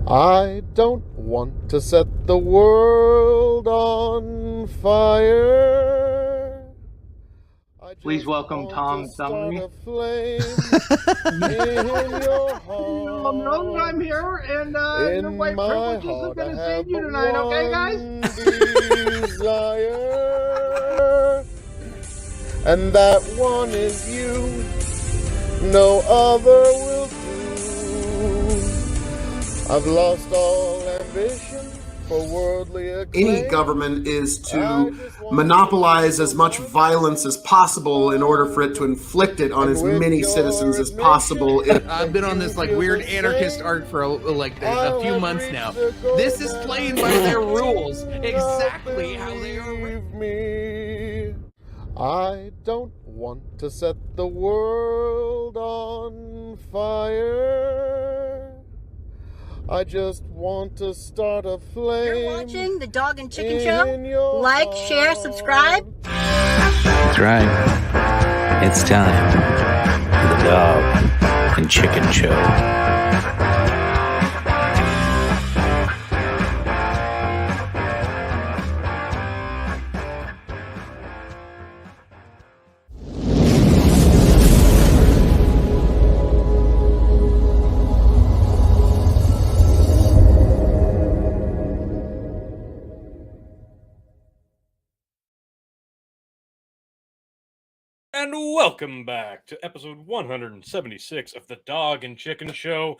I don't want to set the world on fire. Please welcome Tom Summery. In your heart. I'm here, and In white my privileges have heart, been I to have save you but tonight, okay, one guys? desire, and that one is you. No other will do. I've lost all ambition for worldly acclaim. Any government is to monopolize as much violence as possible in order for it to inflict it on as many citizens as possible. I've been on this like weird anarchist art for a few months now. This is playing by their rules, exactly how they are. Me. I don't want to set the world on fire. I just want to start a flame. You're watching the Dog and Chicken Show. Like, share, subscribe. That's right. It's time for the Dog and Chicken Show. And welcome back to episode 176 of the Dog and Chicken Show.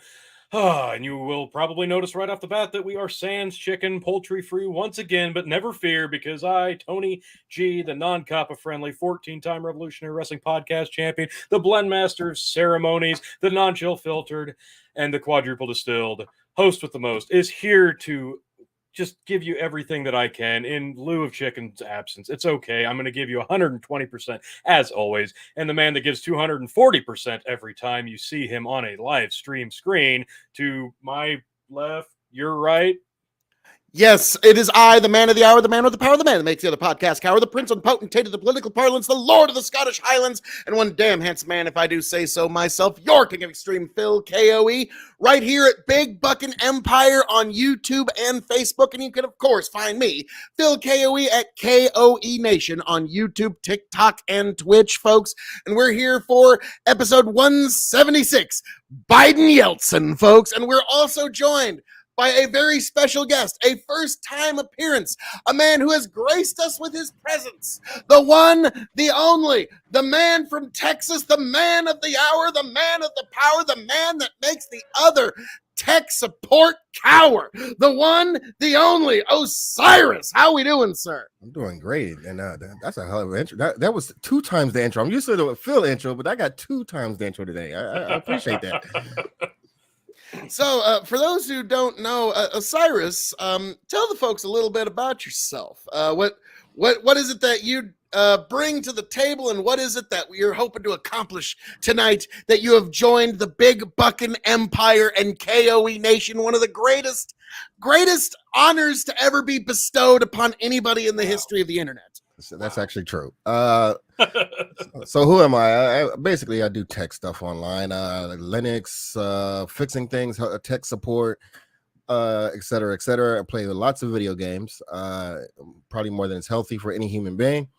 And you will probably notice right off the bat that we are sans chicken, poultry free once again, but never fear, because I, Tony G, the non-COPPA friendly 14-time Revolutionary Wrestling Podcast champion, the blend master of ceremonies, the non-chill filtered, and the quadruple distilled host with the most, is here to just give you everything that I can in lieu of Chicken's absence. It's okay. I'm going to give you 120% as always. And the man that gives 240% every time you see him on a live stream screen, to my left, your right. Yes, it is I, the man of the hour, the man with the power, the man that makes the other podcast cower, the prince and potentate of the political parlance, the lord of the Scottish Highlands, and one damn handsome man, if I do say so myself, your king of extreme, Phil KOE, right here at Big Buckin' Empire on YouTube and Facebook. And you can, of course, find me, Phil KOE, at KOE Nation on YouTube, TikTok, and Twitch, folks. And we're here for episode 176, Biden Yeltsin, folks. And we're also joined by a very special guest, a first-time appearance, a man who has graced us with his presence, the one, the only, the man from Texas, the man of the hour, the man of the power, the man that makes the other tech support cower, the one, the only, Osiris. How we doing, sir? I'm doing great, and that's a hell of an intro. That was 2 times the intro. I'm used to the Phil intro, but I got 2 times the intro today. I appreciate that. So, for those who don't know, Osiris, tell the folks a little bit about yourself. What is it that you bring to the table, and what is it that you're hoping to accomplish tonight that you have joined the Big Buckin' Empire and KOE Nation, one of the greatest honors to ever be bestowed upon anybody in the history of the internet? So that's actually true. So who am I? I do tech stuff online, Linux, fixing things, tech support, et cetera, et cetera. I play lots of video games, probably more than is healthy for any human being.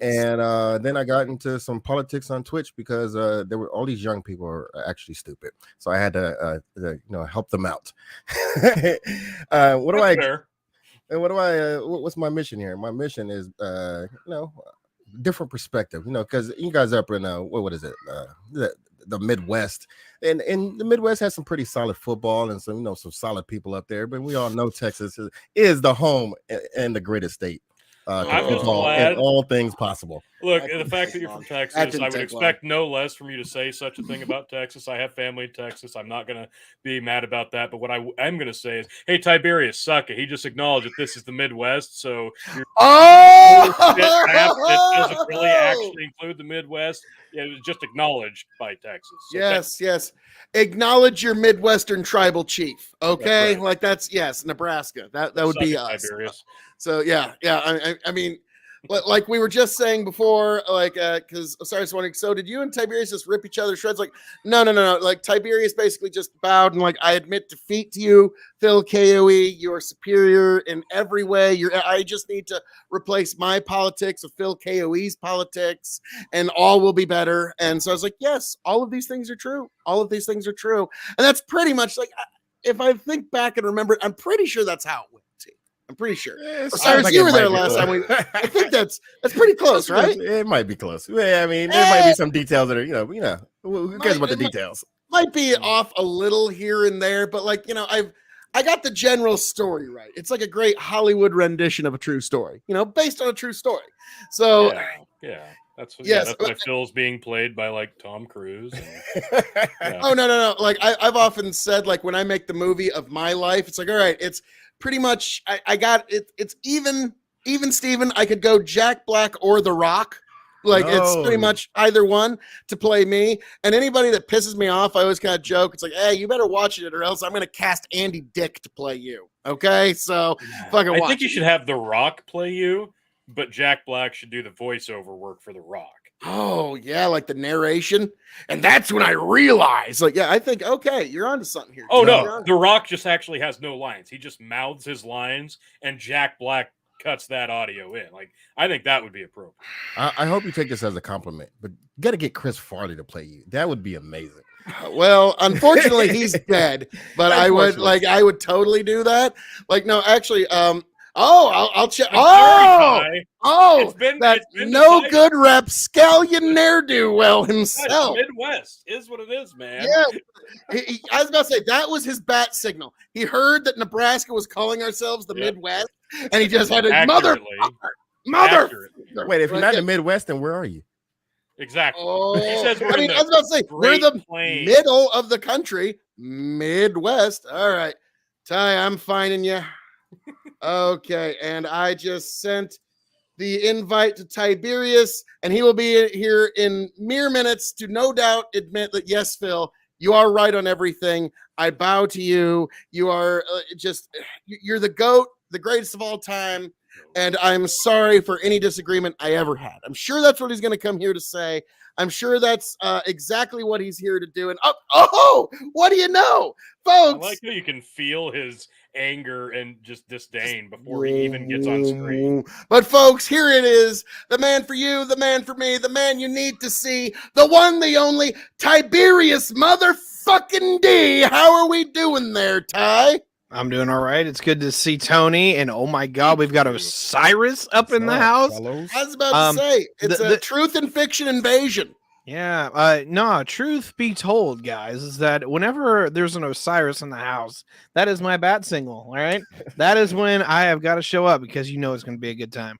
And then I got into some politics on Twitch because there were all these young people are actually stupid, so I had to help them out. What's my mission here? My mission is different perspective, because you guys are up in what is it, the Midwest, and the Midwest has some pretty solid football and some some solid people up there, but we all know Texas is the home and the greatest state I'm just football glad. and all things possible. Look, the fact that you're from Texas, I would expect no less from you to say such a thing about Texas. I have family in Texas. I'm not going to be mad about that. But what I am going to say is, hey, Tiberius, suck it. He just acknowledged that this is the Midwest. So it doesn't really actually include the Midwest. It was just acknowledged by Texas. So Yes. Acknowledge your Midwestern tribal chief. Okay. Right. That's Nebraska. That would be us. Tiberius. So yeah. I mean, like we were just saying before, like, because Osiris wondering, so did you and Tiberius just rip each other to shreds? Like, no. Like, Tiberius basically just bowed and like, I admit defeat to you, Phil KOE. You are superior in every way. I just need to replace my politics with Phil KOE's politics, and all will be better. And so I was like, yes, all of these things are true. All of these things are true, and that's pretty much like, if I think back and remember, I'm pretty sure that's how it went. I'm pretty sure. Osiris, you were there last time. I think that's pretty close, right? It might be close. Yeah, I mean, there might be some details that are, who cares about the details? Might be off a little here and there, but like, I got the general story right. It's like a great Hollywood rendition of a true story, based on a true story. So yeah. That's yes, that's why Phil's being played by like Tom Cruise. And, yeah. Oh no! Like I've often said, like when I make the movie of my life, it's like, all right, it's pretty much I got it. It's even Steven. I could go Jack Black or The Rock. Like it's pretty much either one to play me. And anybody that pisses me off, I always kind of joke. It's like, hey, you better watch it, or else I'm gonna cast Andy Dick to play you. Okay, so fucking watch. I think you should have The Rock play you. But Jack Black should do the voiceover work for The Rock. Oh, yeah, like the narration. And that's when I realized, like, yeah, I think, okay, you're onto something here. Oh, no, The Rock just actually has no lines. He just mouths his lines, and Jack Black cuts that audio in. Like, I think that would be appropriate. I hope you take this as a compliment, but you got to get Chris Farley to play you. That would be amazing. Well, unfortunately, he's dead, but I would totally do that. Like, no, actually, I'll check. It's been no decided. Good rapscallion ne'er-do-well himself. Midwest is what it is, man. Yeah, I was about to say that was his bat signal. He heard that Nebraska was calling ourselves the Midwest, and he just had to mother. Wait, if you're not in the Midwest, then where are you? Exactly. Oh, he says I was about to say we're the middle of the country, Midwest. All right, Ty, I'm finding you. Okay, and I just sent the invite to Tiberius, and he will be here in mere minutes to no doubt admit that, yes, Phil, you are right on everything. I bow to you. You are you're the GOAT, the greatest of all time, and I'm sorry for any disagreement I ever had. I'm sure that's what he's going to come here to say. I'm sure that's exactly what he's here to do. And what do you know, folks? I like how you can feel his anger and just disdain before he even gets on screen. But folks, here it is. The man for you, the man for me, the man you need to see, the one, the only, Tiberius motherfucking D. How are we doing there, Ty? I'm doing all right. It's good to see Tony, and oh my God, we've got Osiris up in the house. I was about to say, it's a truth and fiction invasion. Yeah, no, truth be told, guys, is that whenever there's an Osiris in the house, that is my bat signal, all right? That is when I have got to show up because you know it's going to be a good time.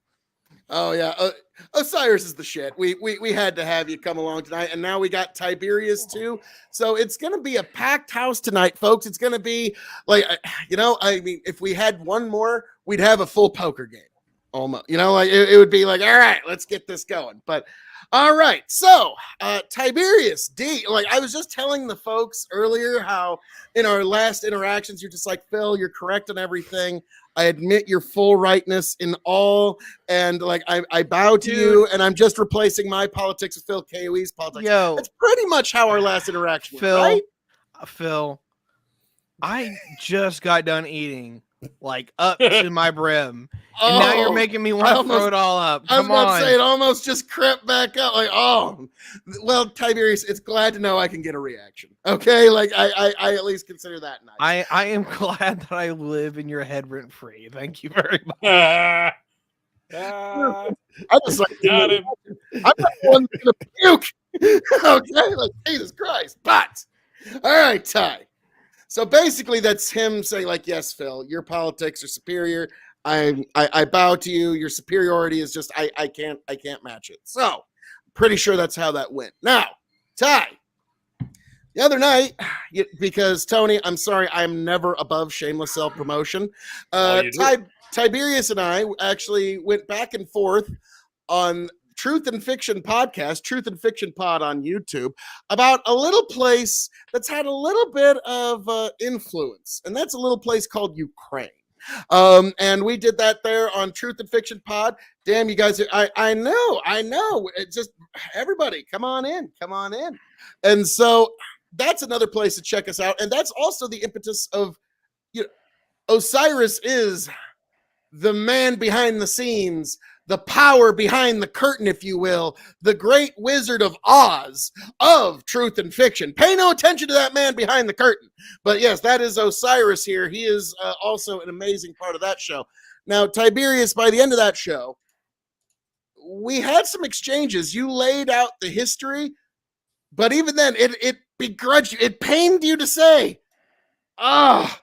Oh, yeah. Osiris is the shit. We had to have you come along tonight, and now we got Tiberius, too. So it's going to be a packed house tonight, folks. It's going to be like, I mean, if we had one more, we'd have a full poker game. Almost. Like it would be like, all right, let's get this going. But all right, so Tiberius D, like I was just telling the folks earlier how in our last interactions, you're just like, Phil, you're correct on everything. I admit your full rightness in all, and like I bow to you, and I'm just replacing my politics with Phil KOE's politics. That's pretty much how our last interaction Phil, went, right? Phil, I just got done eating like up to my brim. And now you're making me want to throw it all up. Come on. I was about to say, it almost just crept back up. Like, well, Tiberius, it's glad to know I can get a reaction. Okay, like I at least consider that nice. I am glad that I live in your head rent free. Thank you very much. I just like got him. I'm not the one that's gonna puke. Okay, like Jesus Christ. But all right, Ty. So basically, that's him saying, like, yes, Phil, your politics are superior. I bow to you. Your superiority is just I can't match it. So pretty sure that's how that went. Now, Ty, the other night, because Tony, I'm sorry, I'm never above shameless self-promotion. Tiberius and I actually went back and forth on Truth and Fiction podcast, Truth and Fiction Pod on YouTube, about a little place that's had a little bit of influence, and that's a little place called Ukraine. And we did that there on Truth and Fiction Pod. Damn, you guys, I know. It's just everybody, come on in. And so that's another place to check us out. And that's also the impetus of, Osiris is the man behind the scenes, the power behind the curtain, if you will, the great Wizard of Oz of Truth and Fiction. Pay no attention to that man behind the curtain. But yes, that is Osiris here. He is also an amazing part of that show. Now, Tiberius, by the end of that show, we had some exchanges. You laid out the history, but even then, it begrudged you. It pained you to say, oh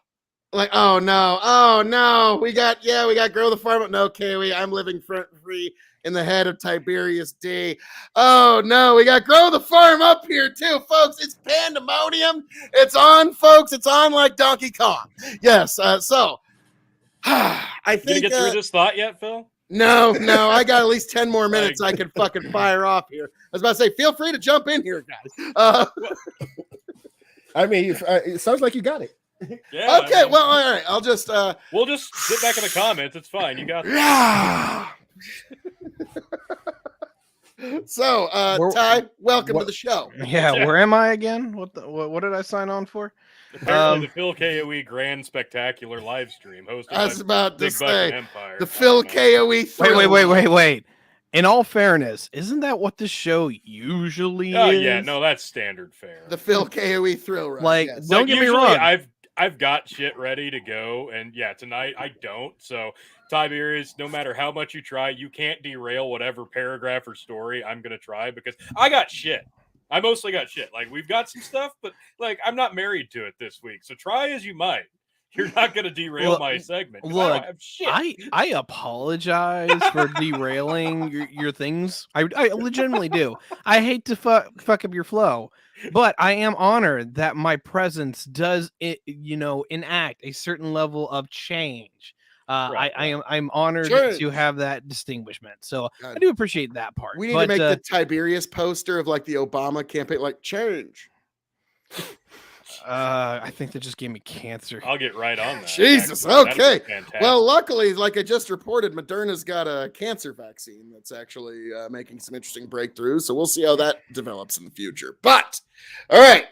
no, we got Grow the Farm. No, Kiwi, I'm living free in the head of Tiberius D. Oh no, we got Grow the Farm up here too, folks. It's pandemonium. It's on, folks. It's on like Donkey Kong. Yes. So I think. Did you get through this thought yet, Phil? No, I got at least 10 more minutes I can fucking fire off here. I was about to say, feel free to jump in here, guys. I mean, it sounds like you got it. Yeah. Okay, well, all right. I'll just we'll just sit back in the comments. It's fine. You got So, Ty, welcome to the show. Yeah, where am I again? What did I sign on for? Apparently the Phil KOE Grand Spectacular live stream hosted I was by about to Big Bucket say Empire. the Phil KOE thrill. Wait. In all fairness, isn't that what the show usually is? Yeah, no, that's standard fare. The Phil KOE thrill ride. Like, yes. don't get me wrong. I've got shit ready to go, and yeah, tonight I don't. So Tiberius, no matter how much you try, you can't derail whatever paragraph or story I'm gonna try because I got shit. I mostly got shit. Like, we've got some stuff, but like, I'm not married to it this week. So try as you might, you're not gonna derail my segment. Look, I don't have shit. I apologize for derailing your things. I legitimately do. I hate to fuck up your flow, but I am honored that my presence does enact a certain level of change. I'm honored to have that distinguishment. So I do appreciate that part. We need to make the Tiberius poster of like the Obama campaign, like change. I think that just gave me cancer. I'll get right on that. Jesus. Okay. Well, luckily, like I just reported, Moderna's got a cancer vaccine that's actually making some interesting breakthroughs. So we'll see how that develops in the future. But all right.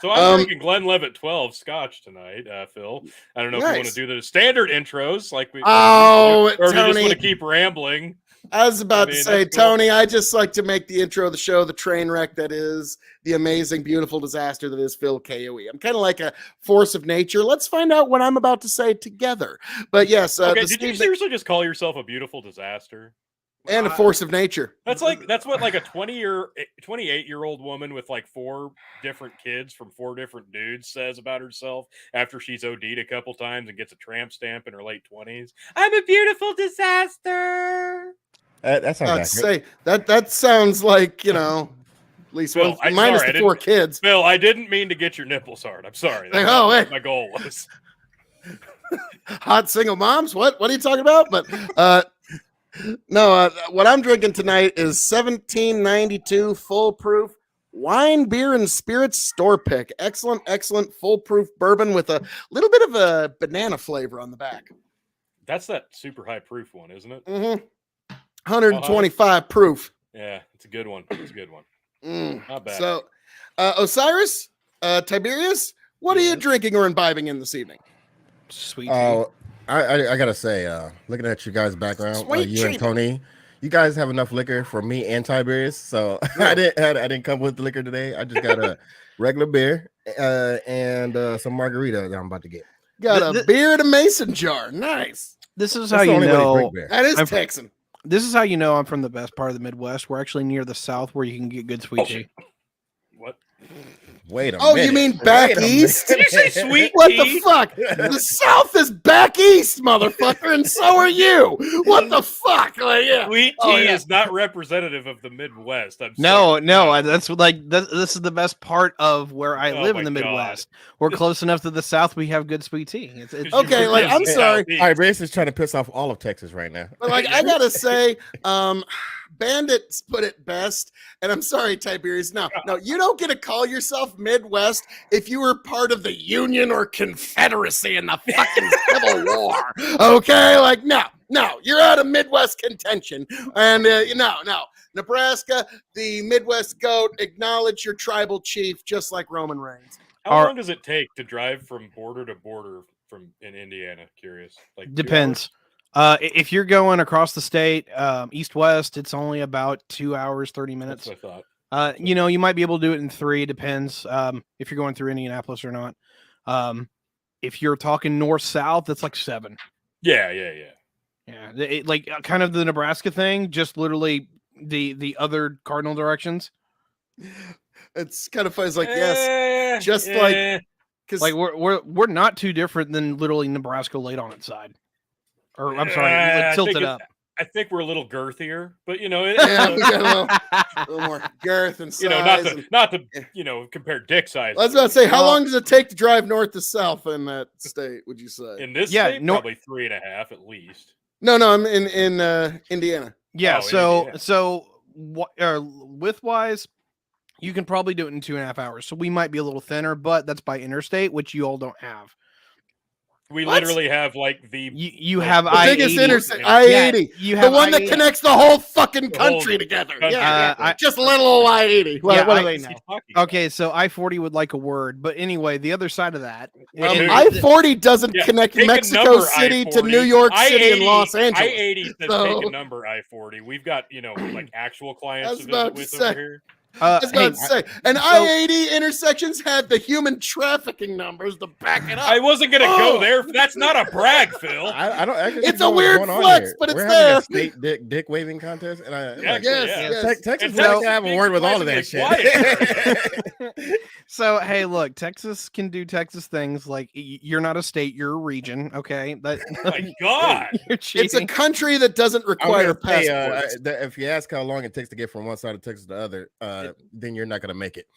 So I'm drinking Glenlivet 12 Scotch tonight, Phil. I don't know if you want to do the standard intros like we. Oh, or if you just Tony. want to keep rambling. I was about to say, Tony, I just like to make the intro of the show the train wreck that is the amazing, beautiful disaster that is Phil KOE. I'm kind of like a force of nature. Let's find out what I'm about to say together. But yes, okay, did you seriously just call yourself a beautiful disaster? And a force of nature. That's what like a 28-year-old woman with like 4 different kids from 4 different dudes says about herself after she's OD'd a couple times and gets a tramp stamp in her late 20s. I'm a beautiful disaster. That sounds say that sounds like, at least Phil, one minus the 4 kids. Phil, I didn't mean to get your nipples hard. I'm sorry. That's what my goal was. Hot single moms? What are you talking about? But no, what I'm drinking tonight is 1792 foolproof wine, beer, and spirits store pick. Excellent foolproof bourbon with a little bit of a banana flavor on the back. That's that super high proof one, isn't it? Mm-hmm. 125 proof. Yeah, it's a good one. Not bad. So, Osiris, Tiberius, what are you drinking or imbibing in this evening? Sweet. I gotta say, looking at you guys' background, you and Tony, you guys have enough liquor for me and Tiberius. So I didn't come with the liquor today. I just got a regular beer and some margarita that I'm about to get. Got a beer in a mason jar. Nice. This is how you know that is Texan. This is how you know I'm from the best part of the Midwest. We're actually near the South where you can get good sweet tea. What? Wait a minute. Oh, you mean back east? Did you say sweet What tea? the fuck? The South is back east, motherfucker, and so are you. What the fuck? Like, yeah. Sweet tea is not representative of the Midwest. I'm No, sorry. that's like this is the best part of where I live in the Midwest. We're close enough to the South. We have good sweet tea. It's okay. Like, I'm sorry. Tiberius is trying to piss off all of Texas right now. But like, I gotta say, Bandits put it best, and I'm sorry, Tiberius. No, you don't get to call yourself Midwest if you were part of the Union or Confederacy in the fucking Civil War. Okay, like no, you're out of Midwest contention, and no. Nebraska, the Midwest goat, acknowledge your tribal chief, just like Roman Reigns. How long does it take to drive from border to border in Indiana? Curious. Like depends. If you're going across the state, east-west, it's only about 2 hours, 30 minutes. That's what I thought. You might be able to do it in 3. It depends if you're going through Indianapolis or not. If you're talking north-south, it's like 7. Yeah. Like kind of the Nebraska thing, just literally the other cardinal directions. It's kind of funny. It's like like because like we're not too different than literally Nebraska laid on its side. Or I'm sorry, tilted up. I think we're a little girthier, but we got a little more girth and size. Not to compare dick size. I was about to say, how long does it take to drive north to south in that state? Would you say in this state, probably 3.5 at least. No, I'm in Indiana. Yeah, so width wise, you can probably do it in 2.5 hours. So we might be a little thinner, but that's by interstate, which you all don't have. We literally have like you have the I-80. biggest interstate, I-80. You have the one I-80. that connects the whole fucking country together. Just little old I-80. What do they know? Okay, so I-40 would like a word, but anyway, the other side of that. I-40 doesn't connect Mexico City to New York City and Los Angeles. I-80 says take a number I-40. We've got like actual clients to visit with over here. I was about to say, and I-80 intersections had the human trafficking numbers to back it up. I wasn't going to go there. That's not a brag, Phil. I don't. It's a weird flex, but it's there. A state dick waving contest, and yes. Texas has to have a word with all of that shit. So hey, look, Texas can do Texas things. Like you're not a state, you're a region. Okay, oh my God, you're cheating. It's a country that doesn't require passports. If you ask how long it takes to get from one side of Texas to the other, then you're not gonna make it.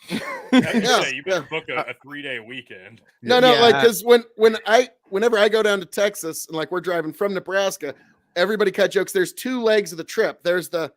You better book a 3-day weekend. Like because whenever I go down to Texas and like we're driving from Nebraska, everybody cut jokes. There's 2 legs of the trip. There's the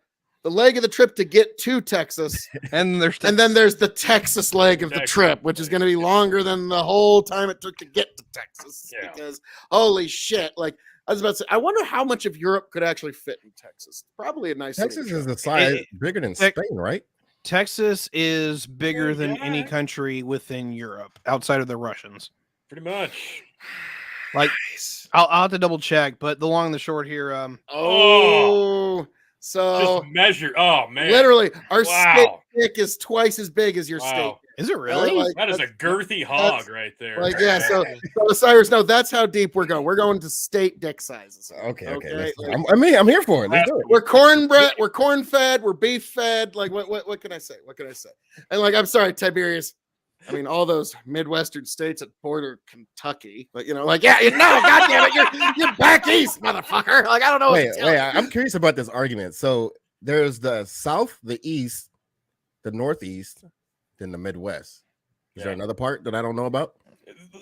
leg of the trip to get to Texas, and then there's the Texas leg of the trip, which is going to be longer than the whole time it took to get to Texas. Yeah. Because holy shit, like I was about to say, I wonder how much of Europe could actually fit in Texas. Probably a nice. Texas is the size bigger than Spain, right? Texas is bigger than any country within Europe outside of the Russians. Pretty much. Like, I'll have to double check, but the long and the short here. So just measure. Oh man, literally, our state dick is twice as big as your state. Is it really? That is a girthy hog right there. Like so Cyrus, no, that's how deep we're going. We're going to state dick sizes. Okay. I'm here for it. Let's do it. We're cornbread. We're corn fed. We're beef fed. Like what can I say? What can I say? And like, I'm sorry, Tiberius. I mean, all those Midwestern states that border Kentucky, but goddamn it, you're back east, motherfucker. Like, I don't know. Wait, I'm curious about this argument. So there's the South, the East, the Northeast, then the Midwest. Is there another part that I don't know about?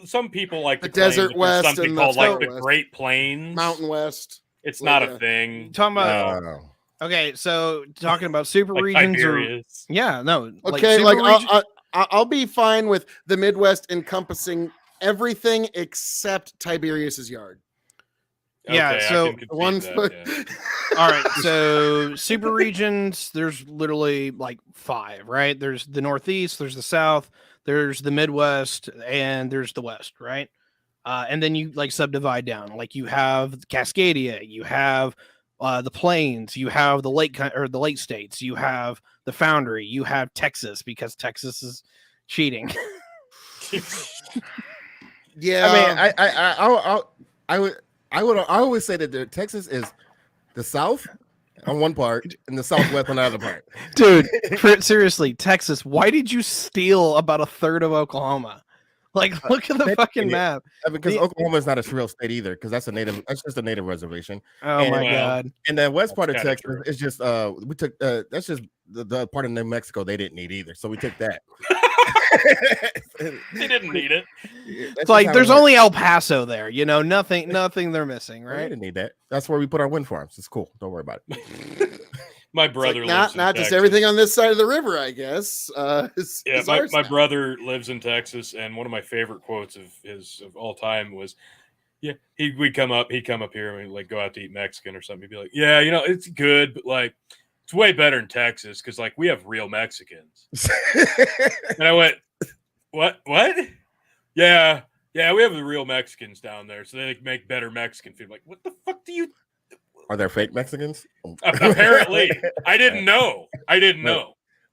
Some people like the desert west, something called like the Great Plains, Mountain West. It's not a thing. Talking about. Okay, so talking about super regions. Okay, I'll be fine with the Midwest encompassing everything except Tiberius's yard. Yeah, so one foot. All right, so super regions, there's literally like 5, right? There's the Northeast, there's the South, there's the Midwest, and there's the West, right? And then you like subdivide down. Like you have Cascadia, you have the Plains, you have the lake states, you have the Foundry, you have Texas because Texas is cheating. Yeah, I mean, I always say that Texas is the South on one part and the Southwest on the other part. Dude, seriously, Texas, why did you steal about 1/3 of Oklahoma? Like, look at the fucking map. Because Oklahoma is not a real state either, because that's just a native reservation. Oh my God! And the west part of Texas is just we took that's just the part of New Mexico they didn't need either, so we took that. They didn't need it. It's like there's only El Paso there, nothing they're missing, right? They didn't need that. That's where we put our wind farms. It's cool. Don't worry about it. My brother Like lives in not just Texas. everything on this side of the river, I guess. My brother lives in Texas, and one of my favorite quotes of his of all time was, "Yeah, he'd come up here and we'd like go out to eat Mexican or something. He'd be like, yeah, it's good, but like it's way better in Texas because like we have real Mexicans." And I went, what? Yeah, we have the real Mexicans down there, so they make better Mexican food. I'm like, what the fuck do you? Are there fake Mexicans? Apparently, I didn't know.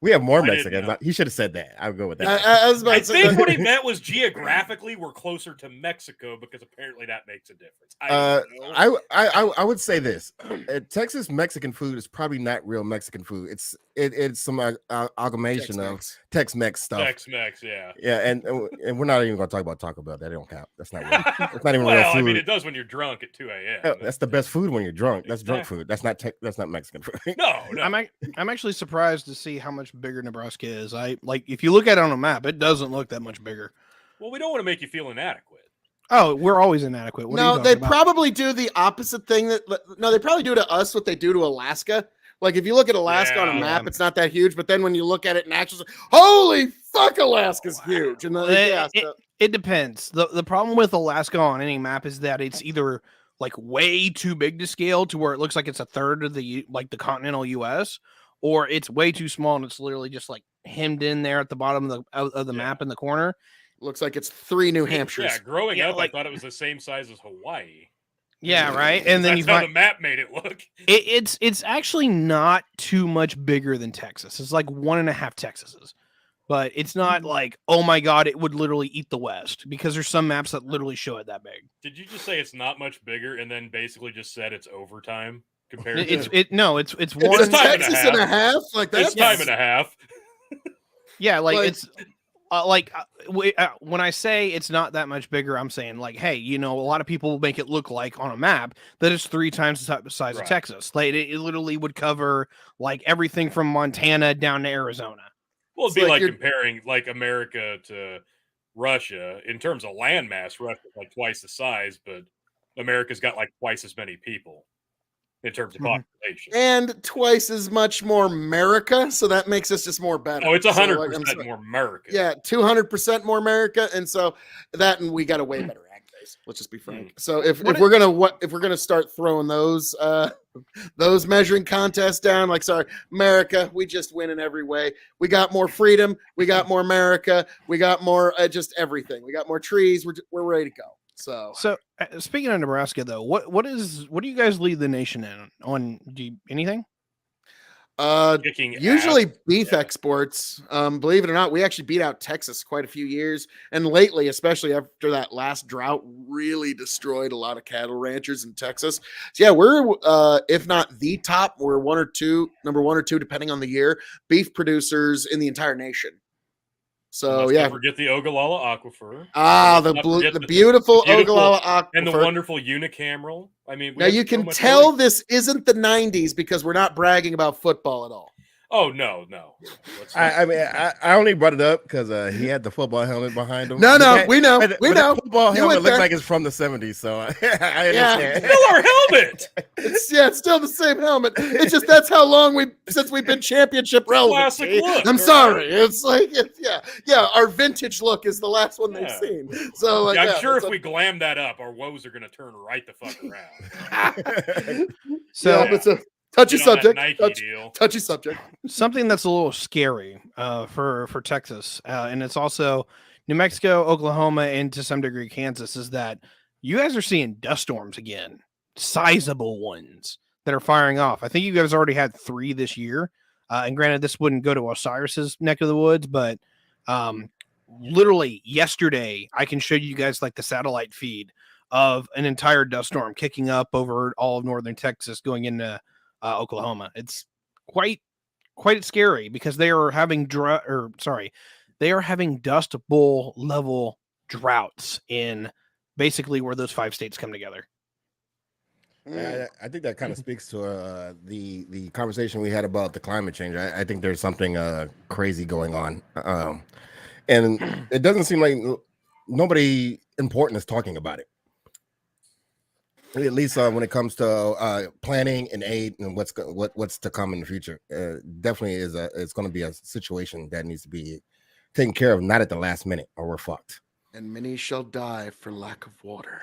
We have more I didn't Mexicans. know. He should have said that. I would go with that. I think what he meant was geographically we're closer to Mexico because apparently that makes a difference. I would say this: Texas Mexican food is probably not real Mexican food. It's some amalgamation of Tex-Mex stuff. Tex-Mex, yeah. Yeah, and we're not even going to talk about Taco Bell. That don't count. That's not real. It's not even real food. I mean, it does when you're drunk at 2 a.m. That's the best food when you're drunk. That's drunk food. That's not Mexican food. No. I'm actually surprised to see how much bigger Nebraska is. If you look at it on a map, it doesn't look that much bigger. Well, we don't want to make you feel inadequate. Oh, we're always inadequate. No, they probably do the opposite thing. They probably do to us what they do to Alaska. Like if you look at Alaska on a map, it's not that huge, but then when you look at it in action, holy fuck, Alaska's huge. And it depends. The problem with Alaska on any map is that it's either like way too big to scale to where it looks like it's a third of the continental US, or it's way too small and it's literally just like hemmed in there at the bottom of the map in the corner. Looks like it's 3 New Hampshires. Yeah, growing up, I thought it was the same size as Hawaii. Yeah, right. And then that's how the map made it look. It's actually not too much bigger than Texas. It's like 1.5 Texases, but it's not like, oh my god, it would literally eat the West, because there's some maps that literally show it that big. Did you just say it's not much bigger and then basically just said it's overtime compared to it's one Texas and a half? Like that's time and a half. Yeah, it's when I say it's not that much bigger, I'm saying like, hey, a lot of people make it look like on a map that it's 3 times the size of Texas. Like it literally would cover like everything from Montana down to Arizona. Well, it'd be like comparing like America to Russia in terms of landmass. Russia's like twice the size, but America's got like twice as many people in terms of population, and twice as much more America. So that makes us just more better. Oh, it's 100% more America. Yeah, 200% more America, and so and we got a way better ag base. Let's just be frank. So if we're gonna start throwing those measuring contests down, like sorry, America, we just win in every way. We got more freedom. We got more America. We got more just everything. We got more trees. We're ready to go. So speaking of Nebraska, though, what do you guys lead the nation in on? Anything? Usually beef exports. Believe it or not, we actually beat out Texas quite a few years, and lately, especially after that last drought, really destroyed a lot of cattle ranchers in Texas. So yeah, we're if not the top, we're number one or two, depending on the year, beef producers in the entire nation. So don't forget the Ogallala Aquifer. The beautiful Ogallala Aquifer and the wonderful unicameral. I mean, now you can tell this isn't the 90s because we're not bragging about football at all. Oh no! I mean, I only brought it up because he had the football helmet behind him. No, we know. The football helmet looks like it's from the 70s, so I understand. Yeah, still our helmet. It's still the same helmet. It's just that's how long since we've been championship relevant. Classic look. I'm sorry. It's like our vintage look is the last one they've seen. So I'm sure if we glam that up, our woes are going to turn right the fuck around. It's a touchy subject. Touchy subject. Something that's a little scary for Texas, and it's also New Mexico, Oklahoma, and to some degree Kansas, is that you guys are seeing dust storms again, sizable ones that are firing off. I think you guys already had 3 this year, and granted, this wouldn't go to Osiris's neck of the woods, but literally yesterday, I can show you guys like the satellite feed of an entire dust storm kicking up over all of northern Texas, going into Oklahoma. It's quite scary because they are having dust bowl level droughts in basically where those 5 states come together. I think that kind of speaks to the conversation we had about the climate change. I think there's something crazy going on, and it doesn't seem like nobody important is talking about it. At least when it comes to planning and aid and what's to come in the future, definitely it's going to be a situation that needs to be taken care of, not at the last minute, or we're fucked. And many shall die for lack of water.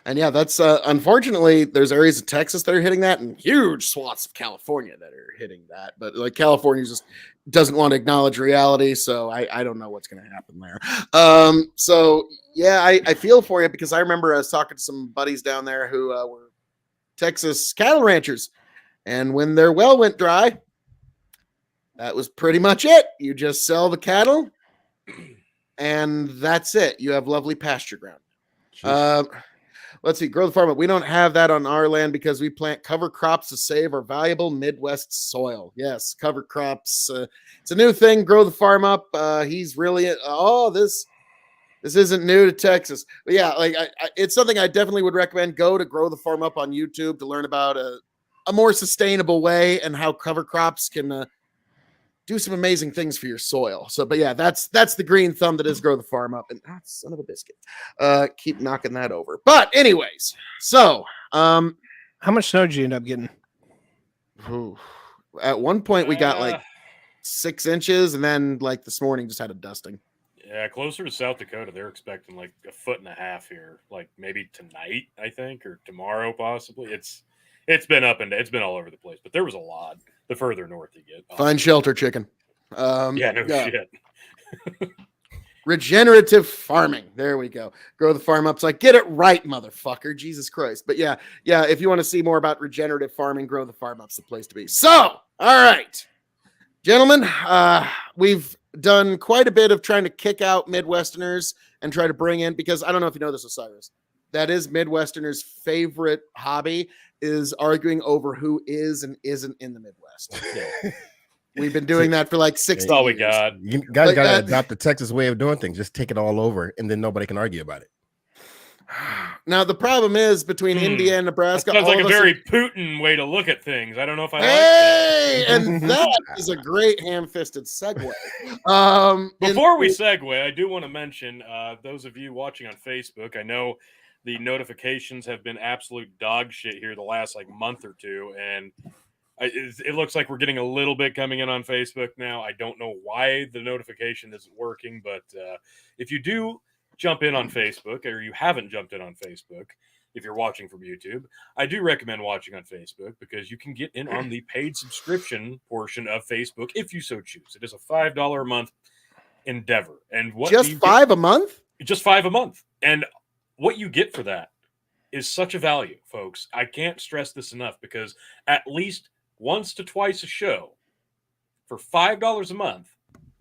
And yeah, that's unfortunately there's areas of Texas that are hitting that, and huge swaths of California that are hitting that. But like California just doesn't want to acknowledge reality, so I don't know what's going to happen there. So yeah, I feel for you, because I remember I was talking to some buddies down there who were Texas cattle ranchers, and when their well went dry, that was pretty much it. You just sell the cattle, and that's it. You have lovely pasture ground. Let's see, grow the farm up. We don't have that on our land because we plant cover crops to save our valuable Midwest soil. Yes, cover crops. It's a new thing. Grow the farm up. He's really this isn't new to Texas. But yeah, like it's something I definitely would recommend. Go to Grow the Farm Up on YouTube to learn about a more sustainable way and how cover crops can do some amazing things for your soil. So, but yeah, that's the green thumb that is Grow the Farm Up. And son of a biscuit. Keep knocking that over. But anyways, so how much snow did you end up getting? At one point we got like 6 inches, and then like this morning just had a dusting. Yeah, closer to South Dakota, they're expecting like 1.5 feet here, like maybe tonight, I think, or tomorrow possibly. It's been it's been all over the place, but there was a lot. The further north you get, find shelter, chicken. Shit. Regenerative farming. There we go. Grow the farm up. It's like, get it right, motherfucker. Jesus Christ. But yeah. If you want to see more about regenerative farming, Grow the Farm Up's the place to be. So, all right, gentlemen, we've done quite a bit of trying to kick out Midwesterners and try to bring in, because I don't know if you know this, Osiris, that is Midwesterners' favorite hobby, is arguing over who is and isn't in the Midwest. We've been doing that for like 60 That's all we years. got. You guys got to adopt the Texas way of doing things. Just take it all over, and then nobody can argue about it. Now, the problem is between India and Nebraska. That sounds like a very Putin way to look at things. I don't know if I like that. And that is a great ham-fisted segue. Before we segue, I do want to mention those of you watching on Facebook, I know the notifications have been absolute dog shit here the last like month or two, and it looks like we're getting a little bit coming in on Facebook now. I don't know why the notification isn't working, but if you do jump in on Facebook, or you haven't jumped in on Facebook, if you're watching from YouTube, I do recommend watching on Facebook, because you can get in on the paid subscription portion of Facebook if you so choose. It is a $5 a month endeavor. And what just $5 a month? Just $5 a month. And what you get for that is such a value, folks. I can't stress this enough, because at least once to twice a show for $5 a month,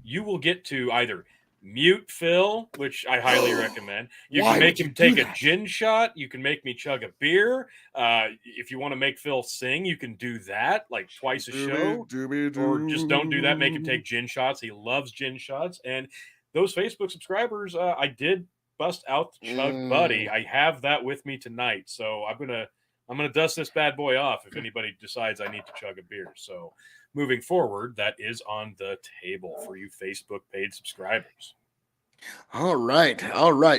you will get to either mute Phil, which I highly recommend. You can make him take a gin shot. You can make me chug a beer. If you want to make Phil sing, you can do that like twice a show. Or just don't do that. Make him take gin shots. He loves gin shots. And those Facebook subscribers, I did bust out the Chug Buddy. I have that with me tonight. So I'm gonna dust this bad boy off if anybody decides I need to chug a beer. So moving forward, that is on the table for you Facebook paid subscribers. All right.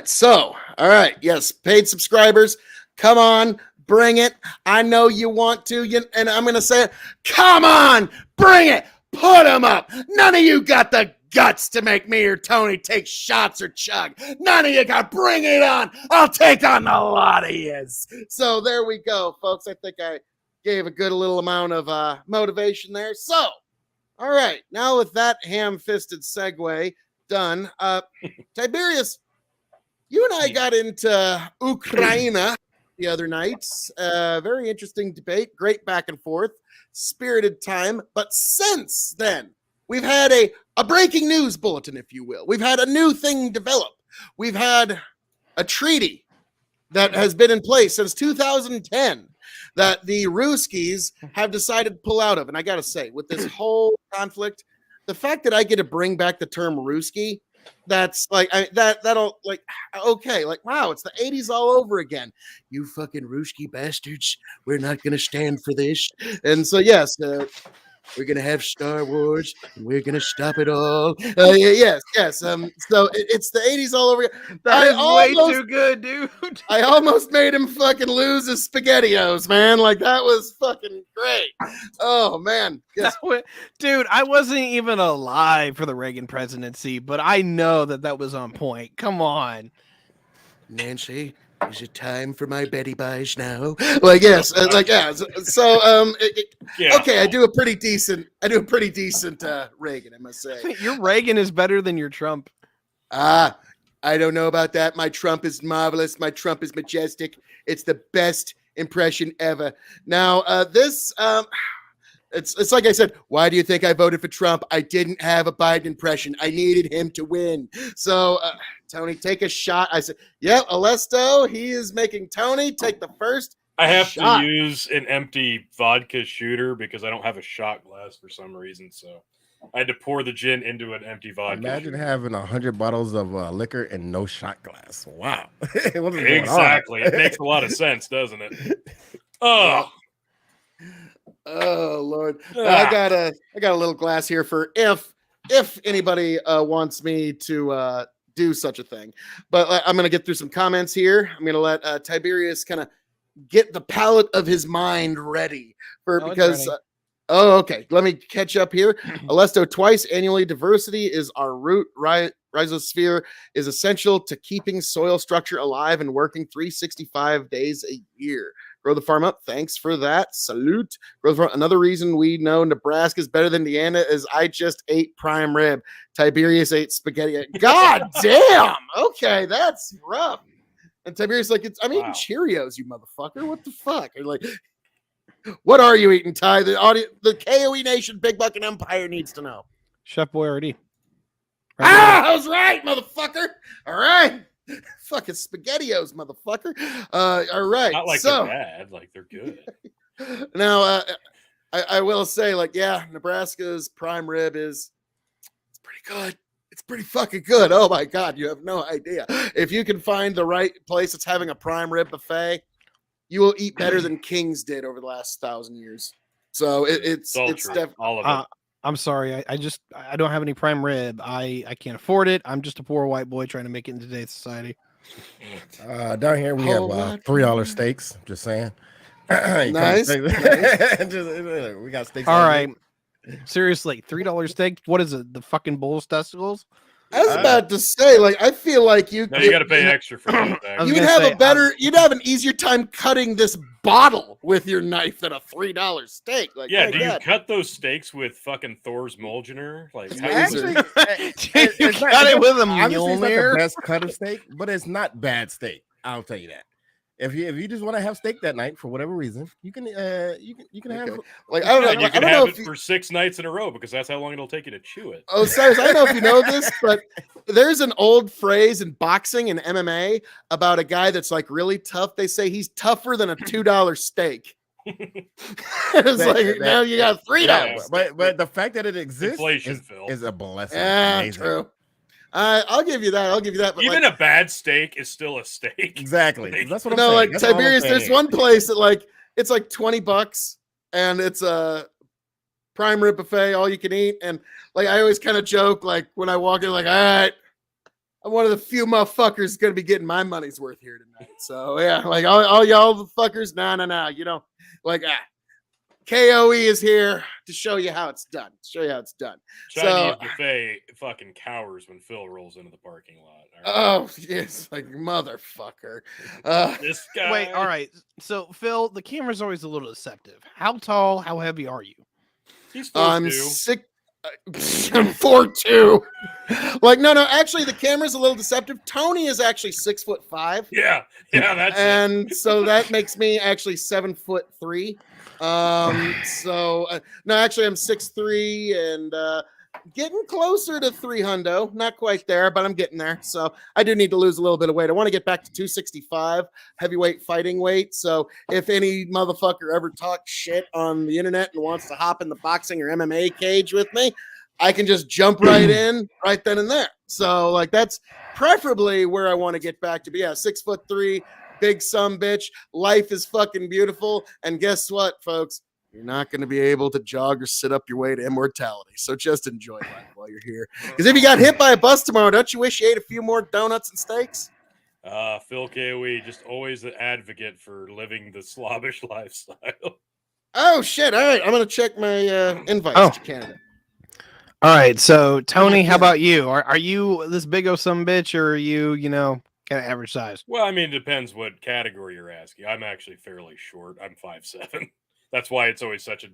So, all right. Yes, paid subscribers, come on, bring it. I know you want to, and I'm going to say it. Come on, bring it. Put them up. None of you got the guts to make me or Tony take shots or chug. None of you got, bring it on. I'll take on a lot of yous. So there we go, folks. I think I gave a good little amount of motivation there. So, all right, now with that ham-fisted segue done, Tiberius, you and I got into Ukraine the other night. Very interesting debate, great back and forth, spirited time. But since then, we've had a breaking news bulletin, if you will. We've had a new thing develop. We've had a treaty that has been in place since 2010 that the Ruskies have decided to pull out of. And I got to say, with this whole conflict, the fact that I get to bring back the term Ruski, that's like, that'll like, okay, like, wow, it's the 80s all over again. You fucking Ruski bastards. We're not going to stand for this. And so, yes, We're gonna have Star Wars. And we're gonna stop it all. Yes. So it's the 80s all over again. That is way too good, dude. I almost made him fucking lose his SpaghettiOs, man. Like that was fucking great. Oh man, yes. Dude, I wasn't even alive for the Reagan presidency, but I know that was on point. Come on, Nancy. Is it time for my Betty Buys now? Like yes, So Yeah. okay, I do a pretty decent Reagan, I must say. Your Reagan is better than your Trump. I don't know about that. My Trump is marvelous. My Trump is majestic. It's the best impression ever. Now, it's like I said, why do you think I voted for Trump? I didn't have a Biden impression. I needed him to win. So, Tony, take a shot. I said, yeah, Alesto, he is making Tony take the first I have shot. to use an empty vodka shooter because I don't have a shot glass for some reason. So I had to pour the gin into an empty vodka. Imagine having 100 bottles of liquor and no shot glass. Wow. Exactly. It makes a lot of sense, doesn't it? Oh. Oh Lord. I got a little glass here for if anybody wants me to do such a thing. But I'm gonna get through some comments here. I'm gonna let Tiberius kind of get the palate of his mind ready because okay, let me catch up here. Alesto, twice annually, diversity is our root. Rhizosphere is essential to keeping soil structure alive and working 365 days a year. Grow the farm up. Thanks for that. Salute. Grow the farm. Another reason we know Nebraska is better than Indiana is I just ate prime rib. Tiberius ate spaghetti. God damn. Okay, that's rough. And Tiberius like, I'm eating Cheerios, you motherfucker. What the fuck? And like, what are you eating, Ty? The audience, the KOE Nation, Big Bucket Empire needs to know. Chef Boyardee. I was right, motherfucker. All right. Fucking SpaghettiOs, motherfucker. All right. Not like they're bad, like they're good. Now, I will say, like, yeah, Nebraska's prime rib it's pretty good. It's pretty fucking good. Oh my God, you have no idea. If you can find the right place that's having a prime rib buffet, you will eat better than Kings did over the last 1,000 years. So it's definitely all of it. I'm sorry. I don't have any prime rib. I can't afford it. I'm just a poor white boy trying to make it in today's society. Down here we have $3 steaks. Just saying. Nice. We got steaks. All right. Seriously, $3 steak. What is it? The fucking bull's testicles? I was about to say, like, I feel like you got to pay extra for that. You'd have an easier time cutting this bottle with your knife than a $3 steak. Like, yeah, do you cut those steaks with fucking Thor's Mjolnir? Like, Actually, you cut it with a Mjolnir. It's not the Mjolnir? best cut of steak, but it's not bad steak. I'll tell you that. If you just want to have steak that night for whatever reason, you can have like I don't know. and you I can don't have know it if for 6 nights in a row because that's how long it'll take you to chew it. Oh, Cyrus, I don't know if you know this, but there's an old phrase in boxing and MMA about a guy that's like really tough. They say he's tougher than a $2 steak. It's now you got $3. Yeah, but the fact that it exists Inflation, Phil. is a blessing. Yeah, Amazing. true. I'll give you that. But even a bad steak is still a steak. Exactly. That's what I'm no, saying. like That's all I'm Tiberius, saying. there's one place that it's like $20 and it's a prime rib buffet, all you can eat. And like I always kind of joke, like when I walk in, like, all right, I'm one of the few motherfuckers gonna be getting my money's worth here tonight. So yeah, like all y'all the fuckers, no, you know, like KOE is here to show you how it's done. Chinese So, buffet fucking cowers when Phil rolls into the parking lot. Oh, yes, like motherfucker. This guy. Wait, all right. So, Phil, the camera's always a little deceptive. How tall, how heavy are you? He's I'm 4'2". sick. I'm 4'2". Like, no, actually, the camera's a little deceptive. Tony is actually 6'5". Yeah, that's it. And so that makes me actually 7'3". So no, actually I'm 6'3" and getting closer to 300. Not quite there, but I'm getting there. So I do need to lose a little bit of weight. I want to get back to 265 heavyweight fighting weight. So if any motherfucker ever talks shit on the internet and wants to hop in the boxing or MMA cage with me, I can just jump right in right then and there. So like that's preferably where I want to get back to. But yeah, 6'3", big sumbitch. Life is fucking beautiful. And guess what, folks? you're not going to be able to jog or sit up your way to immortality. So just enjoy life while you're here. Because if you got hit by a bus tomorrow, don't you wish you ate a few more donuts and steaks? Phil KOE, just always an advocate for living the slobbish lifestyle. Oh, shit. All right. I'm going to check my invites to Canada. All right. So, Tony, how about you? Are you this big of some bitch, or are you, kind of average size? Well, I mean, it depends what category you're asking. I'm actually fairly short. I'm 5'7". That's why it's always such a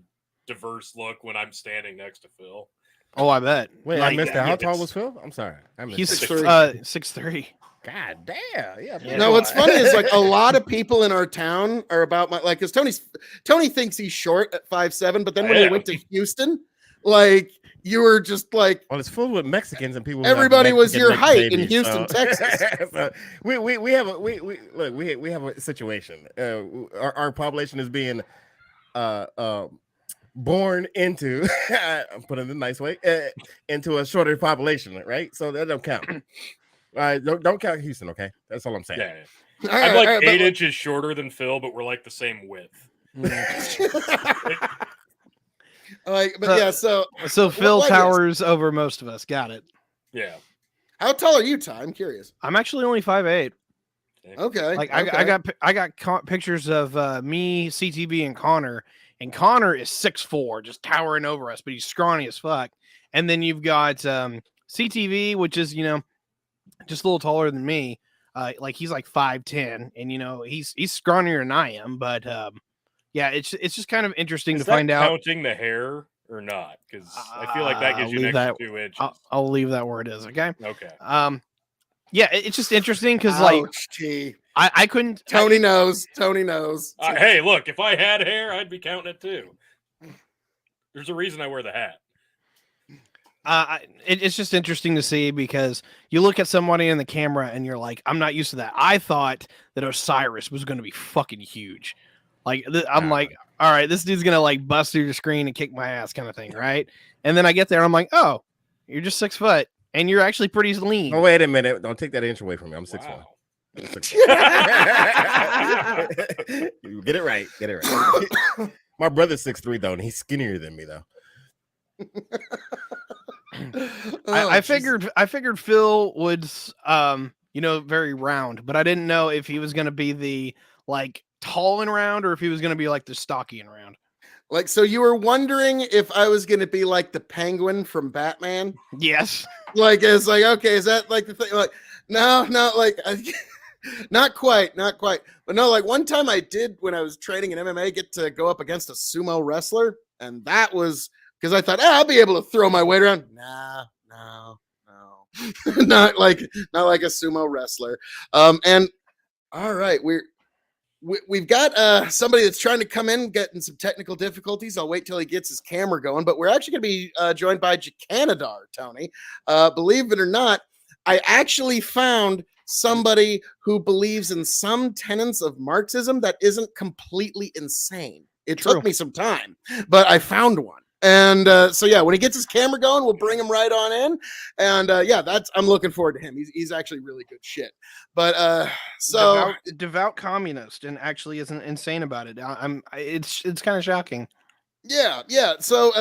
diverse look when I'm standing next to Phil. Oh, I bet. Wait, I missed that. How tall was Phil? I'm sorry. He's 6'3". God damn. Yeah. No, what's funny is like a lot of people in our town are about my because Tony thinks he's short at 5'7", but then when he went to Houston, like you were just like, well, it's full with Mexicans and people. Everybody was your height in Houston, Texas. So we have a situation. Our population is being born into I'm putting it in a nice way into a shorter population, right? So that don't count. Don't count Houston, okay? That's all I'm saying. Yeah. I'm like 8 inches shorter than Phil, but we're like the same width. So Phil towers over most of us. Got it. Yeah. How tall are you, Ty? I'm curious. I'm actually only 5'8". Okay. Like I got pictures of me, CTV, and Connor is 6'4", just towering over us, but he's scrawny as fuck. And then you've got CTV, which is just a little taller than me. Like he's like 5'10", and he's scrawnier than I am. But yeah, it's just kind of interesting to find out. Counting the hair or not? Because I feel like that gives you an extra 2 inches. I'll leave that where it is. Okay. Okay. Yeah, it's just interesting because like I couldn't. Tony knows. Hey, look, if I had hair, I'd be counting it too. There's a reason I wear the hat. It's just interesting to see because you look at somebody in the camera and you're like, I'm not used to that. I thought that Osiris was going to be fucking huge. Like I'm like, all right, this dude's gonna like bust through the screen and kick my ass, kind of thing, right? And then I get there, and I'm like, oh, you're just 6 foot, and you're actually pretty lean. Oh, wait a minute! Don't take that inch away from me. I'm 6'1". Get it right. My brother's 6'3" though, and he's skinnier than me though. I figured Phil would very round, but I didn't know if he was gonna be the like tall and round or if he was gonna be like the stocky and round. Like, so you were wondering if I was gonna be like the Penguin from Batman? Yes. Like it's like, okay, is that like the thing? Like, no, like not quite. But no, like one time I did when I was training in MMA get to go up against a sumo wrestler, and that was because I thought, I'll be able to throw my weight around. No. not like a sumo wrestler. And all right, we've got somebody that's trying to come in, getting some technical difficulties. I'll wait till he gets his camera going, but we're actually going to be joined by Jacanadar, Tony. Believe it or not, I actually found somebody who believes in some tenets of Marxism that isn't completely insane. It took me some time, but I found one. And so, yeah, when he gets his camera going, we'll bring him right on in. And I'm looking forward to him. He's actually really good shit. But devout communist and actually isn't insane about it. It's kind of shocking. Yeah. So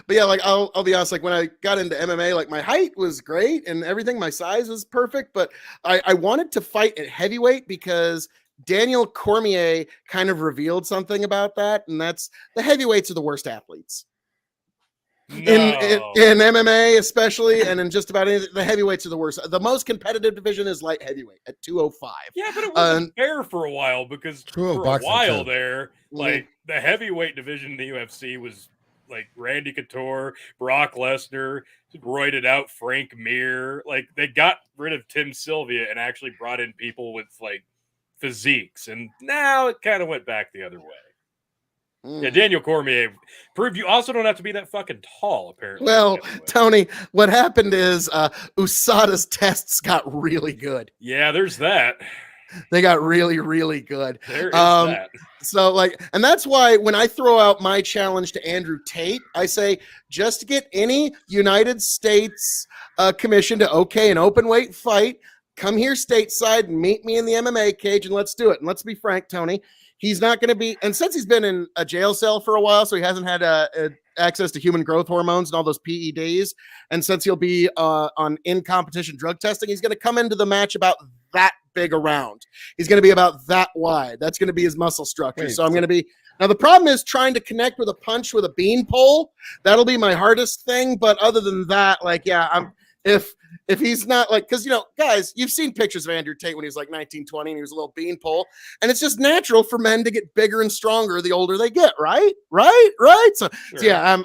but yeah, like I'll be honest, like when I got into MMA, like my height was great and everything, my size was perfect, but I wanted to fight at heavyweight because Daniel Cormier kind of revealed something about that, and that's the heavyweights are the worst athletes. No. In MMA especially, and in just about anything, the heavyweights are the worst. The most competitive division is light heavyweight at 205. Yeah, but it wasn't fair for a while because for a while there, like the heavyweight division in the UFC was like Randy Couture, Brock Lesnar, roided out Frank Mir. Like they got rid of Tim Sylvia and actually brought in people with like physiques, and now it kind of went back the other way. Yeah, Daniel Cormier proved you also don't have to be that fucking tall, apparently. Well, Tony, what happened is USADA's tests got really good. Yeah, there's that. They got really, really good. There is that. So, like, and that's why when I throw out my challenge to Andrew Tate, I say just to get any United States commission to okay an open weight fight, come here stateside and meet me in the MMA cage, and let's do it. And let's be frank, Tony. he's not going to be, and since he's been in a jail cell for a while, so he hasn't had access to human growth hormones and all those PEDs, and since he'll be on in-competition drug testing, he's going to come into the match about that big around. He's going to be about that wide. That's going to be his muscle structure. So I'm going to be, now the problem is trying to connect with a punch with a bean pole. That'll be my hardest thing. But other than that, like, yeah, if he's not like, because, you know, guys, you've seen pictures of Andrew Tate when he was like 19, 20 and he was a little bean pole, and it's just natural for men to get bigger and stronger the older they get, right? So, Sure. so yeah,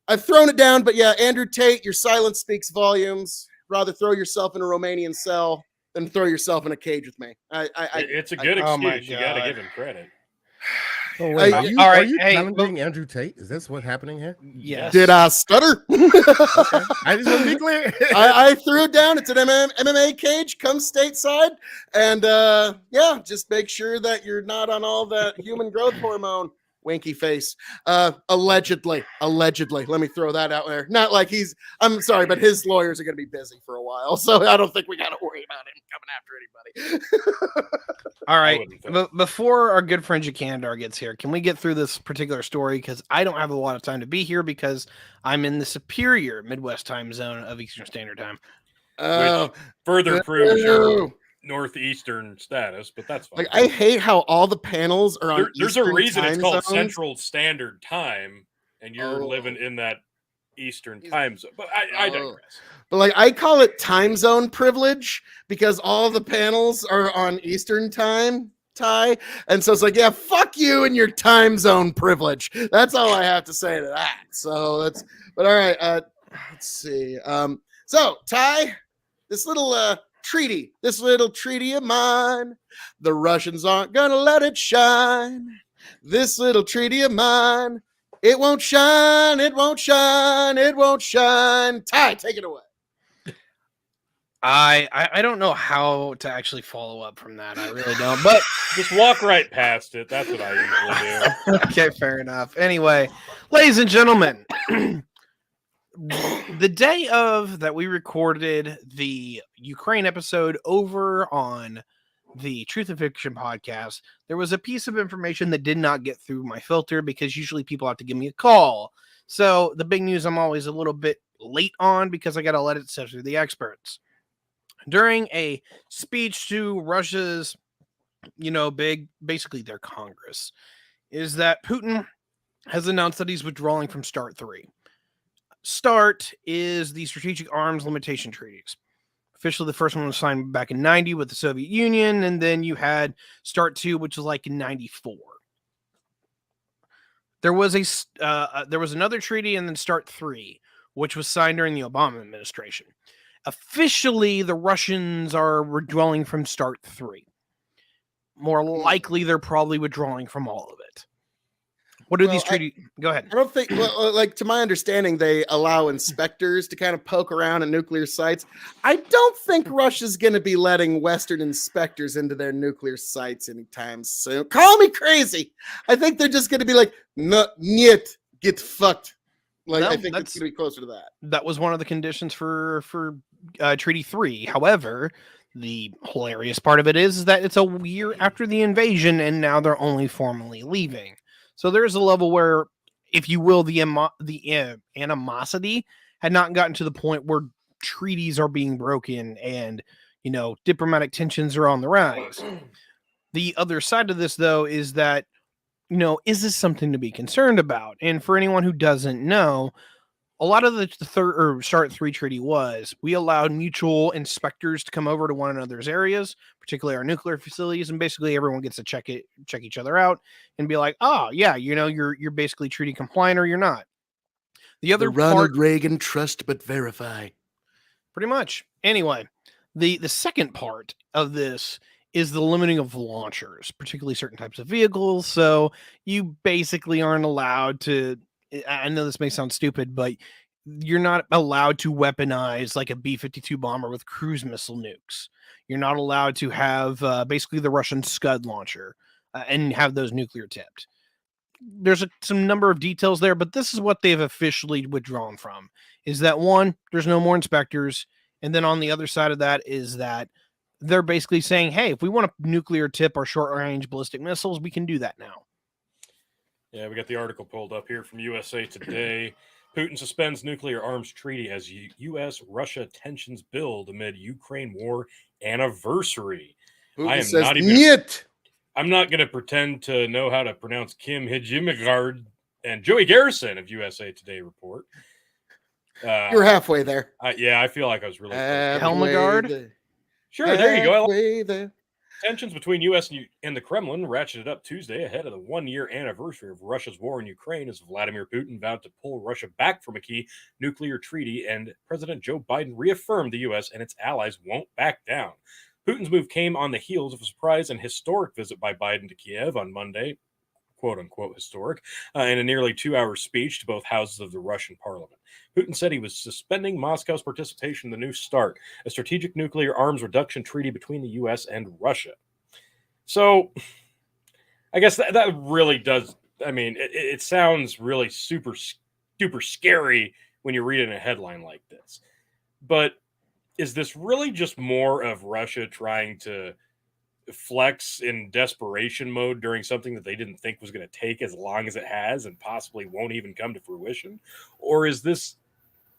I've thrown it down, but yeah, Andrew Tate, your silence speaks volumes. Rather throw yourself in a Romanian cell than throw yourself in a cage with me. It's a good oh my excuse. You got to God. give him credit. Oh, wait, I- are you, all right, are you hey, challenging Andrew Tate? Is this what's happening here? Yes. Did I stutter? I just want to be clear. I threw it down. It's an MMA cage. Come stateside, and yeah, just make sure that you're not on all that human growth hormone. Winky face. Allegedly. Let me throw that out there. Not like I'm sorry, but his lawyers are going to be busy for a while, so I don't think we got to worry about him coming after anybody. All right. wouldn't think. But before our good friend Jakandar gets here, can we get through this particular story? Because I don't have a lot of time to be here because I'm in the superior Midwest time zone of Eastern Standard Time. Oh, Further proves your ew. northeastern status, but that's fine. Like I hate how all the panels are on. There's a Eastern reason it's time called zones. Central Standard Time, and you're Oh. living in that Eastern time zone. But I Oh. digress. But like I call it time zone privilege because all the panels are on Eastern time, Ty. And so it's like, yeah, fuck you and your time zone privilege. That's all I have to say to that. So but all right, let's see. So Ty, this little treaty of mine, the Russians aren't gonna let it shine. This little treaty of mine, it won't shine. Ty, take it away. I don't know how to actually follow up from that. I really don't. But Just walk right past it. That's what I usually do. okay, fair enough. Anyway, ladies and gentlemen, the day of that we recorded the Ukraine episode over on the Truth and Fiction podcast, there was a piece of information that did not get through my filter because usually people have to give me a call. So the big news I'm always a little bit late on because I got to let it sit through the experts. During a speech to Russia's, basically their Congress, is that Putin has announced that he's withdrawing from START 3. START is the Strategic Arms Limitation Treaties. Officially, the first one was signed back in 90 with the Soviet Union, and then you had START 2, which was like in 94. There was another treaty, and then START 3, which was signed during the Obama administration. Officially, the Russians are withdrawing from START 3. More likely, they're probably withdrawing from all of it. What are these treaties? Go ahead. I don't think, like, to my understanding, they allow inspectors to kind of poke around at nuclear sites. I don't think Russia's going to be letting Western inspectors into their nuclear sites anytime soon. Call me crazy. I think they're just going to be like, no, niet, get fucked. Like, No, I think it's going to be closer to that. That was one of the conditions for Treaty 3. However, the hilarious part of it is that it's a year after the invasion, and now they're only formally leaving. So there is a level where, if you will, the animosity had not gotten to the point where treaties are being broken and, diplomatic tensions are on the rise. The other side of this, though, is that, is this something to be concerned about? And for anyone who doesn't know, a lot of the START 3 treaty was we allowed mutual inspectors to come over to one another's areas, particularly our nuclear facilities, and basically everyone gets to check each other out and be like, oh yeah, you're basically treaty compliant or you're not. The other Ronald Reagan trust but verify. Pretty much. Anyway, the second part of this is the limiting of launchers, particularly certain types of vehicles. So you basically aren't allowed to. I know this may sound stupid, but you're not allowed to weaponize like a B-52 bomber with cruise missile nukes. You're not allowed to have basically the Russian Scud launcher and have those nuclear tipped. There's some number of details there, but this is what they've officially withdrawn from. Is that one, there's no more inspectors. And then on the other side of that is that they're basically saying, hey, if we want to nuclear tip our short-range ballistic missiles, we can do that now. Yeah, we got the article pulled up here from USA Today. Putin suspends nuclear arms treaty as U.S.-Russia tensions build amid Ukraine war anniversary. Putin says, "Niet." I'm not going to pretend to know how to pronounce Kim Hijimagard and Joey Garrison of USA Today report. You're halfway there. Yeah, I feel like I was really Helmagard. Sure, there you go. There. Tensions between U.S. and the Kremlin ratcheted up Tuesday ahead of the one-year anniversary of Russia's war in Ukraine as Vladimir Putin vowed to pull Russia back from a key nuclear treaty, and President Joe Biden reaffirmed the U.S. and its allies won't back down. Putin's move came on the heels of a surprise and historic visit by Biden to Kiev on Monday, quote-unquote historic, in a nearly 2-hour speech to both houses of the Russian parliament. Putin said he was suspending Moscow's participation in the New START, a strategic nuclear arms reduction treaty between the U.S. and Russia. So, I guess that really does, I mean, it sounds really super scary when you read it in a headline like this. But is this really just more of Russia trying to flex in desperation mode during something that they didn't think was going to take as long as it has and possibly won't even come to fruition? Or is this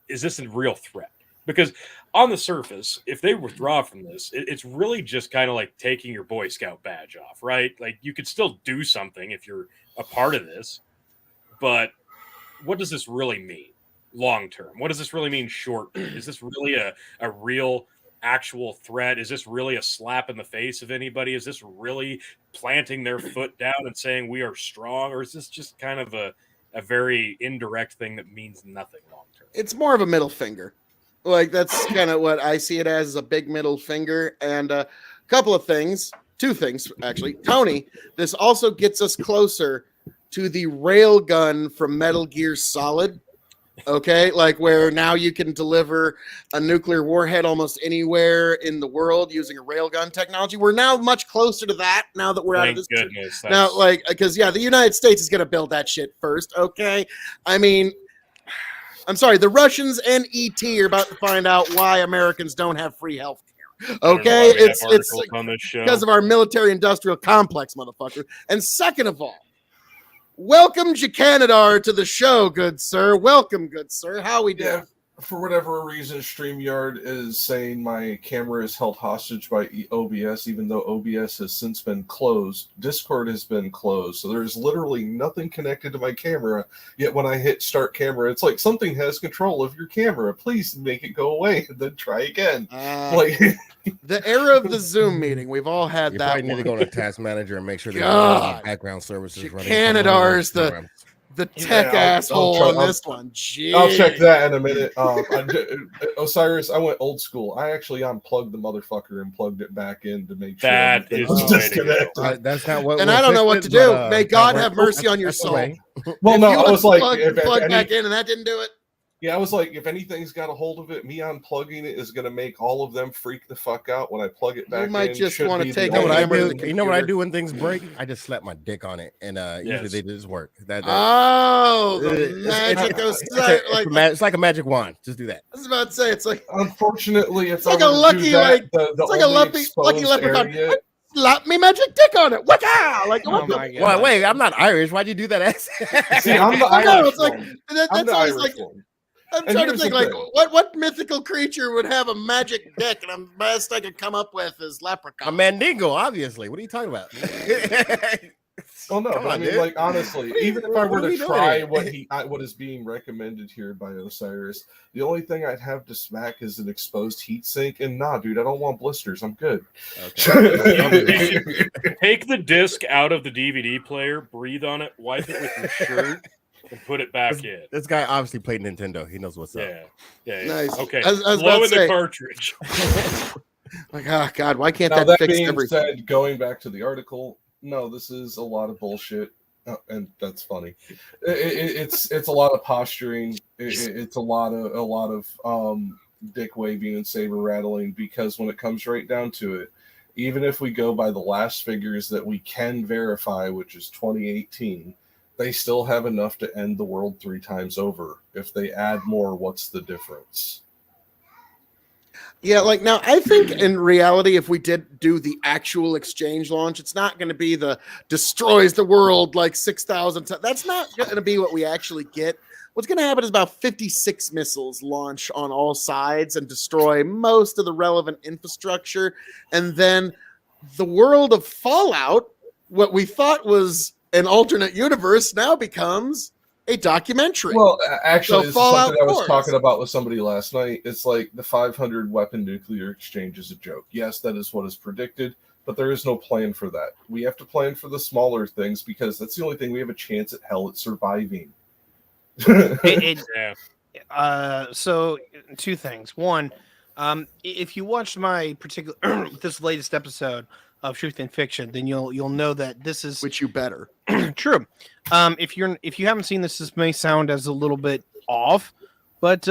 a real threat? Because on the surface, if they withdraw from this, it's really just kind of like taking your Boy Scout badge off, right? Like, you could still do something if you're a part of this, but what does this really mean long term? What does this really mean short term? Is this really a real actual threat? Is this really a slap in the face of anybody? Is this really planting their foot down and saying we are strong? Or is this just kind of a very indirect thing that means nothing long term? It's more of a middle finger. Like, that's kind of what I see it as a big middle finger. And a couple of things, 2 things, actually. Tony, this also gets us closer to the railgun from Metal Gear Solid. Okay, like where now you can deliver a nuclear warhead almost anywhere in the world using a railgun technology. We're now much closer to that now that we're out of this. Goodness. Now, like, because the United States is going to build that shit first. Okay, I mean, I'm sorry, the Russians and ET are about to find out why Americans don't have free health care. Okay, it's because of our military-industrial complex, motherfucker. And second of all, welcome, Jacanadar, to the show, good sir. Welcome, good sir. How we doing? Yeah, for whatever reason, StreamYard is saying my camera is held hostage by OBS, even though OBS has since been closed. Discord has been closed, so there's literally nothing connected to my camera. Yet when I hit start camera, it's like something has control of your camera. Please make it go away and then try again. Like the era of the Zoom meeting, we've all had you that. Probably need to go to Task Manager and make sure there's background services running. Canadar's the tech asshole on this one. Jeez. I'll check that in a minute. Osiris, I went old school. I actually unplugged the motherfucker and plugged it back in to make sure that is disconnected. That's not what. And I don't know what to do. May God have mercy on your soul. Well, no, I was like, plug back in, and that didn't do it. Yeah, I was like, if anything's got a hold of it, me unplugging it is going to make all of them freak the fuck out when I plug it back in. You might just want to take you know what I do when things break? I just slap my dick on it, and usually they just work. The magic goes it's like a magic wand. Just do that. I was about to say, it's like, unfortunately, it's like a lucky, like, it's like a lucky leprechaun. Slap me magic dick on it. What? Like, oh my God. Well, wait, I'm not Irish. Why'd you do that? See, I'm the Irish. It's like that's always like. I'm trying to think, like, what mythical creature would have a magic dick? And the best I could come up with is leprechaun. A mandingo, obviously. What are you talking about? Well, no, but I mean, like, honestly, even if I were to try what is being recommended here by Osiris, the only thing I'd have to smack is an exposed heat sink. And nah, dude, I don't want blisters. I'm good. Okay. Take the disc out of the DVD player, breathe on it, wipe it with your shirt, and put it back in. This guy obviously played Nintendo. He knows what's up. Yeah. Nice. Okay. Blow in the cartridge. Like, oh God, why can't now, that fix being everything? Said, going back to the article, no, this is a lot of bullshit, and that's funny. It's a lot of posturing. It's a lot of dick waving and saber rattling, because when it comes right down to it, even if we go by the last figures that we can verify, which is 2018. They still have enough to end the world 3 times over. If they add more, what's the difference? Yeah, like now I think in reality, if we did do the actual exchange launch, it's not going to be the destroys the world like 6,000 times. That's not going to be what we actually get. What's going to happen is about 56 missiles launch on all sides and destroy most of the relevant infrastructure. And then the world of Fallout, what we thought was an alternate universe, now becomes a documentary. Well, actually, this is something I was 4. talking about with somebody last night. It's like the 500 weapon nuclear exchange is a joke. Yes, that is what is predicted, but there is no plan for that. We have to plan for the smaller things because that's the only thing we have a chance at hell at surviving. Yeah. So two things. One, if you watched my particular this latest episode of Truth and Fiction, then you'll know that this is Which you better. true. If you haven't seen this may sound as a little bit off, but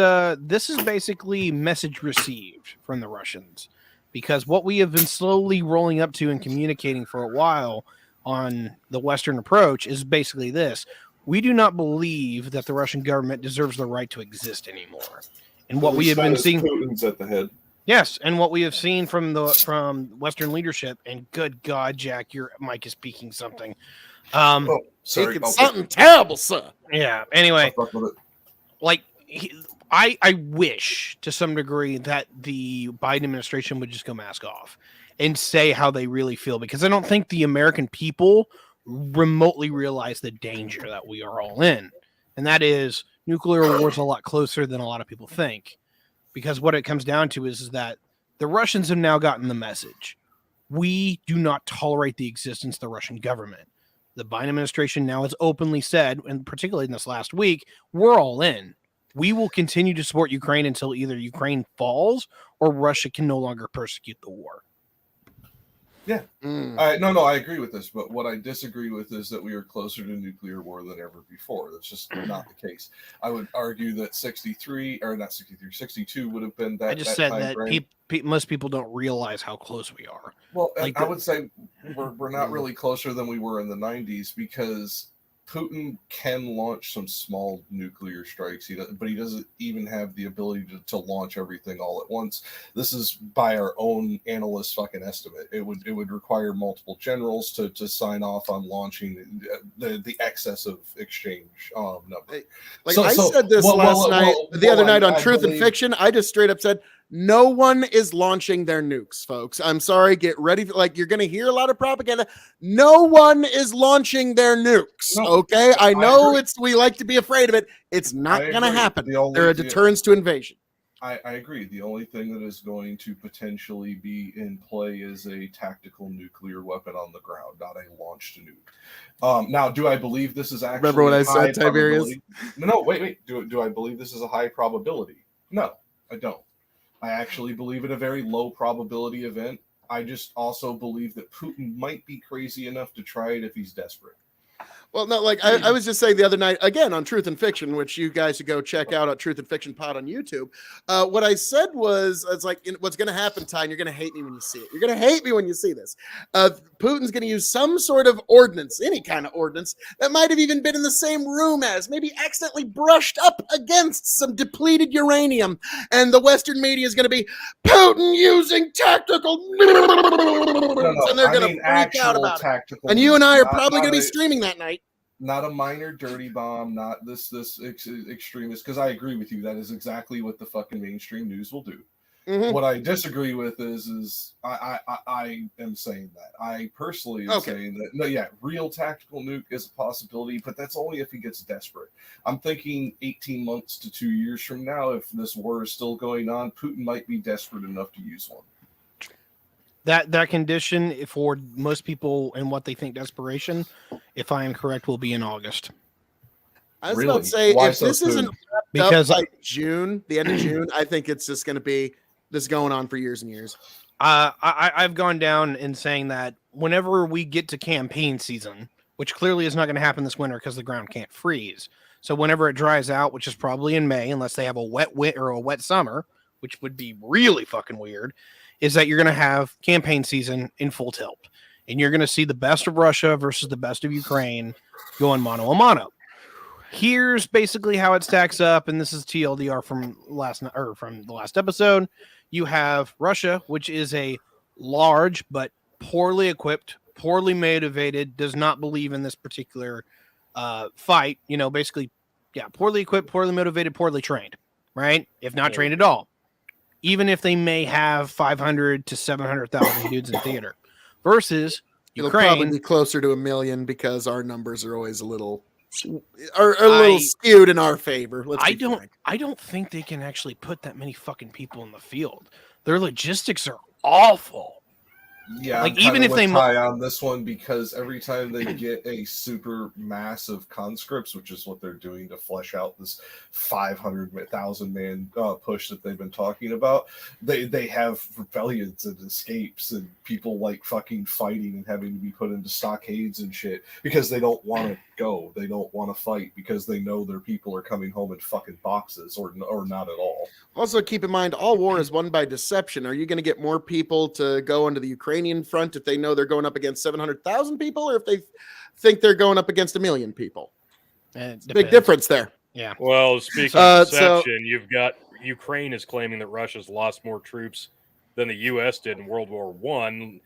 this is basically message received from the Russians, because what we have been slowly rolling up to and communicating for a while on the Western approach is basically this: we do not believe that the Russian government deserves the right to exist anymore. And what we have been seeing, Putin's at the head. yes, and what we have seen from Western leadership, and good God, Jack, your mic is peaking something. Sorry, Something terrible, sir. Yeah. Anyway, I'll fuck with it. like I wish to some degree that the Biden administration would just go mask off and say how they really feel, because I don't think the American people remotely realize the danger that we are all in, and that is nuclear war is a lot closer than a lot of people think, because what it comes down to is that the Russians have now gotten the message. We do not tolerate the existence of the Russian government. The Biden administration now has openly said, and particularly in this last week, we're all in. We will continue to support Ukraine until either Ukraine falls or Russia can no longer persecute the war. Yeah. No, I agree with this, but what I disagree with is that we are closer to nuclear war than ever before. That's just not the case. I would argue that 62 would have been that. I just said that most people don't realize how close we are. Well, I would say we're not really closer than we were in the 90s, because Putin can launch some small nuclear strikes, but he doesn't even have the ability to launch everything all at once. This is by our own analysts' fucking estimate. It would require multiple generals to sign off on launching the excess of exchange number. I said this the other night on Truth and Fiction. I just straight up said, no one is launching their nukes, folks. I'm sorry. Get ready. You're going to hear a lot of propaganda. No one is launching their nukes. No, okay. I know we like to be afraid of it. It's not going to happen. They're a deterrence to invasion. I agree. The only thing that is going to potentially be in play is a tactical nuclear weapon on the ground, not a launched nuke. Now, do I believe this is actually? Remember what I said, Tiberius? No, wait. Do I believe this is a high probability? No, I don't. I actually believe it a very low probability event. I just also believe that Putin might be crazy enough to try it if he's desperate. Well, no, I was just saying the other night, again, on Truth and Fiction, which you guys should go check out at Truth and Fiction Pod on YouTube. What I said was, it's what's going to happen, Ty, and you're going to hate me when you see it. You're going to hate me when you see this. Putin's going to use some sort of ordnance, any kind of ordnance, that might have even been in the same room as, maybe accidentally brushed up against some depleted uranium. And the Western media is going to be, Putin using tactical... And they're going to freak out about it. And you and I are probably going to be streaming that night. Not a minor dirty bomb, not this extremist, because I agree with you. That is exactly what the fucking mainstream news will do. Mm-hmm. What I disagree with is I am saying that. I personally am saying that, no, yeah, real tactical nuke is a possibility, but that's only if he gets desperate. I'm thinking 18 months to 2 years from now, if this war is still going on, Putin might be desperate enough to use one. That condition for most people and what they think desperation, if I am correct, will be in August. I was about to say, why if this isn't because by June, the end of June, I think it's just going to be this going on for years and years. I've gone down in saying that whenever we get to campaign season, which clearly is not going to happen this winter because the ground can't freeze. So whenever it dries out, which is probably in May, unless they have a wet summer, which would be really fucking weird, is that you're going to have campaign season in full tilt. And you're going to see the best of Russia versus the best of Ukraine going mano a mano. Here's basically how it stacks up, and this is TLDR from the last episode. you have Russia, which is a large but poorly equipped, poorly motivated, does not believe in this particular fight. Basically, poorly equipped, poorly motivated, poorly trained, right? If not trained at all. Even if they may have 500 to 700,000 dudes in theater, versus It'll Ukraine. probably be closer to 1 million because our numbers are always a little skewed in our favor. I don't think they can actually put that many fucking people in the field. Their logistics are awful. Yeah, like I'm even if they tie on this one, because every time they get a super massive conscripts, which is what they're doing to flesh out this 500,000 man push that they've been talking about, they have rebellions and escapes and people like fucking fighting and having to be put into stockades and shit because they don't want to go, they don't want to fight because they know their people are coming home in fucking boxes or not at all. Also, keep in mind, all war is won by deception. Are you going to get more people to go onto the Ukrainian front if they know they're going up against 700,000 people, or if they think they're going up against 1 million people? It's a big difference there. Yeah. Well, speaking of deception, you've got Ukraine is claiming that Russia's lost more troops than the U.S. did in World War I,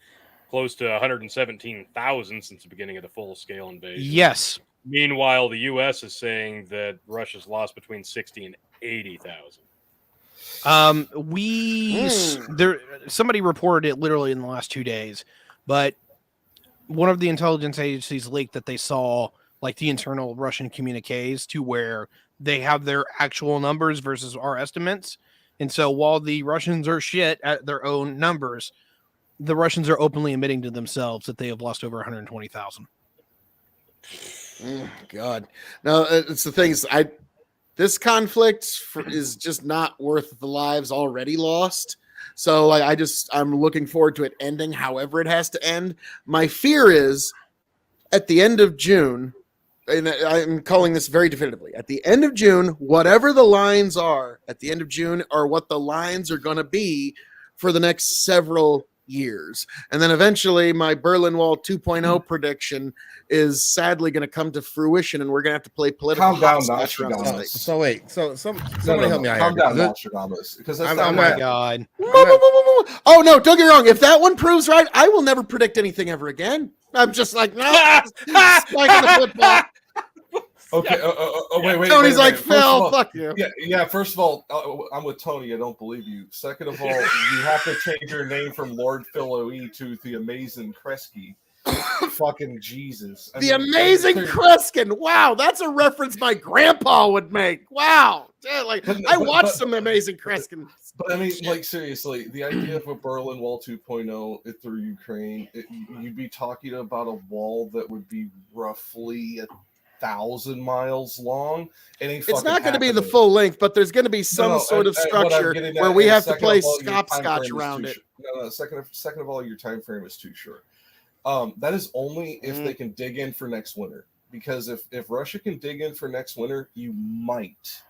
close to 117,000 since the beginning of the full-scale invasion. Yes. Meanwhile, the U.S. is saying that Russia's lost between 60 and 80,000. Somebody reported it literally in the last 2 days, but one of the intelligence agencies leaked that they saw like the internal Russian communiques to where they have their actual numbers versus our estimates. And so while the Russians are shit at their own numbers, the Russians are openly admitting to themselves that they have lost over 120,000. God. No, it's the thing is, this conflict is just not worth the lives already lost. So I'm looking forward to it ending however it has to end. My fear is at the end of June, and I'm calling this very definitively, at the end of June, whatever the lines are at the end of June are what the lines are going to be for the next several years. And then eventually my Berlin Wall 2.0 prediction is sadly going to come to fruition, and we're going to have to play political hopscotch around the state. So wait, somebody help me out. Calm down, Nostradamus, because that's oh my God. Oh no, don't get me wrong. If that one proves right, I will never predict anything ever again. I'm just like, no, spiking the football. Okay. Wait. Tony's like, First Phil, of all, fuck you. Yeah. First of all, I'm with Tony. I don't believe you. Second of all, you have to change your name from Lord Phil O.E. to the Amazing Kresge. Fucking Jesus. Amazing Kreskin. Wow, that's a reference my grandpa would make. Wow. Yeah, I watched some Amazing Kreskin. But I mean, like, seriously, the idea of a Berlin Wall 2.0 through Ukraine, you'd be talking about a wall that would be roughly 1,000 miles long. It's not going to be the full length, but there's going to be some sort of structure where we have to play scotch around it. No, second of all, your time frame is too short. That is only if they can dig in for next winter. Because if Russia can dig in for next winter, you might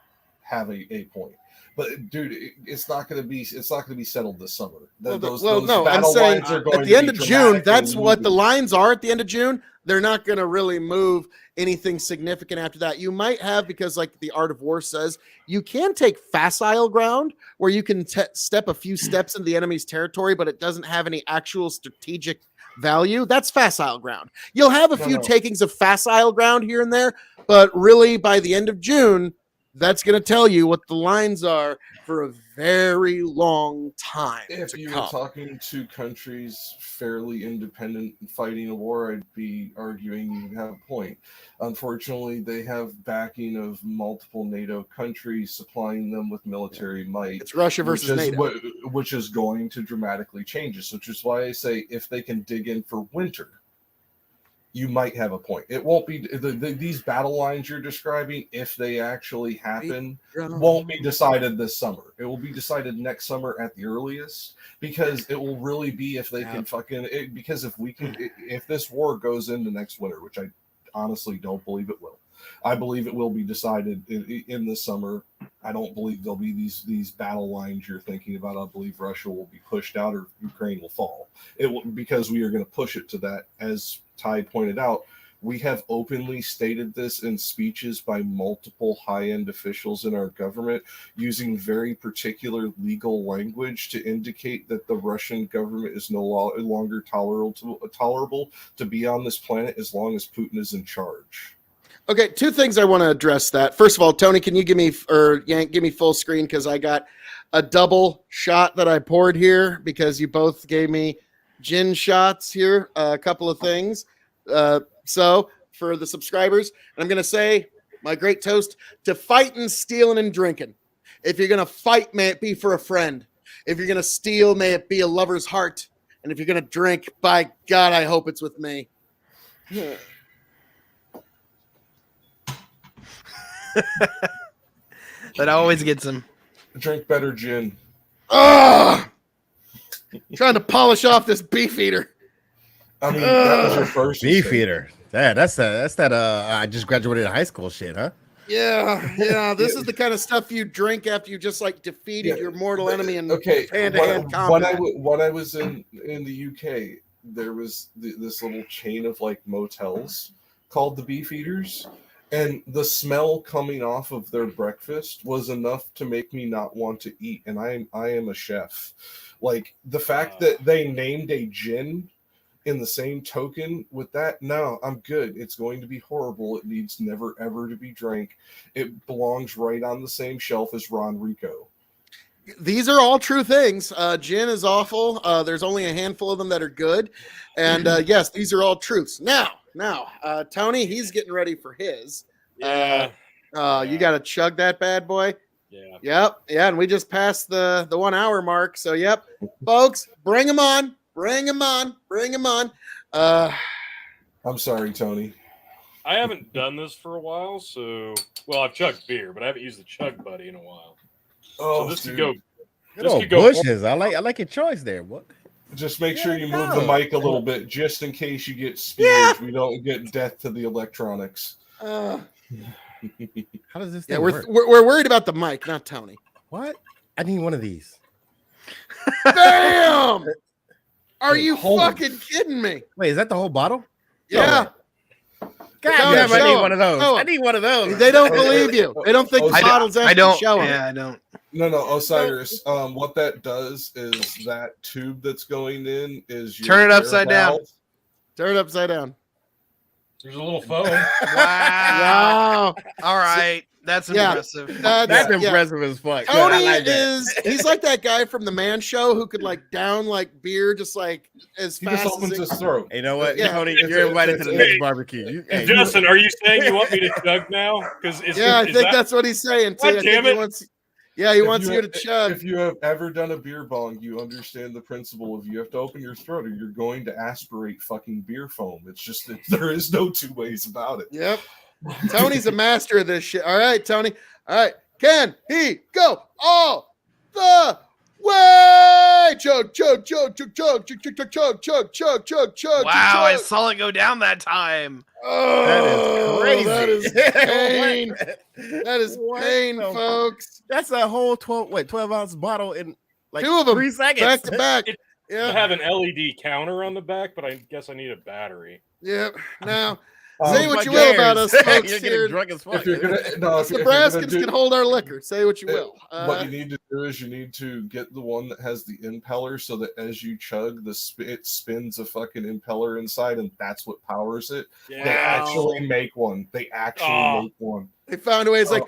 have a point. But dude, it's not going to be settled this summer. Those I'm saying at the end of June, that's what the lines are. At the end of June, they're not going to really move anything significant after that. You might have, because like the Art of War says, you can take facile ground where you can step a few steps into the enemy's territory, but it doesn't have any actual strategic value. That's facile ground. You'll have a few takings of facile ground here and there, but really by the end of June, that's going to tell you what the lines are for a very long time. If you were talking to countries fairly independent and fighting a war, I'd be arguing you have a point. Unfortunately, they have backing of multiple NATO countries supplying them with military might. It's Russia versus NATO. Which is going to dramatically change this, which is why I say if they can dig in for winter, you might have a point. It won't be these battle lines you're describing, if they actually happen, won't be decided this summer. It will be decided next summer at the earliest, because it will really be if they can because if this war goes into next winter, which I honestly don't believe it will. I believe it will be decided in the summer. I don't believe there'll be these battle lines you're thinking about. I believe Russia will be pushed out or Ukraine will fall. It will, because we are going to push it to that, as Ty pointed out. We have openly stated this in speeches by multiple high-end officials in our government using very particular legal language to indicate that the Russian government is no longer tolerable to be on this planet as long as Putin is in charge. Okay, two things I want to address that. First of all, Tony, can you give me give me full screen, because I got a double shot that I poured here because you both gave me gin shots here. A couple of things. So for the subscribers, I'm going to say my great toast to fighting, stealing, and drinking. If you're going to fight, may it be for a friend. If you're going to steal, may it be a lover's heart. And if you're going to drink, by God, I hope it's with me. That always gets him. Drink better gin. Trying to polish off this beef eater. I mean, that was your first beef mistake. eater. That's that I just graduated high school shit, huh? Yeah. This is the kind of stuff you drink after you just like defeated your mortal enemy in hand-to-hand combat. When I was in the UK, there was this little chain of like motels called the Beef Eaters, and the smell coming off of their breakfast was enough to make me not want to eat. And I am a chef. Like the fact that they named a gin in the same token with that, no, I'm good. It's going to be horrible. It needs never ever to be drank. It belongs right on the same shelf as Ron Rico. These are all true things. Gin is awful. There's only a handful of them that are good. And yes, these are all truths. Now, Tony, he's getting ready for his. Yeah. You got to chug that bad boy. Yeah. Yep. Yeah. And we just passed the 1 hour mark. So, yep. Folks, bring them on. Bring him on. I'm sorry, Tony. I haven't done this for a while, so I've chugged beer, but I haven't used the chug buddy in a while. Oh, so this dude. could go. Bushes. I like your choice there. What? Just make sure you move the mic a little bit, just in case you get speared. We don't get death to the electronics. How does this? Yeah, work? we're worried about the mic, not Tony. What? I need one of these. Bam! Are you hold fucking kidding me? Wait, is that the whole bottle? Yeah. God damn, I need one of those. Oh. I need one of those. They don't believe you. They don't think the bottle's empty. I don't. Show 'em. Yeah, I don't. No, Osiris. What that does is that tube that's going in is your Turn it upside air down. valve. Turn it upside down. There's a little phone. Wow. All right. That's Yeah. impressive. That's impressive as fuck. Tony I like that. he's like that guy from the Man Show who could like down like beer just like as He fast just as opens it. his throat. You know what, Yeah. Tony? You're invited to the next barbecue. Justin, are you saying you want me to chug now? Because I think that's what he's saying. Too. God I think damn he it. wants. Yeah, he wants you to chug. If you have ever done a beer bong, you understand the principle of you have to open your throat or you're going to aspirate fucking beer foam. It's just that there is no two ways about it. Yep. Tony's a master of this shit. All right, Tony. All right. Can he go all the way? Chug. Wow, I saw it go down that time. Oh, That is crazy. That is pain. That is pain, the- folks. That's a whole 12 ounce bottle in like Two of them 3 seconds. back to back. I Yeah. have an LED counter on the back, but I guess I need a battery. Yep. Now, Um, say what Fuck you will yours. about us, You're folks getting here. drunk as fuck. If you're gonna, no, Us if you're gonna Nebraskans do- can hold our liquor. Say what you will. what you need to do is you need to get the one that has the impeller so that as you chug, it spins a fucking impeller inside, and that's what powers it. Yeah. They actually make one. They actually make one. They found a way. It's like,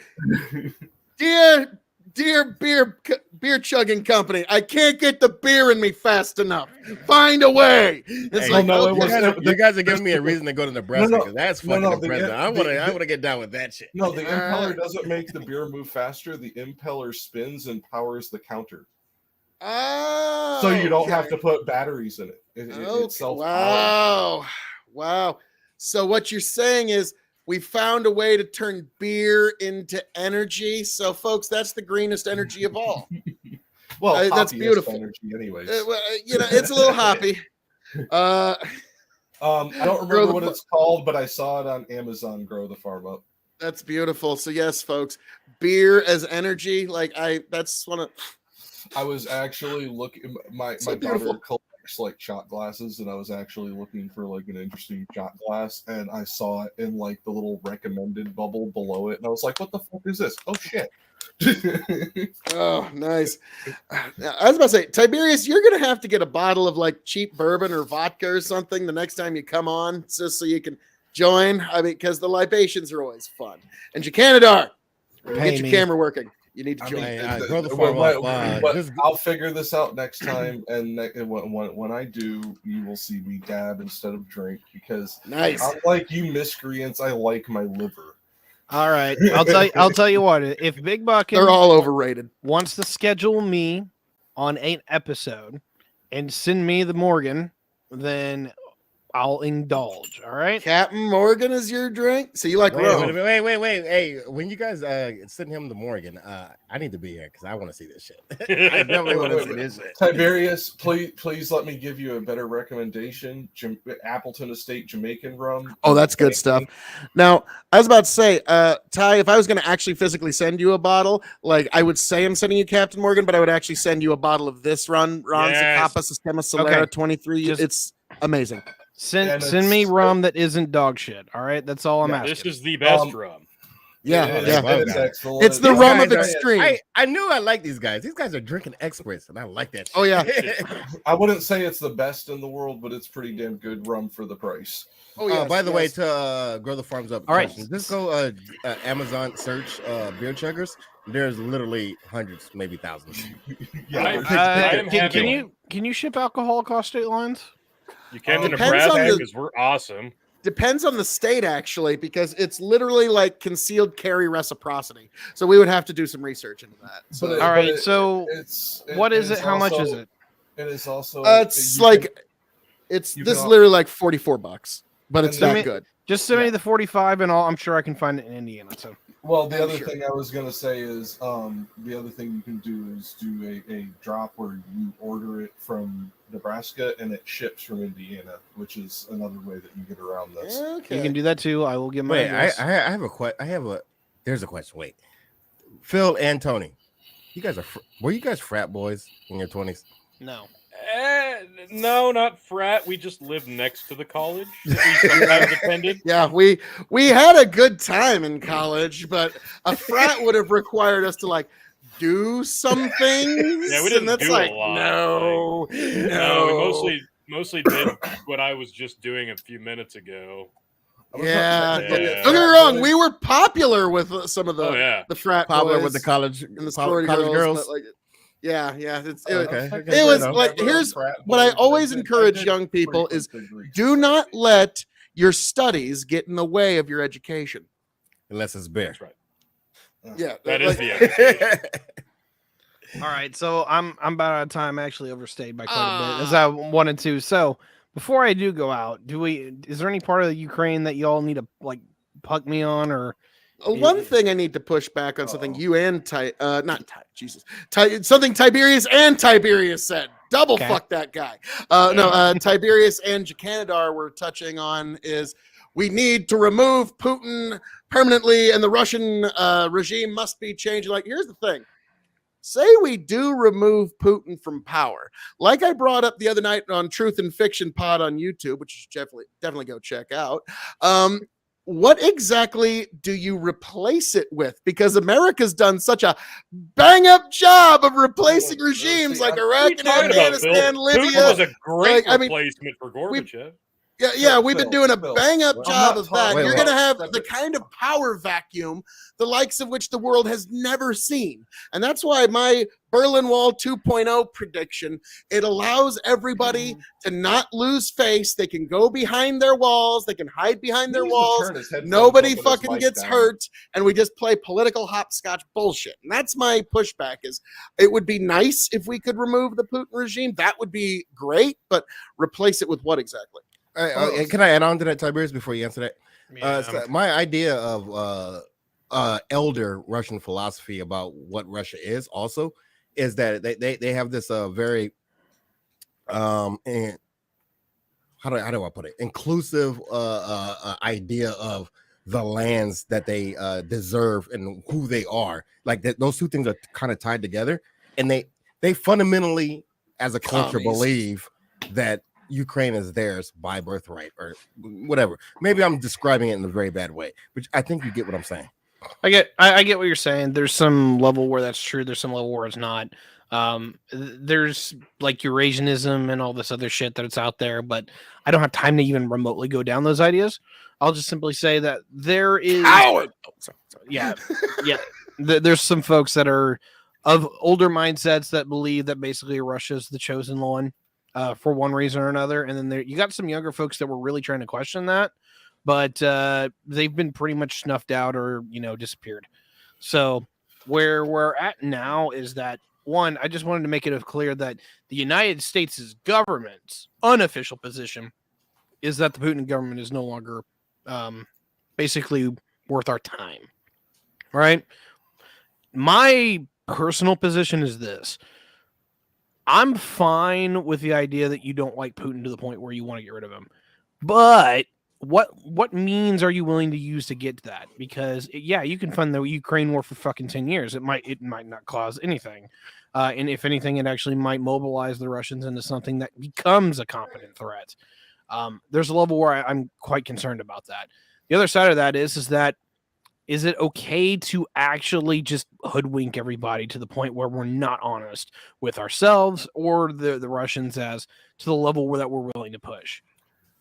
dear beer chugging company, I can't get the beer in me fast enough. Find a way. It's Hey, like, no, it okay. was- you guys are giving me a reason to go to Nebraska. No, 'Cause that's no, fucking the- impressive. I the- want to get down with that shit. No, the impeller doesn't make the beer move faster. The impeller spins and powers the counter. Oh, So you don't have okay. to put batteries in it. It's Okay. self-powered. Wow. So what you're saying is we found a way to turn beer into energy. So folks, that's the greenest energy of all. Well, That's hoppiest beautiful. energy anyways. It's a little hoppy. I don't Grow remember the what fu- it's called, but I saw it on Amazon. Grow the farm up. That's beautiful. So yes, folks, beer as energy. That's one of I was actually looking. My So daughter beautiful. like shot glasses, and I was actually looking for like an interesting shot glass, and I saw it in like the little recommended bubble below it, and I was like, "What the fuck is this? Oh shit!" Oh, nice. I was about to say, Tiberius, you're gonna have to get a bottle of like cheap bourbon or vodka or something the next time you come on, just so you can join. I mean, because the libations are always fun. And Jacanadar, get your camera working. You need to join. I'll figure this out next time, and when I do, you will see me dab instead of drink, because unlike you miscreants, I like my liver. All right, I'll tell you what. If Big Bucket, they're all overrated, wants to schedule me on an episode and send me the Morgan, then I'll indulge. All right, Captain Morgan is your drink. So you like rum? Wait. Hey, when you guys send him the Morgan, I need to be here because I want to see this shit. I definitely want to see this shit. Tiberius, please let me give you a better recommendation. Appleton Estate Jamaican rum. Oh, that's good stuff. Now, I was about to say, Ty, if I was going to actually physically send you a bottle, like I would say I'm sending you Captain Morgan, but I would actually send you a bottle of this Ron Zacapa Sistema Solera 23. It's amazing. Send me rum that isn't dog shit. All right, that's all I'm asking. This is the best rum. It's the rum of extreme. I knew I like these guys. These guys are drinking experts, and I like that shit. Oh yeah. I wouldn't say it's the best in the world, but it's pretty damn good rum for the price. Oh yeah. By the way, to grow the farms up. All right, just go Amazon search beer chuggers. There's literally hundreds, maybe thousands. Can you ship alcohol across state lines? You can in Nebraska because we're awesome. Depends on the state, actually, because it's literally like concealed carry reciprocity. So we would have to do some research into that. So, all right. So what is it? How much is it? It is also. It's literally like $44, but it's that good. Just send me the 45, and I'm sure I can find it in Indiana. So. Well, the other thing I was going to say is the other thing you can do is do a drop where you order it from Nebraska and it ships from Indiana, which is another way that you get around this. Okay. You can do that too. I will get my address. I have a question. There's a question. Wait, Phil and Tony, you guys were you guys frat boys in your 20s? No. No, not frat. We just lived next to the college that we sometimes attended. Yeah, we had a good time in college, but a frat would have required us to like do some things. Yeah, we didn't do like, a lot. No, we mostly did what I was just doing a few minutes ago. Yeah. Don't get me wrong. We were popular with some of the frat popular boys with the college and the sorority college girls. Like, yeah. It was like, here's what I always encourage young people is do not let your studies get in the way of your education. Unless it's beer. That's right. Yeah. That is the education. All right. So I'm about out of time. I actually overstayed by quite a bit as I wanted to. So before I do go out, is there any part of the Ukraine that y'all need to like puck me on or? One thing I need to push back on something you and something Tiberius and Tiberius said. Double fuck that guy. Tiberius and Jacanadar were touching on is we need to remove Putin permanently and the Russian regime must be changed. Like, here's the thing. Say we do remove Putin from power. Like I brought up the other night on Truth and Fiction Pod on YouTube, which you should definitely go check out. What exactly do you replace it with? Because America's done such a bang-up job of replacing regimes like Iraq and Afghanistan, Libya. Putin was a great replacement for Gorbachev. Yeah, we've been doing a bang-up job of that. You're going to have the kind of power vacuum, the likes of which the world has never seen. And that's why my Berlin Wall 2.0 prediction, it allows everybody to not lose face. They can go behind their walls. They can hide behind their walls. Nobody fucking gets hurt. And we just play political hopscotch bullshit. And that's my pushback is it would be nice if we could remove the Putin regime. That would be great. But replace it with what exactly? Can I add on to that, Tiberius, before you answer that? Yeah. So my idea of elder Russian philosophy about what Russia is also is that they have this very and how do I put it, inclusive idea of the lands that they deserve and who they are. Like those two things are kind of tied together, and they fundamentally as a culture believe that Ukraine is theirs by birthright or whatever. Maybe I'm describing it in a very bad way, but I think you get what I'm saying. I get what you're saying. There's some level where that's true. There's some level where it's not. There's like Eurasianism and all this other shit that's out there, but I don't have time to even remotely go down those ideas. I'll just simply say that there is Coward! Oh, sorry. yeah. There's some folks that are of older mindsets that believe that basically Russia's the chosen one for one reason or another, and then you got some younger folks that were really trying to question that, but they've been pretty much snuffed out or disappeared. So where we're at now is that, one, I just wanted to make it clear that the United States' government's unofficial position is that the Putin government is no longer basically worth our time. Right? My personal position is this. I'm fine with the idea that you don't like Putin to the point where you want to get rid of him. But what means are you willing to use to get to that? Because you can fund the Ukraine war for fucking 10 years. It might not cause anything. And if anything, it actually might mobilize the Russians into something that becomes a competent threat. There's a level where I'm quite concerned about that. The other side of that is that is it okay to actually just hoodwink everybody to the point where we're not honest with ourselves or the Russians as to the level that we're willing to push?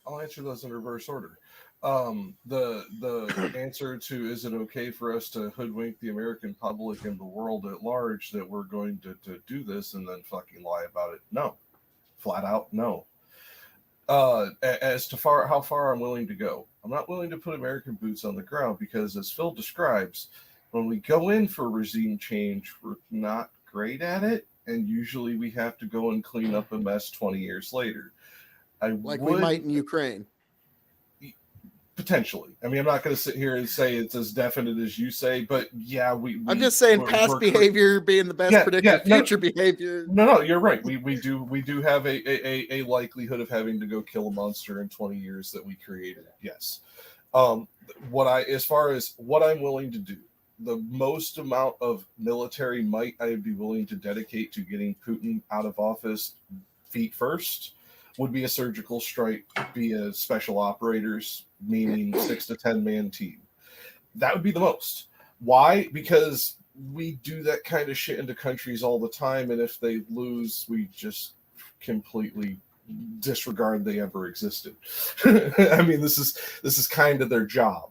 I'll answer those in reverse order. The answer to is it okay for us to hoodwink the American public and the world at large that we're going to do this and then fucking lie about it? No. Flat out, no. As to how far I'm willing to go, I'm not willing to put American boots on the ground because, as Phil describes, when we go in for regime change, we're not great at it, and usually we have to go and clean up a mess 20 years later. We might in Ukraine. Potentially. I mean, I'm not going to sit here and say it's as definite as you say, but yeah, I'm just saying past behavior being the best predictor of future behavior. No, you're right. We do have a likelihood of having to go kill a monster in 20 years that we created. Yes. As far as what I'm willing to do, the most amount of military might I would be willing to dedicate to getting Putin out of office feet first would be a surgical strike via special operators, meaning 6 to 10 man team. That would be the most. Why? Because we do that kind of shit into countries all the time, and if they lose, we just completely disregard they ever existed. I mean, this is kind of their job.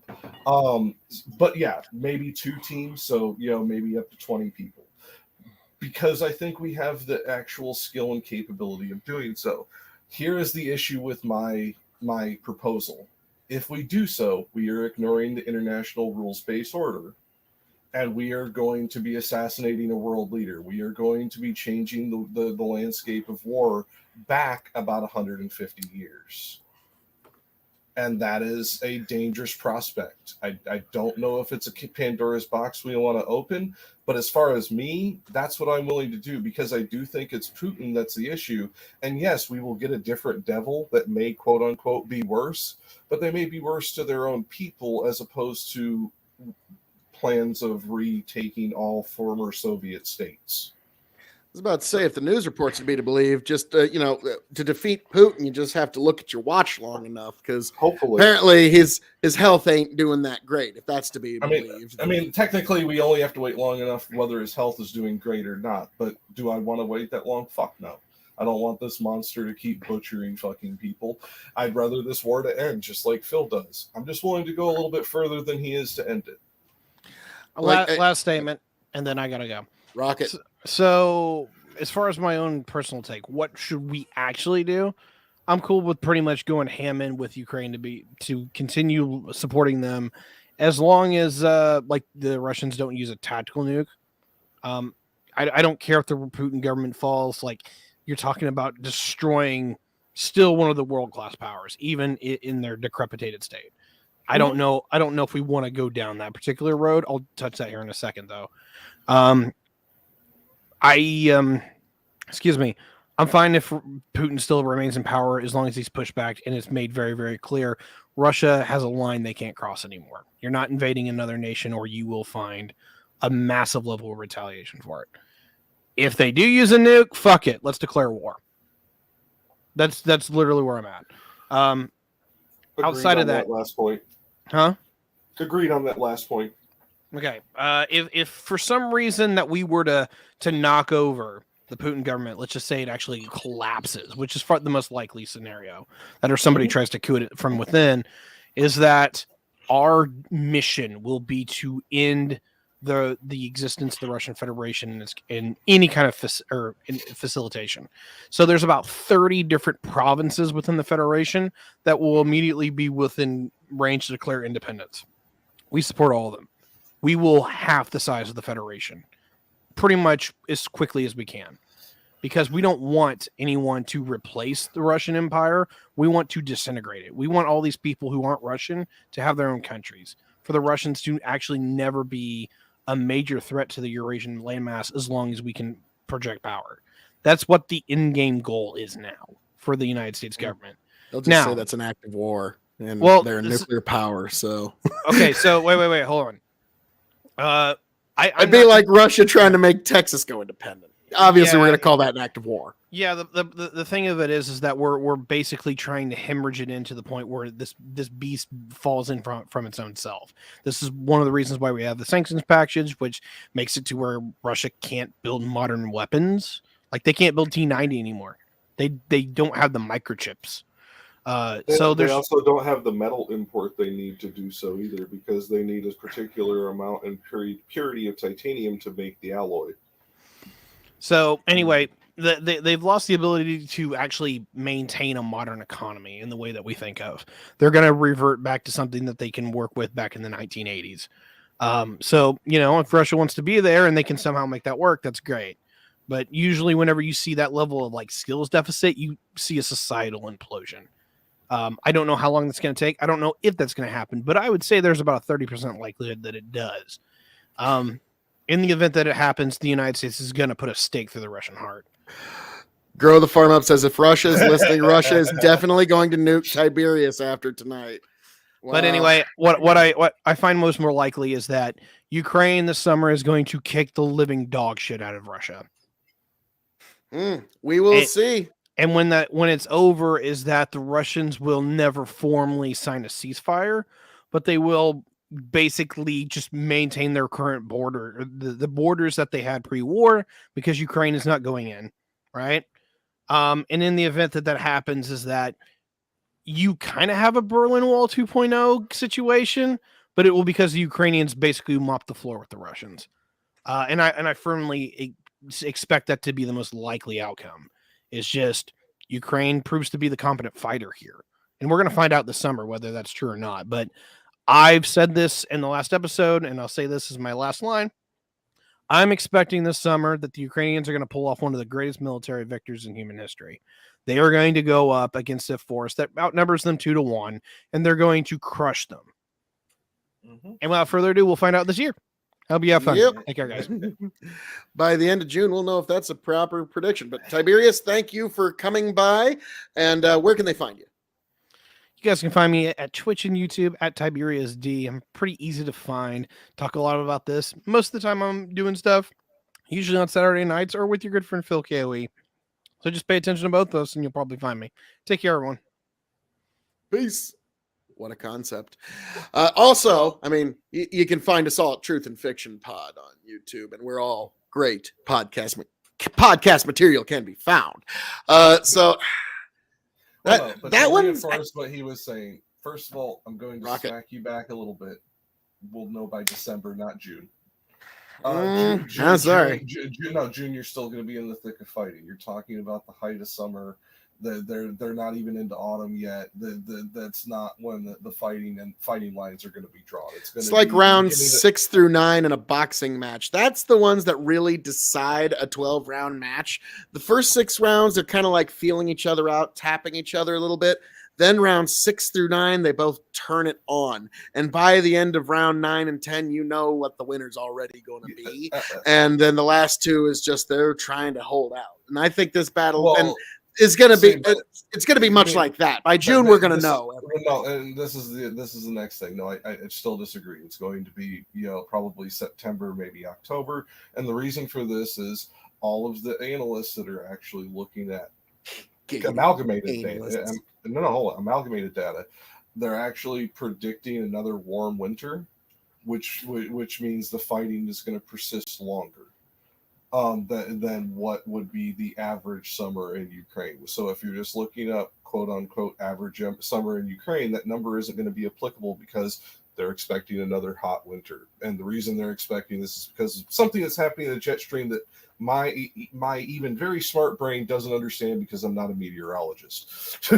But yeah, maybe 2 teams, so maybe up to 20 people. Because I think we have the actual skill and capability of doing so. Here is the issue with my proposal. If we do so, we are ignoring the international rules-based order, and we are going to be assassinating a world leader. We are going to be changing the landscape of war back about 150 years. And that is a dangerous prospect. I don't know if it's a Pandora's box we want to open, but as far as me, that's what I'm willing to do, because I do think it's Putin that's the issue. And yes, we will get a different devil that may, quote unquote, be worse, but they may be worse to their own people as opposed to plans of retaking all former Soviet states. I was about to say, if the news reports to be to believe, just to defeat Putin, you just have to look at your watch long enough, because apparently his health ain't doing that great. If that's to be believed, I mean, technically, we only have to wait long enough whether his health is doing great or not. But do I want to wait that long? Fuck no. I don't want this monster to keep butchering fucking people. I'd rather this war to end, just like Phil does. I'm just willing to go a little bit further than he is to end it. Last statement, and then I gotta go. Rocket. So, as far as my own personal take, what should we actually do? I'm cool with pretty much going ham in with Ukraine to continue supporting them, as long as like the Russians don't use a tactical nuke. I don't care if the Putin government falls. Like, you're talking about destroying still one of the world-class powers, even in their decrepitated state. I don't know if we want to go down that particular road. I'll touch that here in a second, though. Excuse me. I'm fine if Putin still remains in power as long as he's pushed back and it's made very, very clear Russia has a line they can't cross anymore. You're not invading another nation, or you will find a massive level of retaliation for it. If they do use a nuke, fuck it. Let's declare war. That's literally where I'm at. Outside of that last point. Huh? Agreed on that last point. Okay. If for some reason that we were to knock over the Putin government, let's just say it actually collapses, which is the most likely scenario, that or somebody tries to coup it from within, is that our mission will be to end the existence of the Russian Federation in any kind of facilitation. So there's about 30 different provinces within the Federation that will immediately be within range to declare independence. We support all of them. We will half the size of the Federation pretty much as quickly as we can, because we don't want anyone to replace the Russian Empire. We want to disintegrate it. We want all these people who aren't Russian to have their own countries, for the Russians to actually never be a major threat to the Eurasian landmass as long as we can project power. That's what the in-game goal is now for the United States government. They'll just say that's an act of war, and they're a nuclear power. So okay, so wait, hold on. I'd be like Russia trying to make Texas go independent. Obviously, we're going to call that an act of war. Yeah, the thing of it is that we're basically trying to hemorrhage it into the point where this beast falls in from its own self. This is one of the reasons why we have the sanctions package, which makes it to where Russia can't build modern weapons. Like, they can't build T-90 anymore. They don't have the microchips. So they also don't have the metal import they need to do so either, because they need a particular amount and purity of titanium to make the alloy. So anyway, they've lost the ability to actually maintain a modern economy in the way that we think of. They're going to revert back to something that they can work with back in the 1980s. So, if Russia wants to be there and they can somehow make that work, that's great. But usually whenever you see that level of like skills deficit, you see a societal implosion. I don't know how long that's going to take. I don't know if that's going to happen, but I would say there's about a 30% likelihood that it does. In the event that it happens, the United States is going to put a stake through the Russian heart. Grow the Farm Up says if Russia is listening, Russia is definitely going to nuke Tiberius after tonight. Wow. But anyway, what I find more likely is that Ukraine this summer is going to kick the living dog shit out of Russia. We will see. And when it's over, is that the Russians will never formally sign a ceasefire, but they will basically just maintain their current border, the borders that they had pre-war, because Ukraine is not going in, right? And in the event that happens, is that you kind of have a Berlin Wall 2.0 situation, but it will because the Ukrainians basically mop the floor with the Russians. And I firmly expect that to be the most likely outcome. It's just Ukraine proves to be the competent fighter here. And we're going to find out this summer whether that's true or not. But I've said this in the last episode, and I'll say this as my last line. I'm expecting this summer that the Ukrainians are going to pull off one of the greatest military victories in human history. They are going to go up against a force that outnumbers them 2-1, and they're going to crush them. And without further ado, we'll find out this year. Hope you have fun. Yep. Take care, guys. By the end of June, we'll know if that's a proper prediction. But Tiberius, thank you for coming by. And where can they find you? You guys can find me at Twitch and YouTube at Tiberius D. I'm pretty easy to find. Talk a lot about this. Most of the time I'm doing stuff, usually on Saturday nights or with your good friend Phil KOE. So just pay attention to both those and you'll probably find me. Take care, everyone. Peace. What a concept. Also, I mean, you can find us all at Truth and Fiction Pod on YouTube, and we're all great podcast material can be found. So that one reinforced what he was saying. First of all, I'm going to smack you back a little bit. We'll know by December, not June. I'm sorry. June, you're still going to be in the thick of fighting. You're talking about the height of summer. They're not even into autumn yet. That's not when the fighting lines are going to be drawn. It's like rounds 6 through 9 in a boxing match. That's the ones that really decide a 12-round match. The first 6 rounds are kind of like feeling each other out, tapping each other a little bit. Then rounds 6 through 9, they both turn it on. And by the end of round 9 and 10, you know what the winner's already going to be. And then the last 2 is just they're trying to hold out. And I think this battle is going to be it's going to be much like that. By June, we're going to know. No, and this is the next thing. No, I still disagree. It's going to be probably September, maybe October. And the reason for this is all of the analysts that are actually looking at amalgamated data. Amalgamated data. They're actually predicting another warm winter, which means the fighting is going to persist longer than what would be the average summer in Ukraine. So if you're just looking up quote unquote average summer in Ukraine, that number isn't going to be applicable because they're expecting another hot winter. And the reason they're expecting this is because of something that's happening in the jet stream that my even very smart brain doesn't understand because I'm not a meteorologist.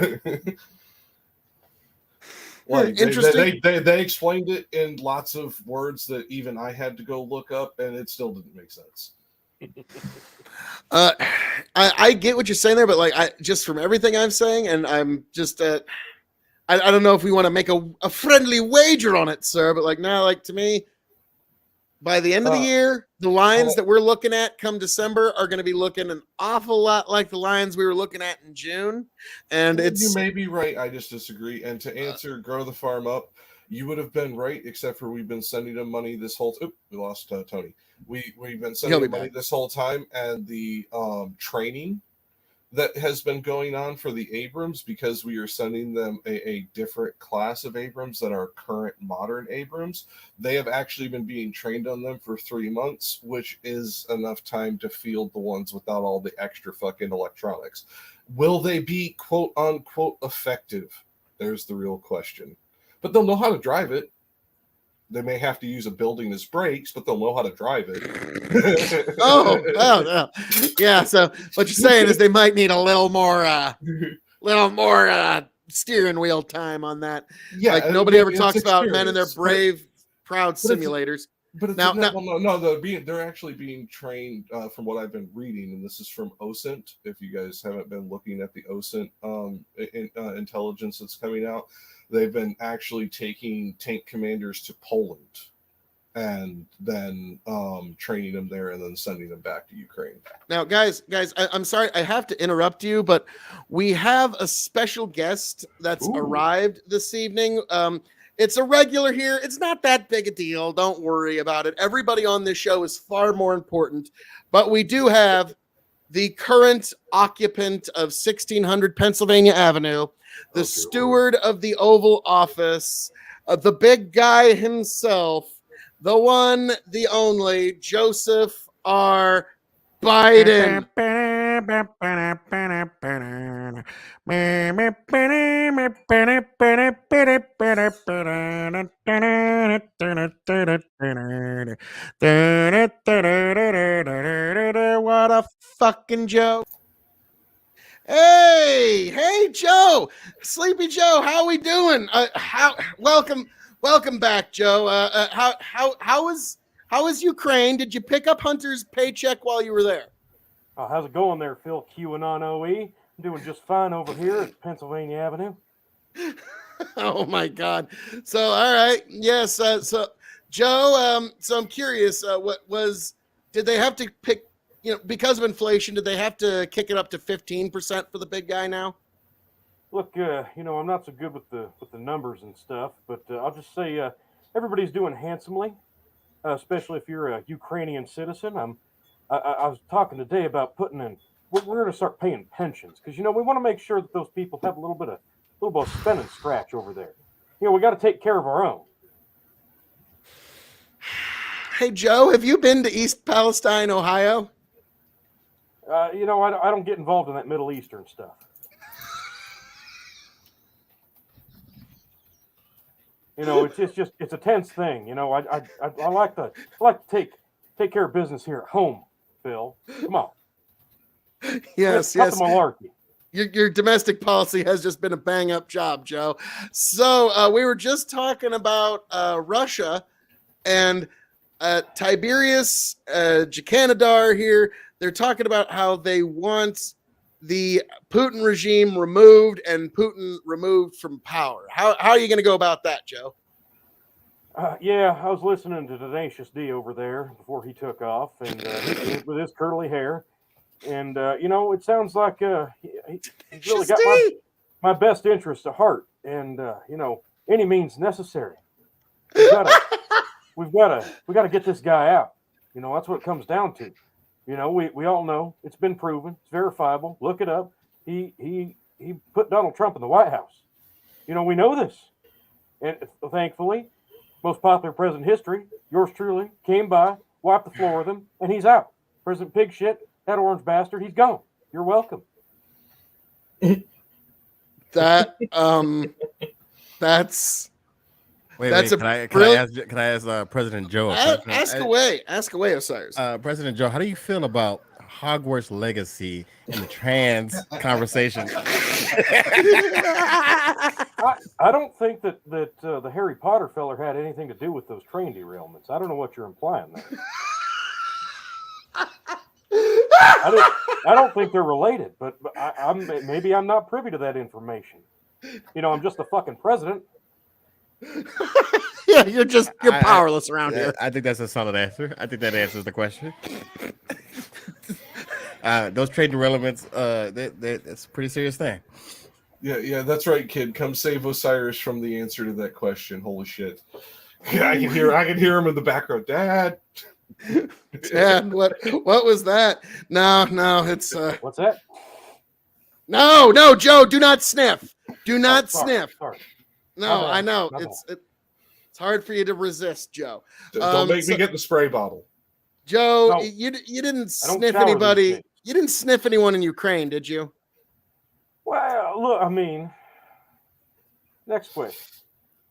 Like Interesting. they explained it in lots of words that even I had to go look up, and it still didn't make sense. I get what you're saying there, but like I just from everything I'm saying, and I'm just I don't know if we want to make a friendly wager on it, sir, but like now, like to me, by the end of the year, the lines that we're looking at come December are going to be looking an awful lot like the lines we were looking at in June. And you may be right. I just disagree. And to answer, grow the farm up, you would have been right, except for we've been sending them money this whole. We lost Tony. We've been sending them money this whole time, and the training that has been going on for the Abrams, because we are sending them a different class of Abrams than our current modern Abrams. They have actually been being trained on them for 3 months, which is enough time to field the ones without all the extra fucking electronics. Will they be quote unquote effective? There's the real question. But they'll know how to drive it. They may have to use a building as brakes, but they'll know how to drive it. Oh. Yeah. So what you're saying is they might need a little more steering wheel time on that. Yeah, like nobody ever talks about men and their brave, proud simulators. But they're actually being trained from what I've been reading, and this is from OSINT. If you guys haven't been looking at the OSINT intelligence that's coming out, they've been actually taking tank commanders to Poland and then training them there and then sending them back to Ukraine. Now, guys, I'm sorry, I have to interrupt you, but we have a special guest that's arrived this evening. It's a regular here. It's not that big a deal. Don't worry about it. Everybody on this show is far more important, but we do have the current occupant of 1600 Pennsylvania Avenue, the steward of the Oval Office, the big guy himself, the one, the only, Joseph R. Biden. What a fucking joke. Hey, Joe, Sleepy Joe, how we doing? Welcome back, Joe. How is Ukraine? Did you pick up Hunter's paycheck while you were there? Oh, how's it going there, Phil QAnon OE? I'm doing just fine over here at Pennsylvania Avenue. Oh my God! So, all right, yes. So, Joe. So I'm curious. Did they have to pick? Because of inflation, did they have to kick it up to 15% for the big guy now? Look, I'm not so good with the numbers and stuff, but I'll just say everybody's doing handsomely, especially if you're a Ukrainian citizen. I was talking today about putting in. We're going to start paying pensions because we want to make sure that those people have a little bit of spend and scratch over there. We got to take care of our own. Hey, Joe, have you been to East Palestine, Ohio? I don't get involved in that Middle Eastern stuff. It's a tense thing. I like to take care of business here at home, Phil. Come on. Yes. Malarkey. Your domestic policy has just been a bang up job, Joe. So we were just talking about Russia and Tiberius Jakanadar here. They're talking about how they want the Putin regime removed and Putin removed from power. How are you going to go about that, Joe? Yeah, I was listening to Tenacious D over there before he took off, and with his curly hair, and it sounds like he's really got my best interest at heart, and any means necessary. We've got to get this guy out. That's what it comes down to. We all know it's been proven, it's verifiable. Look it up. he put Donald Trump in the White House. You know, we know this. And thankfully, most popular president in history, yours truly, came by, wiped the floor with him, and he's out. President Pig Shit, that orange bastard, he's gone. You're welcome. That's Wait, a can I brilliant- ask President Joe? ask away, Osiris. President Joe, how do you feel about Hogwarts Legacy and the trans conversation? I don't think that the Harry Potter feller had anything to do with those train derailments. I don't know what you're implying there. I don't think they're related, but maybe I'm not privy to that information. You know, I'm just the fucking president. Yeah, you're powerless around here. I think that's a solid answer. I think that answers the question. Those trade derailments, that's a pretty serious thing. Yeah, that's right, kid. Come save Osiris from the answer to that question. Holy shit! Yeah, I can hear him in the background. Dad. Dad, what was that? No, it's What's that? No, Joe, do not sniff. Do not sniff. Sorry. No, I know. It's hard for you to resist, Joe. Don't make me get the spray bottle. Joe, No. you didn't I don't sniff shower these anybody. days. You didn't sniff anyone in Ukraine, did you? Well, look, I mean, next question.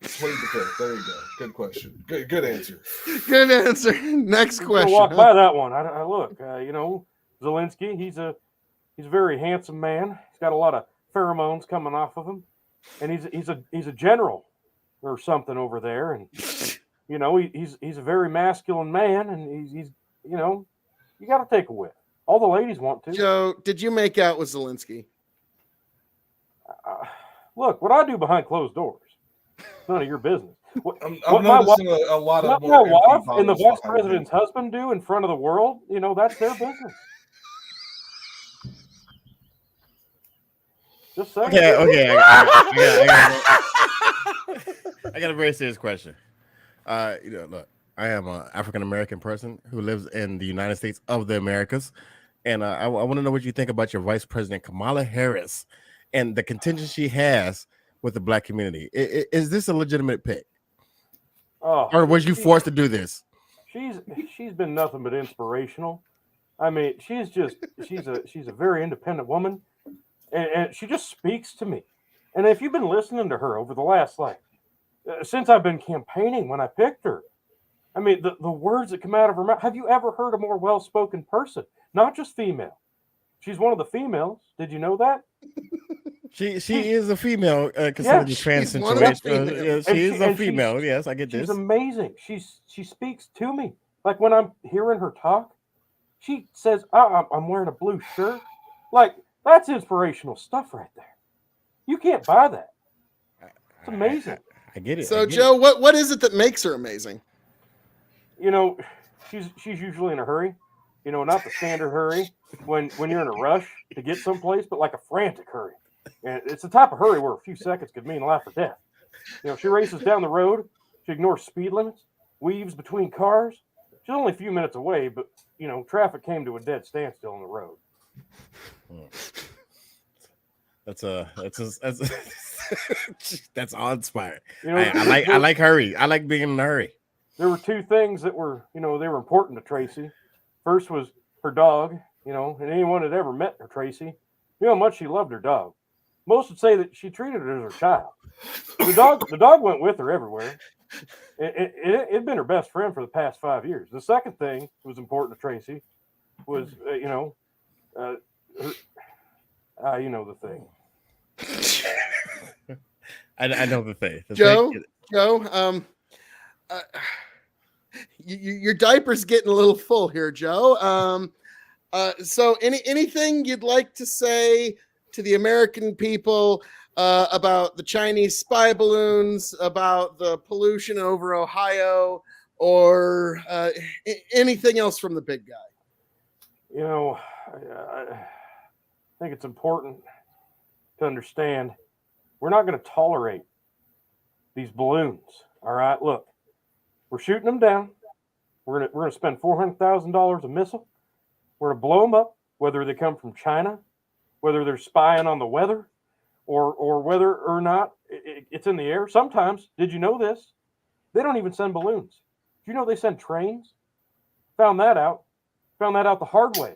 Plead the fifth. There you go. Good question. Good answer. Good answer. Next question. Walk by that one. I look. You know, Zelensky. He's a very handsome man. He's got a lot of pheromones coming off of him, and he's a general or something over there. And you know, he's a very masculine man, and he's you know, you got to take a whiff. All the ladies want to. Joe, did you make out with Zelensky? Look, what I do behind closed doors, none of your business. What I'm my wife, noticing a lot of what my more empty wife and the bottles vice behind me. president's husband do in front of the world, you know, that's their business. Just saying. Okay. I got a very serious question. Look, I am an African American person who lives in the United States of the Americas, and I want to know what you think about your Vice President Kamala Harris and the contention she has with the Black community. Is this a legitimate pick, or was you forced to do this? She's been nothing but inspirational. I mean, she's a very independent woman, and she just speaks to me. And if you've been listening to her over the last since I've been campaigning when I picked her, I mean, the words that come out of her mouth. Have you ever heard a more well-spoken person? Not just female. She's one of the females. Did you know that? She is a female, considering the trans situation. She is a female. Yes, I get this. She's amazing. She speaks to me. Like when I'm hearing her talk, she says, I'm wearing a blue shirt. Like, that's inspirational stuff right there. You can't buy that. It's amazing. I get it. So, Joe, what is it that makes her amazing? You know, she's usually in a hurry. You know, not the standard hurry when you're in a rush to get someplace, but like a frantic hurry. And it's the type of hurry where a few seconds could mean life or death. You know, she races down the road. She ignores speed limits, weaves between cars. She's only a few minutes away, but, you know, traffic came to a dead standstill on the road. That's awe-inspiring. You know, I like hurry. I like being in a hurry. There were two things that were, you know, they were important to Tracy. First was her dog, you know, and anyone that ever met her, Tracy, you know how much she loved her dog. Most would say that she treated her as her child. The dog went with her everywhere. It'd been her best friend for the past 5 years. The second thing that was important to Tracy was, you know the thing. I know the thing. Joe, your diaper's getting a little full here, Joe. So anything you'd like to say to the American people about the Chinese spy balloons, about the pollution over Ohio, or anything else from the big guy? You know, I think it's important to understand we're not going to tolerate these balloons. All right, look, we're shooting them down. We're gonna spend $400,000 a missile. We're gonna blow them up, whether they come from China whether they're spying on the weather or whether or not it's in the air. Sometimes, did you know this? They don't even send balloons. Do you know they send trains? Found that out the hard way.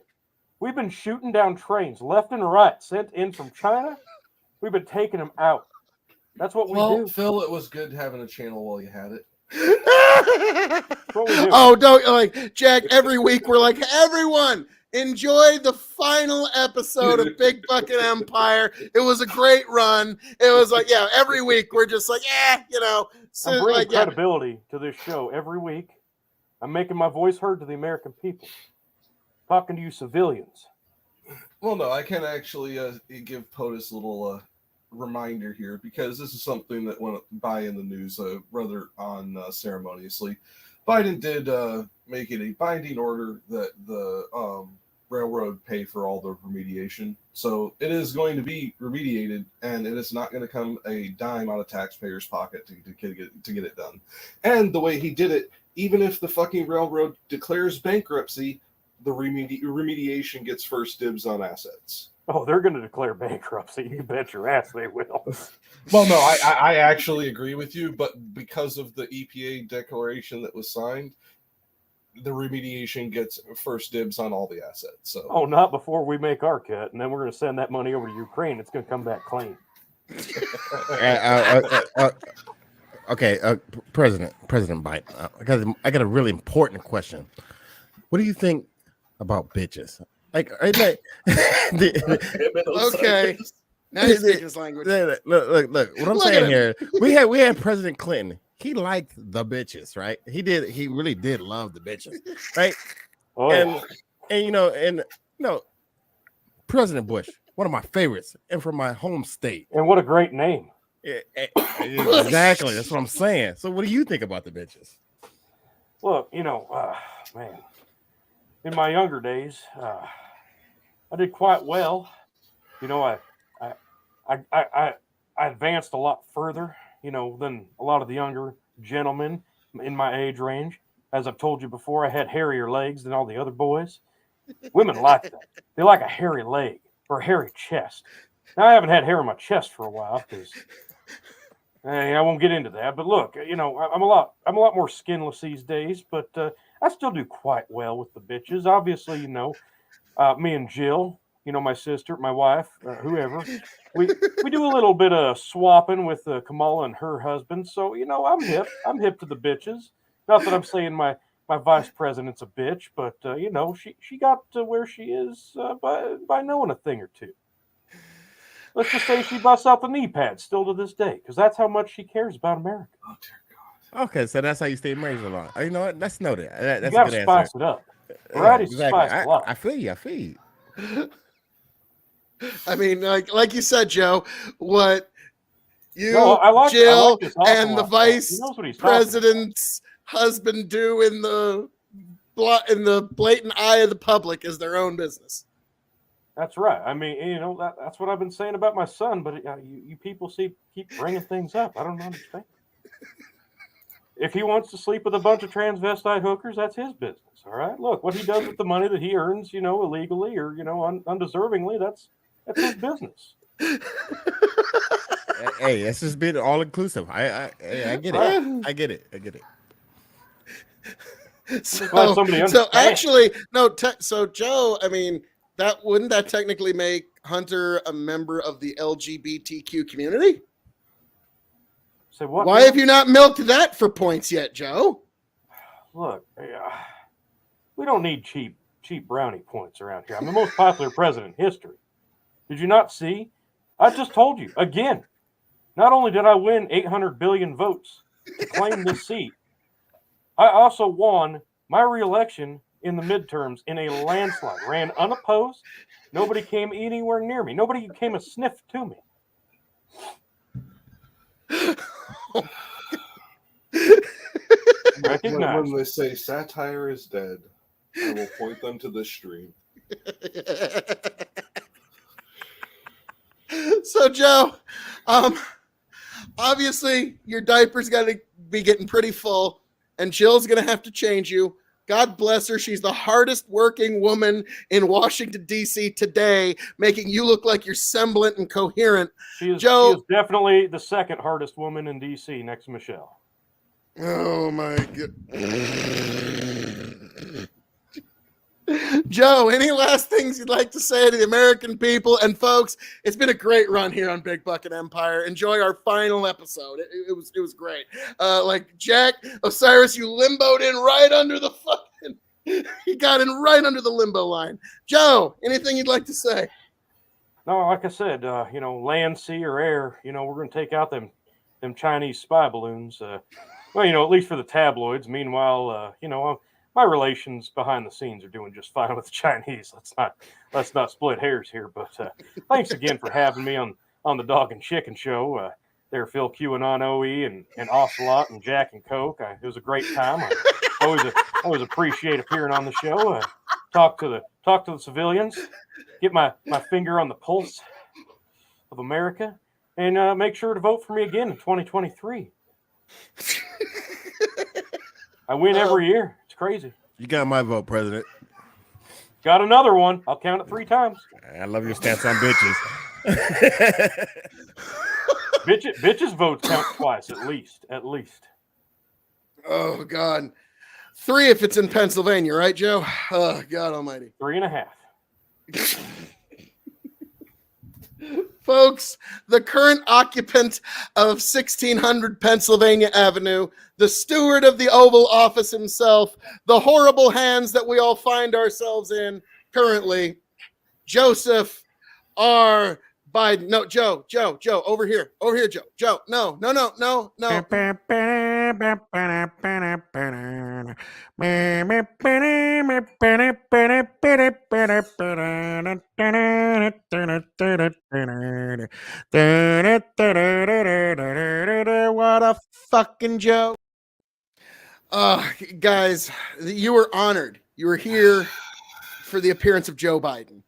We've been shooting down trains left and right sent in from China. We've been taking them out. That's what we do. Phil, it was good having a channel while you had it. What we do. Oh, don't like Jack. Every week we're like, everyone enjoy the final episode of Big Bucket Empire. It was a great run. It was like, yeah, every week we're just like, so I'm bringing like, credibility to this show every week. I'm making my voice heard to the American people. Talking to you civilians. Well, no, I can actually give POTUS a little reminder here, because this is something that went by in the news rather unceremoniously. Biden did make it a binding order that the railroad pay for all the remediation. So it is going to be remediated, and it is not going to come a dime out of taxpayers' pocket to get it done. And the way he did it, even if the fucking railroad declares bankruptcy, the remediation gets first dibs on assets. Oh, they're going to declare bankruptcy. You bet your ass they will. Well, no, I actually agree with you, but because of the EPA declaration that was signed, the remediation gets first dibs on all the assets. So, oh, not before we make our cut, and then we're going to send that money over to Ukraine. It's going to come back clean. Okay, President Biden, I got a really important question. What do you think about bitches? Like okay. Now you speak his language. Look. What I'm saying here, we had President Clinton. He liked the bitches, right? He really did love the bitches, right? Oh. And President Bush, one of my favorites, and from my home state. And what a great name. Exactly, that's what I'm saying. So, what do you think about the bitches? Look, man, in my younger days, I did quite well. I advanced a lot further, than a lot of the younger gentlemen in my age range. As I've told you before, I had hairier legs than all the other boys. Women like that. They like a hairy leg or a hairy chest. Now, I haven't had hair on my chest for a while because I won't get into that. But look, I'm a lot more skinless these days, but I still do quite well with the bitches. Obviously, me and Jill, my sister, my wife, whoever, we do a little bit of swapping with Kamala and her husband. So, I'm hip. I'm hip to the bitches. Not that I'm saying my vice president's a bitch, but, she got to where she is by knowing a thing or two. Let's just say she busts out the knee pads still to this day, because that's how much she cares about America. Oh, dear God. Okay, so that's how you stay married so long. You know what? That's noted. That's you got to spice it up. Variety's exactly. spice a lot. I feel you. I mean, like you said, Joe, what you, Jill, and the vice president's husband do in the blatant eye of the public is their own business. That's right. I mean, that's what I've been saying about my son, but you people keep bringing things up. I don't understand. If he wants to sleep with a bunch of transvestite hookers, that's his business. All right. Look, what he does with the money that he earns, illegally or undeservingly, that's his business. Hey, that's just been all inclusive. I get it. I get it. So actually, no. So Joe, I mean, wouldn't that technically make Hunter a member of the LGBTQ community? Say what? Why have you not milked that for points yet, Joe? Look, we don't need cheap brownie points around here. I'm the most popular president in history. Did you not see? I just told you again. Not only did I win 800 billion votes to claim this seat, I also won my re-election in the midterms in a landslide. Ran unopposed. Nobody came anywhere near me. Nobody came a sniff to me. When they say satire is dead, I will point them to this stream. So, Joe, obviously your diaper's got to be getting pretty full, and Jill's going to have to change you. God bless her. She's the hardest working woman in Washington, D.C. today, making you look like you're semblant and coherent. She is definitely the second hardest woman in D.C. next to Michelle. Oh, my God. Joe, any last things you'd like to say to the American people? And folks, it's been a great run here on Big Bucket Empire. Enjoy our final episode. It was great. Like Jack Osiris, you limboed in right under the fucking. He got in right under the limbo line. Joe, anything you'd like to say? No, like I said, land, sea, or air, we're going to take out them Chinese spy balloons. Well, at least for the tabloids. Meanwhile, my relations behind the scenes are doing just fine with the Chinese. Let's not split hairs here. But thanks again for having me on the Dog and Chicken Show. There, Phil QAnon OE and Ocelot and Jack and Coke. It was a great time. I always appreciate appearing on the show. Talk to the civilians. Get my finger on the pulse of America, and make sure to vote for me again in 2023. I win every year. It's crazy. You got my vote, President. Got another one. I'll count it 3 times. I love your stance on bitches. Bitches votes count twice at least. Oh God, 3 if it's in Pennsylvania, right, Joe? Oh God Almighty. 3.5. Folks, the current occupant of 1600 Pennsylvania Avenue, the steward of the Oval Office himself, the horrible hands that we all find ourselves in currently, Joseph R. Biden. No, Joe, over here, Joe, no. What a fucking joke. Guys, you were honored. You were here for the appearance of Joe Biden.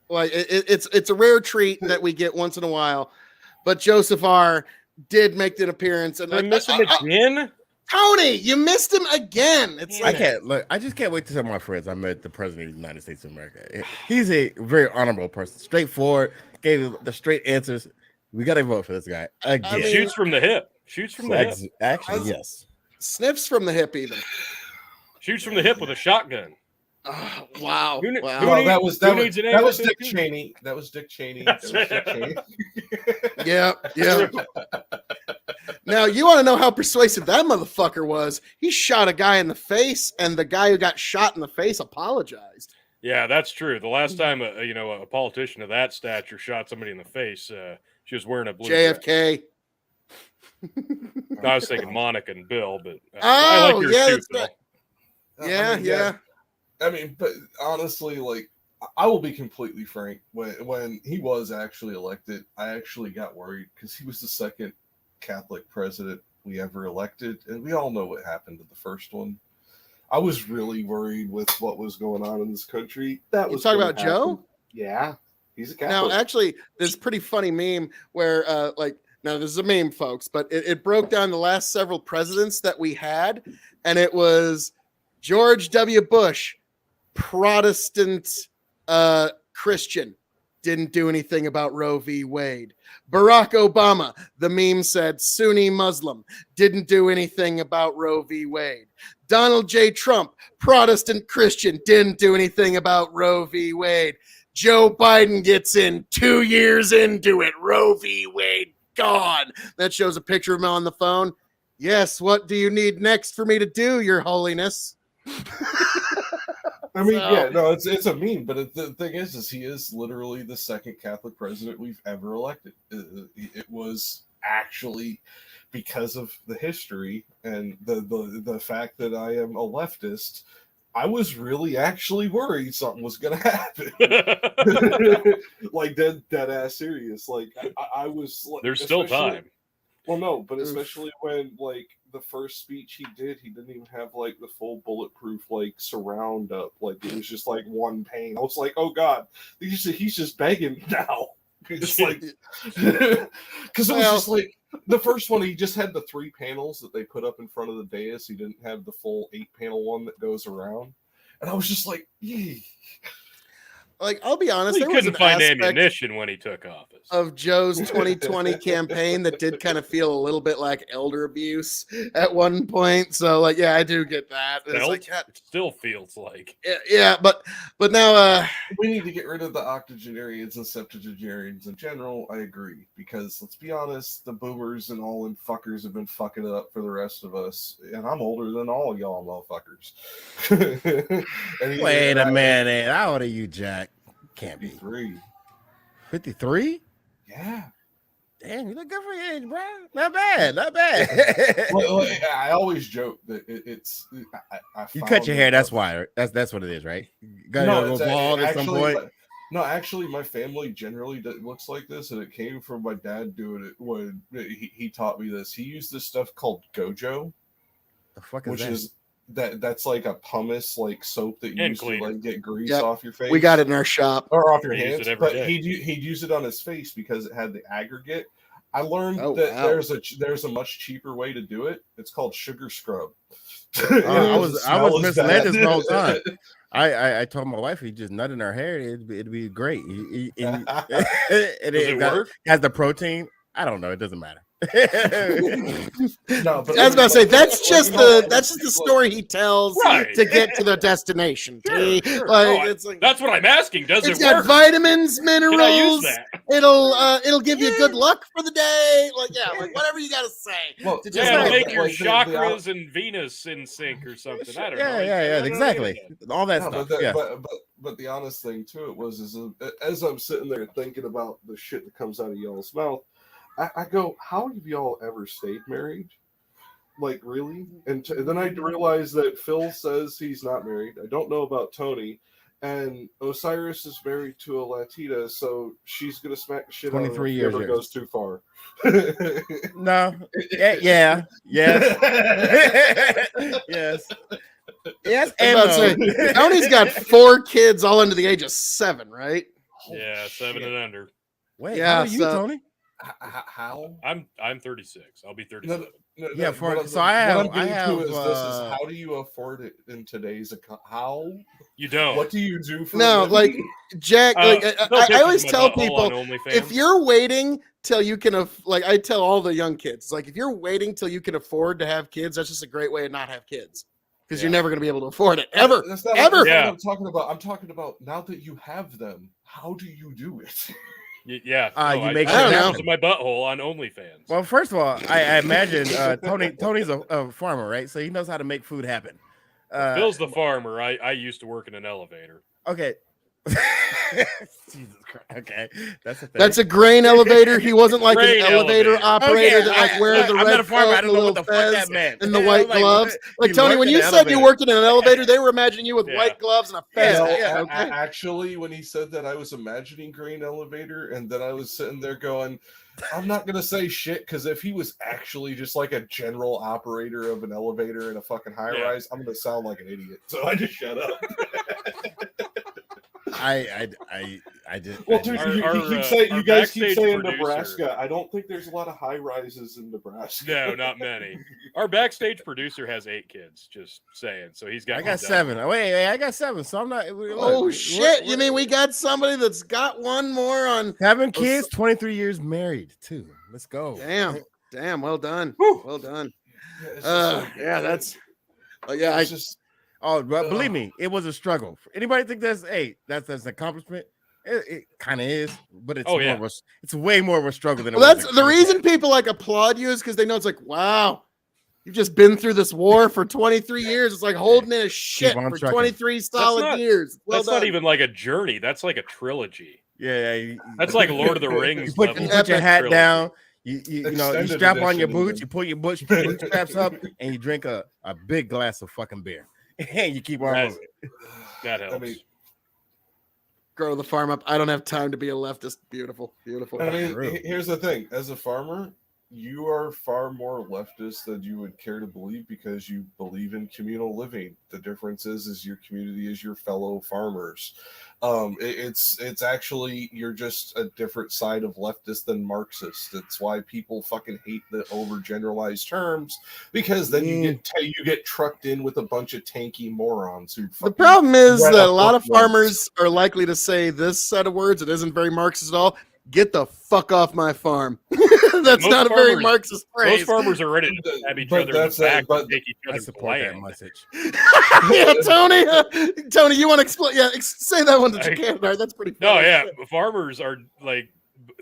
Like it's a rare treat that we get once in a while, but Joseph R. did make an appearance, and I miss him again. Tony, you missed him again. It's I can't look. I just can't wait to tell my friends I met the president of the United States of America. He's a very honorable person, straightforward, gave the straight answers. We got to vote for this guy again. I mean, shoots from the hip. Actually, yes. Sniffs from the hip, even. Shoots from the hip with a shotgun. Oh, wow. That was Dick Cheney. That was Dick Cheney. Yeah. Now, you want to know how persuasive that motherfucker was? He shot a guy in the face, and the guy who got shot in the face apologized. Yeah, that's true. The last time a politician of that stature shot somebody in the face, she was wearing a blue JFK. I was thinking Monica and Bill, but I like your shoot, Bill. Yeah. I mean, but honestly, like, I will be completely frank. When he was actually elected, I actually got worried because he was the second Catholic president we ever elected, and we all know what happened to the first one. I was really worried with what was going on in this country. That was talking about happen. Joe? Yeah, he's a Catholic. Now, actually, there's a pretty funny meme where, now this is a meme, folks, but it broke down the last several presidents that we had, and it was George W. Bush, Protestant Christian, didn't do anything about Roe v. Wade. Barack Obama, the meme said, Sunni Muslim, didn't do anything about Roe v. Wade. Donald J. Trump, Protestant Christian, didn't do anything about Roe v. Wade. Joe Biden gets in 2 years into it. Roe v. Wade gone. That shows a picture of him on the phone. Yes, what do you need next for me to do, Your Holiness? I mean, yeah, no, it's a meme, but the thing is he is literally the second Catholic president we've ever elected. It was actually because of the history and the fact that I am a leftist. I was really actually worried something was going to happen. Like dead ass serious. Like I was. There's still time. Well, no, but especially when like the first speech he didn't even have like the full bulletproof like surround up. Like it was just like one pane. I was like, oh god, he's just begging now. It's like because it was just like The first one, he just had the 3 panels that they put up in front of the dais. He didn't have the full 8-panel one that goes around. And I was just like, yee. Like, I'll be honest, He there was couldn't an find aspect ammunition when he took office. of Joe's 2020 campaign that did kind of feel a little bit like elder abuse at one point. So, like, yeah, I do get that. It's like, It still feels like. yeah, but now, we need to get rid of the octogenarians and septuagenarians in general. I agree, because let's be honest, the boomers and all them fuckers have been fucking it up for the rest of us, and I'm older than all y'all motherfuckers. Wait a minute, how old are you, Jack? Can't be 53. 53? Yeah. Damn, you look good for your age, bro. Not bad, not bad. Well, I always joke that it's. You cut your hair. That's why. That's what it is, right? Got No, a little bald at some point. No, actually, my family generally looks like this, and it came from my dad doing it when he taught me this. He used this stuff called Gojo, The fuck is which that? is that's like a pumice like soap that you use to like get grease Yep. off your face. we got it in our shop. or off your I use hands, it every but day. he'd use it on his face because it had the aggregate. I learned Oh, that wow. there's a much cheaper way to do it. It's called sugar scrub. I was misled this whole time. bad. I told my wife he just nut in her hair. It'd be great. It work? has the protein. I don't know. It doesn't matter. No, but I was about to say that's like, just the story he tells Right. to get to the destination. Sure, T. sure. Like, No, it's like that's what I'm asking. Does it's it got work? vitamins, Can I use minerals. that? It'll give you good luck for the day. Like, yeah, like whatever you gotta say. Well, to just Yeah, it'll like- make your like the- chakras and Venus in sync or something. I don't know. Yeah, exactly. All that No, stuff. but, Yeah. but the honest thing to it was as I'm sitting there thinking about the shit that comes out of y'all's mouth, I go, how have y'all ever stayed married? Like, really? And then I realized that Phil says he's not married. I don't know about Tony. And Osiris is married to a Latita, so she's gonna smack the shit out of him 23 if he years, ever yes. goes too far. No. Yeah. Yes. Yes. Yes. I And was about to no. say, Tony's got 4 kids, all under the age of 7, right? Yeah, 7 and under. Wait, Yeah, how are you, so- Tony? How? I'm 36. I'll be 37. Yeah, for- what so I have- what I'm getting I have, to is this: is uh, how do you afford it in today's how? You don't. What do you do for? No, a living? like Jack. Like, No I pictures always of my tell butthole people, on OnlyFans. if you're waiting till you can, like, I tell all the young kids, like, if you're waiting till you can afford to have kids, that's just a great way to not have kids because you're never going to be able to afford it ever. That's not ever. What Yeah. I'm talking about. I'm talking about now that you have them. How do you do it? Yeah, You make it happen. use my butthole on OnlyFans. Well, first of all, I imagine Tony's a farmer, right? So he knows how to make food happen. Phil's the farmer. I used to work in an elevator. Okay. Jesus Christ. Okay. That's a thing. That's a grain elevator. He wasn't like Grain an elevator elevator. operator Okay, that like wears the I'm red not a farmer. coat I and don't the know what little the fuck fez that meant. and the Yeah, white like, gloves. Like you Tony, worked when in you an said you elevator. worked in an elevator, they were imagining you with Yeah. white gloves and a fez. Yeah, Okay. Actually, when he said that, I was imagining grain elevator, and then I was sitting there going, "I'm not gonna say shit," because if he was actually just like a general operator of an elevator in a fucking high rise, I'm gonna sound like an idiot. So I just shut up. I just Well, dude, Our- you our, keep uh, saying our you guys keep backstage saying producer- Nebraska. I don't think there's a lot of high rises in Nebraska. No, not many. Our backstage producer has 8 kids. Just saying. So he's got. I got 7. Wait, I got 7. So I'm not. Oh shit! You mean we got somebody that's got one more on? 7 kids, 23 years married too. Let's go. Damn! Well done. Whew. Well done. Yeah, it's just like- That's. Yeah, it's just Oh, but believe me, it was a struggle. Anybody think that's an accomplishment? It kind of is, but it's Oh, yeah. more of a, it's way more of a struggle than it well, was. that's the reason people like applaud you is because they know it's like, wow, you've just been through this war for 23 years. It's like holding in a shit on for trucking. 23 solid not- years. Well That's done. not even like a journey. That's like a trilogy. Yeah. That's like Lord of the Rings. You put level your hat trilogy. down. You know, you Extended strap on your edition boots. even. You pull your bootstraps up, and you drink a big glass of fucking beer, and you keep on That- moving. That helps. I mean, Grow the farm up. I don't have time to be a leftist. Beautiful. I mean, True. here's the thing: as a farmer, you are far more leftist than you would care to believe because you believe in communal living. The difference is your community is your fellow farmers. It's actually, you're just a different side of leftist than Marxist. That's why people fucking hate the overgeneralized terms, because then you get trucked in with a bunch of tanky morons who. The problem is read that a a lot of book once. farmers are likely to say this set of words. It isn't very Marxist at all. Get the fuck off my farm. That's not a very Marxist phrase. Most farmers are ready to stab each But other in the that's back but and take each I other's support that land. message. Yeah, Tony, you want to explain? Yeah, say that one that you can. Right? That's pretty funny. No, yeah, farmers are like,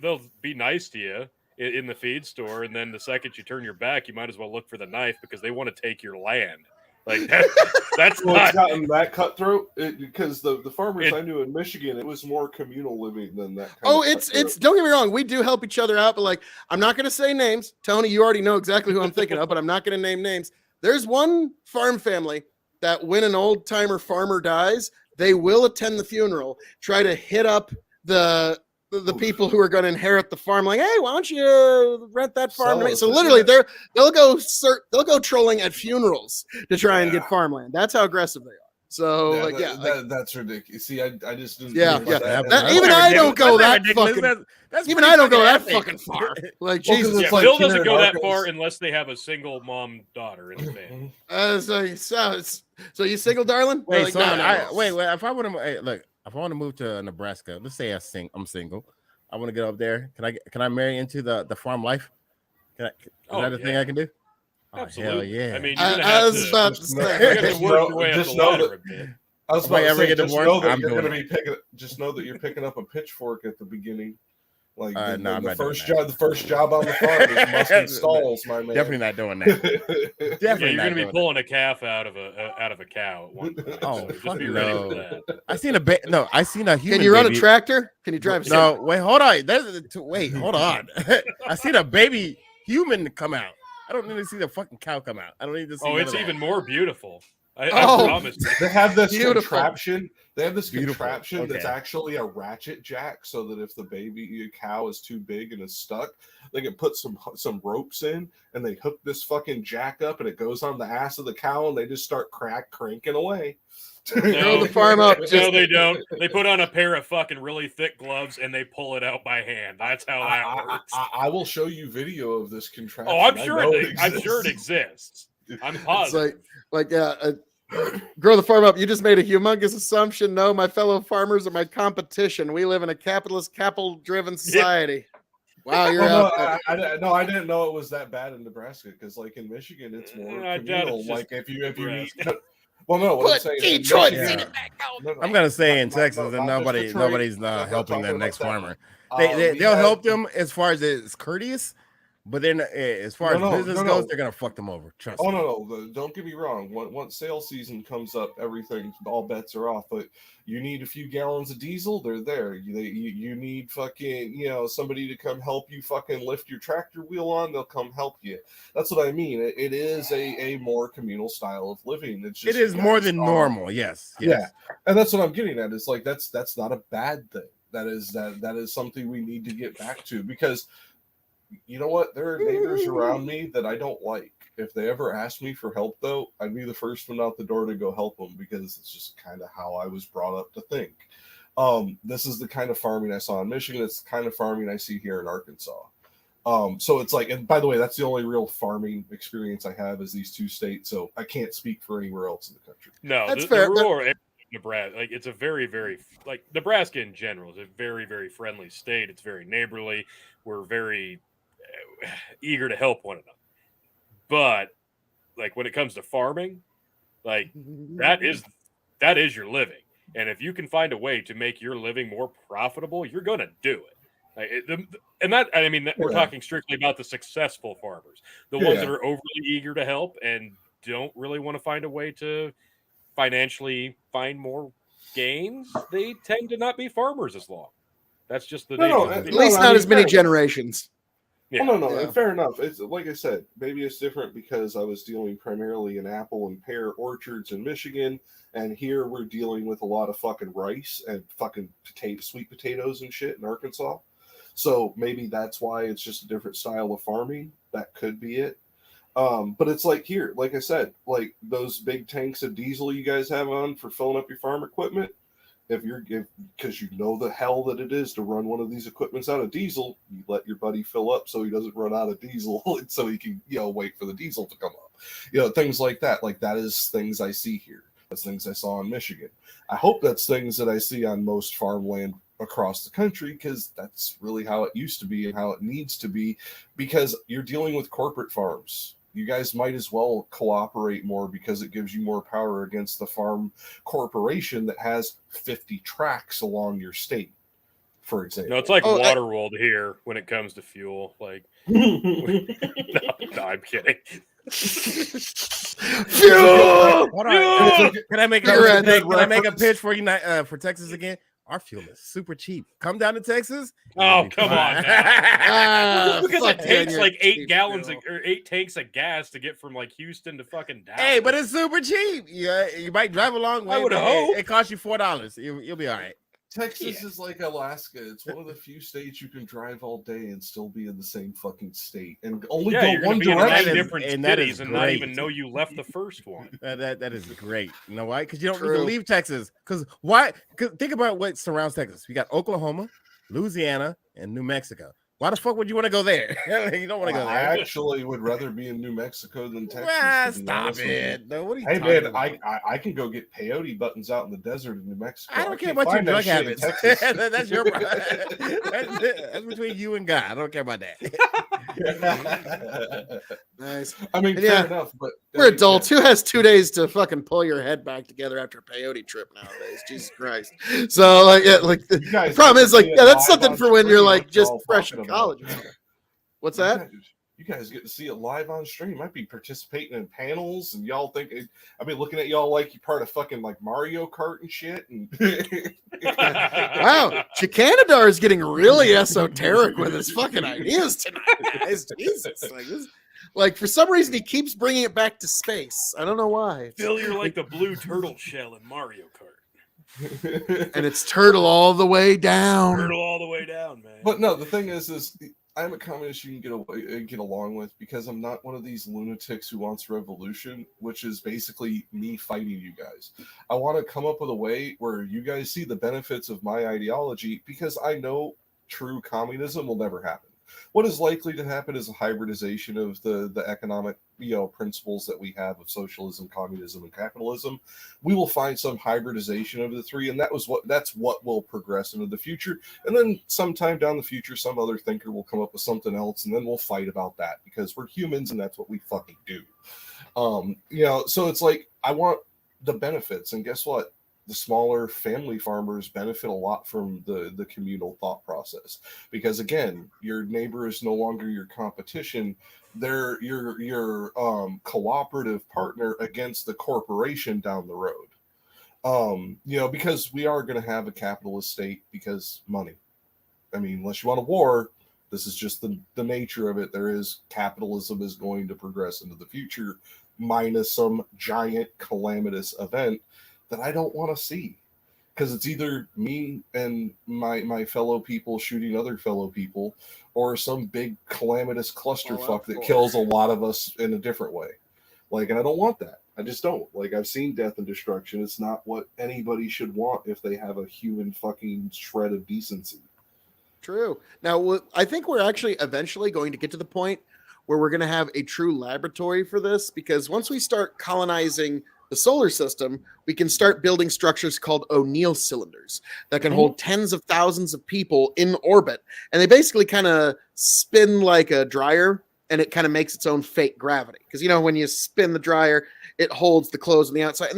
they'll be nice to you in the feed store, and then the second you turn your back, you might as well look for the knife because they want to take your land. Like that's well, not it's gotten that cutthroat because the farmers I knew in Michigan, it was more communal living than that. It's don't get me wrong, we do help each other out, but like, I'm not going to say names. Tony, you already know exactly who I'm thinking of, but I'm not going to name names. There's one farm family that when an old timer farmer dies, they will attend the funeral, try to hit up the people who are going to inherit the farm, like, hey, why don't you rent that farm to me? So literally, they'll go trolling at funerals to try and get farmland. That's how aggressive they are. So that's ridiculous. See, I just didn't. Even I don't go that fucking. Even I don't go that fucking far. Like Jesus, yeah, Bill doesn't go that far unless they have a single mom daughter in the family. So you single, darling? Wait, wait. If I want to look. If I want to move to Nebraska, let's say I'm single. I want to get up there. Can I marry into the farm life? Is that a thing I can do? Absolutely. Hell yeah. I mean, I was about to say, just know that you're picking up a pitchfork at the beginning. Like the first job on the farm is musting stalls, my man. Definitely not doing that. Definitely, you're gonna be pulling a calf out of a cow at one point. Oh, so just be ready for that. I seen a human. Can you run a tractor? Can you drive? No, wait, hold on. Hold on. I seen a baby human come out. I don't need to see the fucking cow come out. I don't need to see. Oh, it's even more beautiful. I promise. They have this contraption. They have this Beautiful. contraption Okay. that's actually a ratchet jack, so that if the baby cow is too big and is stuck, they can put some ropes in, and they hook this fucking jack up, and it goes on the ass of the cow, and they just start cranking away. Grow the farm up. No, they don't. They put on a pair of fucking really thick gloves and they pull it out by hand. That's how that works. I will show you video of this contraption. Oh, I'm sure it exists. I'm positive. Grow the farm up. You just made a humongous assumption. No, my fellow farmers are my competition. We live in a capitalist, capital-driven society. Wow, you're out there. I didn't know it was that bad in Nebraska, because like in Michigan, it's more communal. Like if you need. Well, no, what I'm saying Detroit. I'm gonna say in Texas that nobody's helping the next farmer. They'll help them as far as it's courteous, but then as far as business goes, they're gonna fuck them over. Trust me. Oh no, don't get me wrong. Once sales season comes up, all bets are off. But you need a few gallons of diesel, they're there. You need fucking somebody to come help you fucking lift your tractor wheel on, they'll come help you. That's what I mean. It is a more communal style of living. It's just, it is more than normal. Yes. Yeah, and that's what I'm getting at. It's like that's not a bad thing. That is something we need to get back to, because you know what? There are neighbors around me that I don't like. If they ever ask me for help, though, I'd be the first one out the door to go help them, because it's just kind of how I was brought up to think. This is the kind of farming I saw in Michigan. It's the kind of farming I see here in Arkansas. So it's like, and by the way, that's the only real farming experience I have is these two states. So I can't speak for anywhere else in the country. No, that's fair. The rural area of Nebraska, like it's a very, very like Nebraska in general is a very, very friendly state. It's very neighborly. We're very eager to help one another. But like when it comes to farming, like that is your living. And if you can find a way to make your living more profitable, you're going to do it. We're talking strictly about the successful farmers, the ones that are overly eager to help and don't really want to find a way to financially find more gains. They tend to not be farmers as long. That's just the at least not as many generations. Yeah. Oh, no, fair enough. It's like I said, maybe it's different because I was dealing primarily in apple and pear orchards in Michigan, and here we're dealing with a lot of fucking rice and fucking sweet potatoes and shit in Arkansas. So maybe that's why it's just a different style of farming. That could be it. But it's like here, like I said, like those big tanks of diesel you guys have on for filling up your farm equipment. Because you know the hell that it is to run one of these equipments out of diesel, you let your buddy fill up so he doesn't run out of diesel, and so he can wait for the diesel to come up. Things like that. Like that is things I see here. That's things I saw in Michigan. I hope that's things that I see on most farmland across the country, because that's really how it used to be and how it needs to be, because you're dealing with corporate farms. You guys might as well cooperate more, because it gives you more power against the farm corporation that has 50 tracks along your state, for example. No, it's like Waterworld here when it comes to fuel. Like, no, I'm kidding. Fuel! Can I make a pitch for you for Texas again? Our fuel is super cheap. Come down to Texas. Oh, come on now. Because it takes like 8 gallons or 8 tanks of gas to get from like Houston to fucking Dallas. Hey, but it's super cheap. You might drive a long way. I would hope. It costs you $4. You'll be all right. Texas is like Alaska. It's one of the few states you can drive all day and still be in the same fucking state and only go one direction. Different cities and not even know you left the first one. That is great. You know why? Because you don't need to leave Texas. Because why? Cause think about what surrounds Texas. We got Oklahoma, Louisiana, and New Mexico. Why the fuck would you want to go there? You don't want to go there. I actually would rather be in New Mexico than Texas. Stop it. No, what are you hey talking man, about? I can go get peyote buttons out in the desert in New Mexico. I don't care about your drug habits. That's your problem. That's between you and God. I don't care about that. Nice. I mean, fair enough, but we're adults. Who has 2 days to fucking pull your head back together after a peyote trip nowadays? Jesus Christ. So the problem is that's something for when you're like just fresh in college. What's that? You guys get to see it live on stream. Might be participating in panels, and y'all think I've been looking at y'all like you're part of fucking like Mario Kart and shit. And wow, Chicanadar is getting really esoteric with his fucking ideas tonight. Guys. Jesus, like for some reason he keeps bringing it back to space. I don't know why. Phil, you're like the blue turtle shell in Mario Kart. And it's turtle all the way down. Turtle all the way down, man. But no, the thing is I'm a communist you can get along with, because I'm not one of these lunatics who wants revolution, which is basically me fighting you guys. I want to come up with a way where you guys see the benefits of my ideology, because I know true communism will never happen. What is likely to happen is a hybridization of the economic principles that we have of socialism, communism, and capitalism. We will find some hybridization of the three, and that's what will progress into the future. And then sometime down the future, some other thinker will come up with something else, and then we'll fight about that, because we're humans and that's what we fucking do. So it's like I want the benefits, and guess what? The smaller family farmers benefit a lot from the communal thought process, because again, your neighbor is no longer your competition. They're your cooperative partner against the corporation down the road. Because we are going to have a capitalist state, because money. I mean, unless you want a war, this is just the nature of it. Capitalism is going to progress into the future, minus some giant calamitous event that I don't want to see, because it's either me and my fellow people shooting other fellow people, or some big calamitous clusterfuck that kills a lot of us in a different way. And I don't want that. I just don't. I've seen death and destruction. It's not what anybody should want if they have a human fucking shred of decency. True. Now, I think we're actually eventually going to get to the point where we're going to have a true laboratory for this, because once we start colonizing the solar system, we can start building structures called O'Neill cylinders that can hold tens of thousands of people in orbit. And they basically kind of spin like a dryer, and it kind of makes its own fake gravity. Because, when you spin the dryer, it holds the clothes on the outside.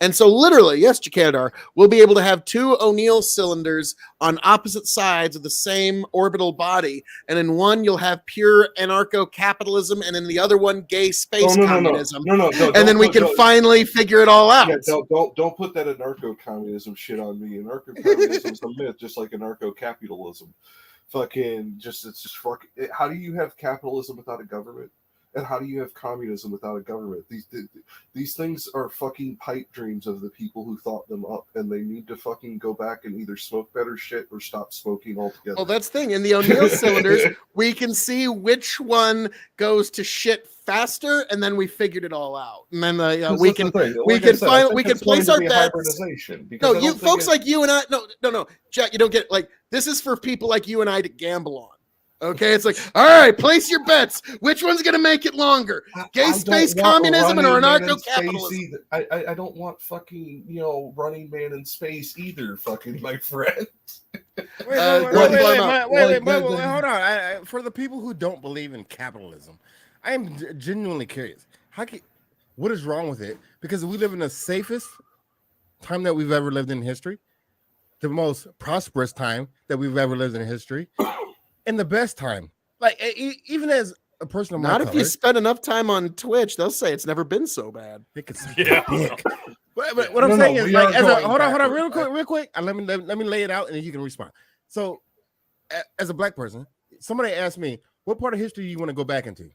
And so literally, yes, Chicanadar, we'll be able to have 2 O'Neill cylinders on opposite sides of the same orbital body. And in one, you'll have pure anarcho-capitalism, and in the other one, gay space communism. No, and then we can finally figure it all out. Yeah, don't put that anarcho-communism shit on me. Anarcho-communism is a myth, just like anarcho-capitalism. How do you have capitalism without a government? And how do you have communism without a government? These things are fucking pipe dreams of the people who thought them up, and they need to fucking go back and either smoke better shit or stop smoking altogether. Well, that's the thing. In the O'Neill cylinders, we can see which one goes to shit faster, and then we figured it all out. And then we can place our bets. No, you folks like you and I. No, Jack, you don't get it. Like, this is for people like you and I to gamble on. Okay, it's like, all right, place your bets. Which one's gonna make it longer? Gay space communism or anarcho-capitalism? I don't want fucking Running Man in space either, fucking my friend. Wait, hold on. For the people who don't believe in capitalism, I am genuinely curious. What is wrong with it? Because we live in the safest time that we've ever lived in history, the most prosperous time that we've ever lived in history. And the best time, like even as a person of my color, if you spend enough time on Twitch, they'll say it's never been so bad. But what I'm saying is, like, hold on, real quick. Let me lay it out, and then you can respond. So, as a black person, somebody asked me, "What part of history do you want to go back into?"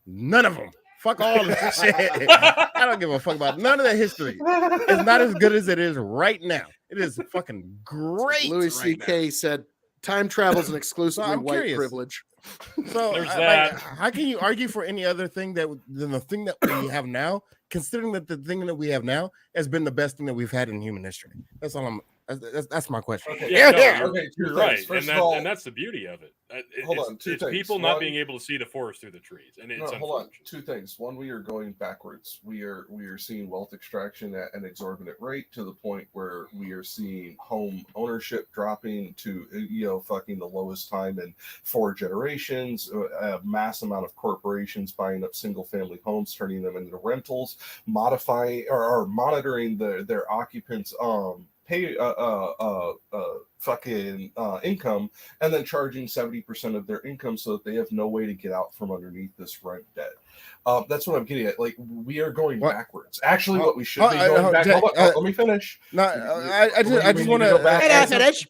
None of them. Fuck all of this shit. I don't give a fuck about none of that history. It's not as good as it is right now. It is fucking great. Louis C.K. said, time travel is an exclusively white privilege. So there's that. Like, how can you argue for any other thing than the thing that we have now, considering that the thing that we have now has been the best thing that we've had in human history? That's all that's my question. Okay, you're right. And that's the beauty of it. It's people not being able to see the forest through the trees. And it's hold on. Two things. One, we are going backwards. We are seeing wealth extraction at an exorbitant rate to the point where we are seeing home ownership dropping to fucking the lowest time in 4 generations. A mass amount of corporations buying up single family homes, turning them into rentals, modifying or monitoring their occupants pay income, and then charging 70% of their income so that they have no way to get out from underneath this rent debt. That's what I'm getting at. Like, we are going backwards. Actually, what we should be going back. Let me finish. No, I just want to finish.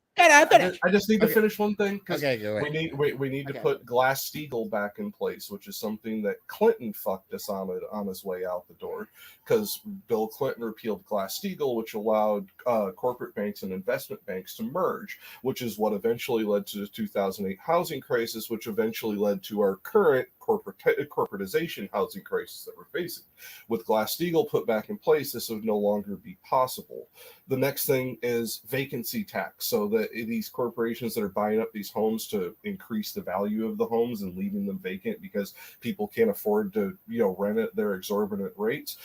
I just need to finish one thing because we need to put Glass-Steagall back in place, which is something that Clinton fucked us on his way out the door, because Bill Clinton repealed Glass-Steagall, which allowed corporate banks and investment banks to merge, which is what eventually led to the 2008 housing crisis, which eventually led to our current corporatization housing crisis that we're facing. With Glass-Steagall put back in place, this would no longer be possible. The next thing is vacancy tax, so that these corporations that are buying up these homes to increase the value of the homes and leaving them vacant because people can't afford to rent at their exorbitant rates,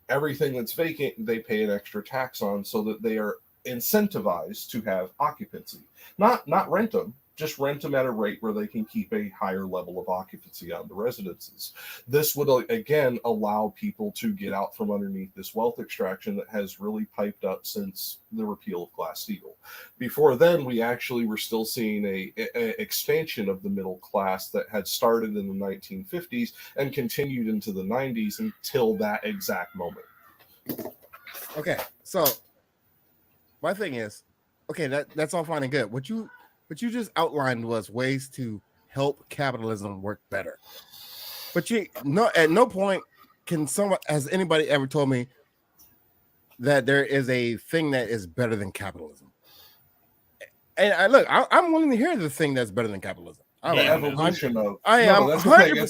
everything that's vacant they pay an extra tax on, so that they are incentivized to have occupancy, not rent them. Just rent them at a rate where they can keep a higher level of occupancy on the residences. This would, again, allow people to get out from underneath this wealth extraction that has really piped up since the repeal of Glass-Steagall. Before then, we actually were still seeing a expansion of the middle class that had started in the 1950s and continued into the 90s until that exact moment. Okay, so my thing is, that's all fine and good. What you just outlined was ways to help capitalism work better. But at no point has anybody ever told me that there is a thing that is better than capitalism. And I'm willing to hear the thing that's better than capitalism. It's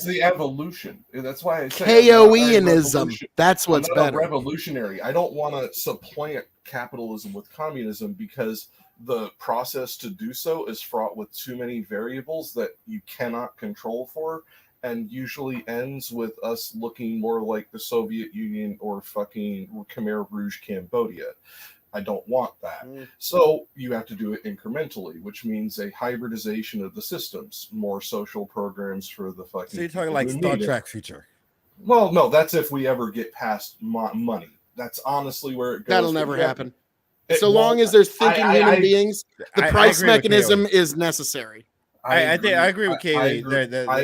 the evolution. That's why I say KOEanism. That's what's better. Revolutionary. I don't want to supplant capitalism with communism, because the process to do so is fraught with too many variables that you cannot control for, and usually ends with us looking more like the Soviet Union or fucking Khmer Rouge Cambodia. I don't want that. So you have to do it incrementally, which means a hybridization of the systems, more social programs for the fucking. So you're talking like Star Trek future? Well, no, that's if we ever get past money. That's honestly where it goes. That'll never happen. So long as there's thinking human beings, the price mechanism is necessary. I agree with Kaylee.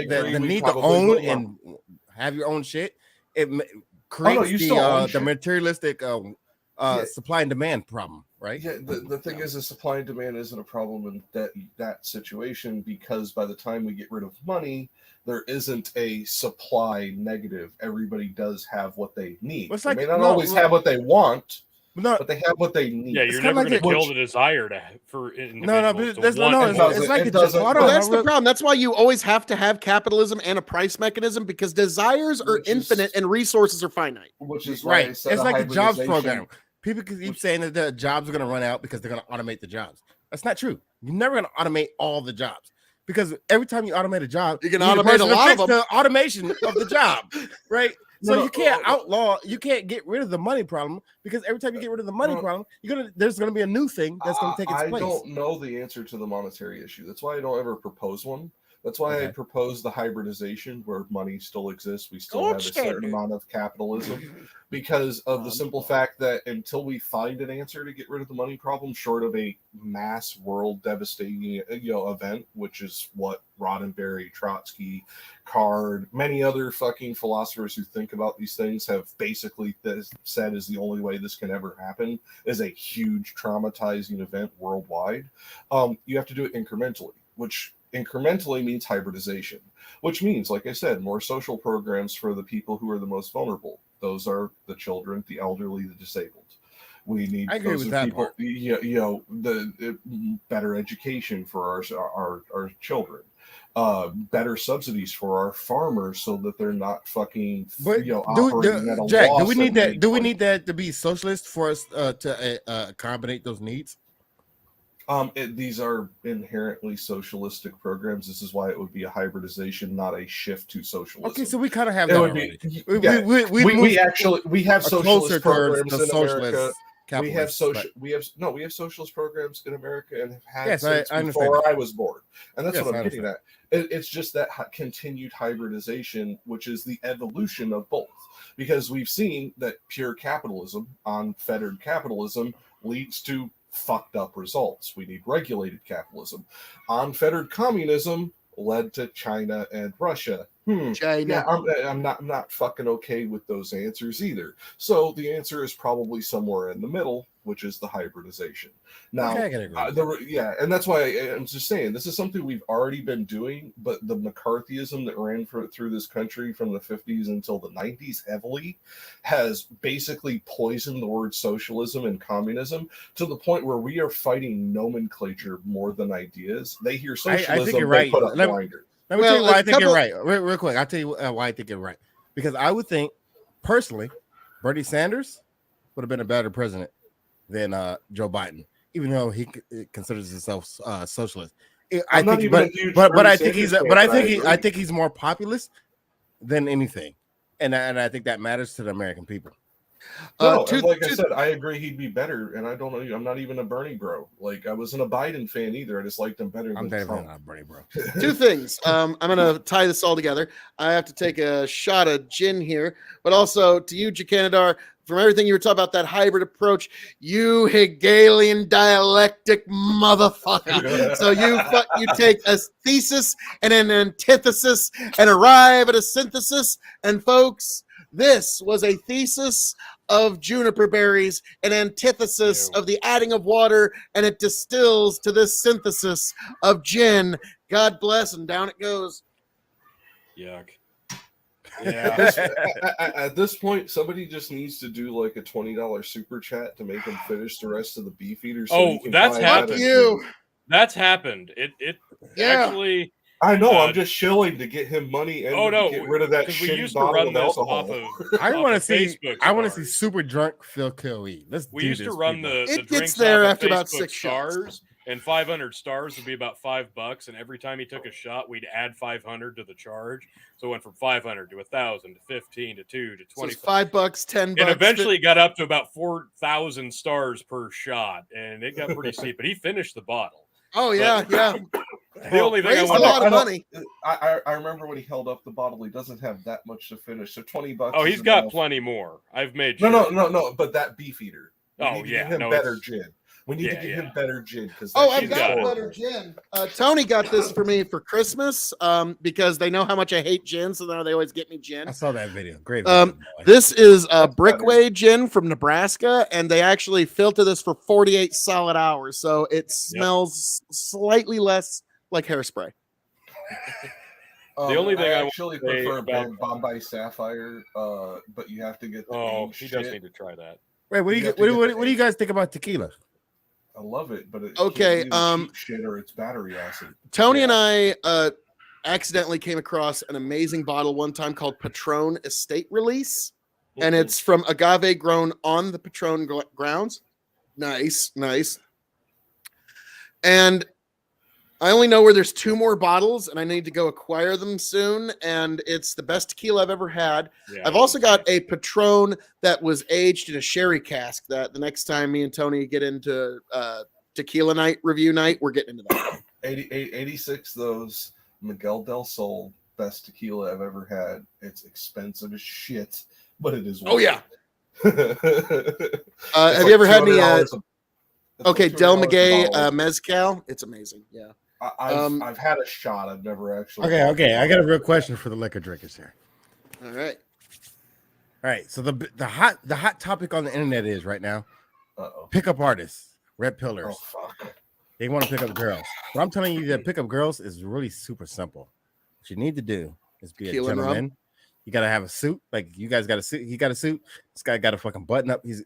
The need to own and have your own shit, it creates the materialistic supply and demand problem, right? Yeah, the thing is, the supply and demand isn't a problem in that situation, because by the time we get rid of money, there isn't a supply negative. Everybody does have what they need. Well, it's They like may not always have what they want, but they have what they need. Yeah, you're never going to kill the desire for individuals to want. It's like well, that's the problem. That's why you always have to have capitalism and a price mechanism, because desires are infinite and resources are finite. Which is right. It's like the jobs program. People keep saying that the jobs are going to run out because they're going to automate the jobs. That's not true. You're never going to automate all the jobs, because every time you automate a job, you can automate a lot of them. The automation of the job, right? So you can't get rid of the money problem, because every time you get rid of the money problem, there's gonna be a new thing that's gonna take its place. I don't know the answer to the monetary issue. That's why I don't ever propose one. That's why I propose the hybridization, where money still exists. We still have a certain amount of capitalism, because of the simple fact that until we find an answer to get rid of the money problem, short of a mass world devastating event, which is what Roddenberry, Trotsky, Card, many other fucking philosophers who think about these things have basically said is the only way this can ever happen, is a huge traumatizing event worldwide. You have to do it incrementally, which incrementally means hybridization, which means, like I said, more social programs for the people who are the most vulnerable. Those are the children, the elderly, the disabled. We need those people, the better education for our children, better subsidies for our farmers so that they're not fucking operating at a Jack, loss. do we need that to be socialist for us to accommodate those needs? These are inherently socialistic programs. This is why it would be a hybridization, not a shift to socialism. Okay, so we kind of have that already. We have socialist programs in America. We have socialist programs in America and have had since before I was born, and that's what I'm getting at. It's just that continued hybridization, which is the evolution of both, because we've seen that pure capitalism, unfettered capitalism, leads to fucked up results. We need regulated capitalism. Unfettered communism led to China and Russia. China. Yeah, I'm not fucking okay with those answers either. So the answer is probably somewhere in the middle, which is the hybridization. Now, and that's why I'm just saying this is something we've already been doing, but the McCarthyism that ran through this country from the 50s until the 90s heavily has basically poisoned the word socialism and communism to the point where we are fighting nomenclature more than ideas. They hear socialism, I think you're right. Put up blinders. Let me tell you why I think you're right. Real quick, I'll tell you why I think you're right. Because I would think, personally, Bernie Sanders would have been a better president than Joe Biden, even though he considers himself socialist. I think he's more populist than anything, and I think that matters to the American people. I said, I agree he'd be better, and I don't know. I'm not even a Bernie bro. Like, I wasn't a Biden fan either. I just liked him better than Trump. Not a Bernie bro. Two things. I'm gonna tie this all together. I have to take a shot of gin here, but also to you, Jacanadar, from everything you were talking about, that hybrid approach, you Hegelian dialectic motherfucker. So you take a thesis and an antithesis and arrive at a synthesis. And folks, this was a thesis of juniper berries, an antithesis of the adding of water, and it distills to this synthesis of gin. God bless, and down it goes. Yuck. Yeah. At this point, somebody just needs to do like a $20 super chat to make him finish the rest of the Beefeater. That's happened. That's happened. It actually. I know. I'm just shilling to get him money and to get rid of that shitty we used to bottle run of this alcohol. off of. I want to see. Facebook I want to stars. see super drunk Phil Kiley. We used to run the It drinks gets there off after of about Facebook 6 shots. stars, and 500 stars would be about $5, and every time he took a shot, we'd add 500 to the charge. So it went from 500 to 1,000 to 15 to 2 to 20. So it's $5, $10, and eventually got up to about 4,000 stars per shot, and it got pretty steep. But he finished the bottle. Oh yeah, yeah. The only thing raised a lot of money. I remember when he held up the bottle. He doesn't have that much to finish. So $20. Oh, he's got plenty more. I've made no. But that Beefeater. Oh Get yeah, him better gin. We need to get him better gin. I've got better gin. Tony got this for me for Christmas because they know how much I hate gin, so now they always get me gin. I saw that video. Great video. This is Brickway gin from Nebraska, and they actually filter this for 48 solid hours, so it smells slightly less like hairspray. The only thing I actually prefer Bombay Sapphire, but you have to get the he does need to try that. Wait, what do you guys think about tequila? I love it, but it okay, cheap shit or it's battery acid. Tony and I accidentally came across an amazing bottle one time called Patron Estate Release, and it's from agave grown on the Patron grounds. Nice. And I only know where there's 2 more bottles, and I need to go acquire them soon. And it's the best tequila I've ever had. Yeah, I've also got a Patron that was aged in a sherry cask. That the next time me and Tony get into tequila night review night, we're getting into that. 86 those Miguel del Sol, best tequila I've ever had. It's expensive as shit, but it is. Oh yeah. Have you ever had any? Okay, Del Maguey mezcal. It's amazing. Yeah. I've had a shot. I've never actually. Okay. I got a real question for the liquor drinkers here. All right. So the hot topic on the internet is right now. Pickup artists, red pillars. Oh fuck. They want to pick up girls. What I'm telling you that pick up girls is really super simple. What you need to do is be a gentleman. You gotta have a suit. Like you guys got a suit. He got a suit. This guy got a fucking button up. He's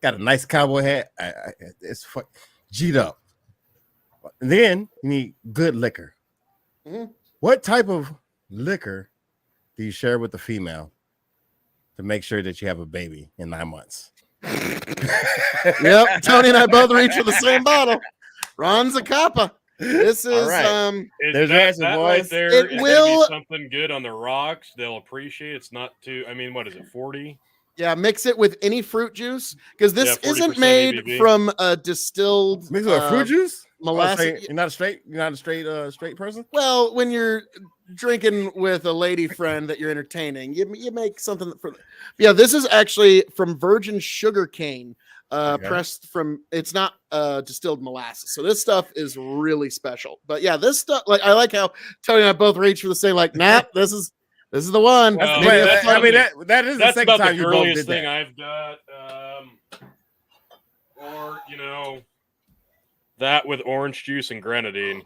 got a nice cowboy hat. It's G'd up. And then you need good liquor. Mm-hmm. What type of liquor do you share with the female to make sure that you have a baby in 9 months? Yep, Tony and I both reach for the same bottle. Ron Zacapa. This is there's your answer, boys. Right there, it will be something good on the rocks. They'll appreciate. It's not too. I mean, what is it? 40. Yeah, mix it with any fruit juice because this isn't made ABV. From a distilled. Mix it with fruit juice. Molasses. You're not a straight person. Well, when you're drinking with a lady friend that you're entertaining, you make something for. Yeah, this is actually from virgin sugar cane, pressed from. It's not distilled molasses, so this stuff is really special. But yeah, this stuff, like I like how Tony and I both reach for the same. Like, nah, this is the one. That is the second time the you both did thing that. I've got. Or that with orange juice and grenadine.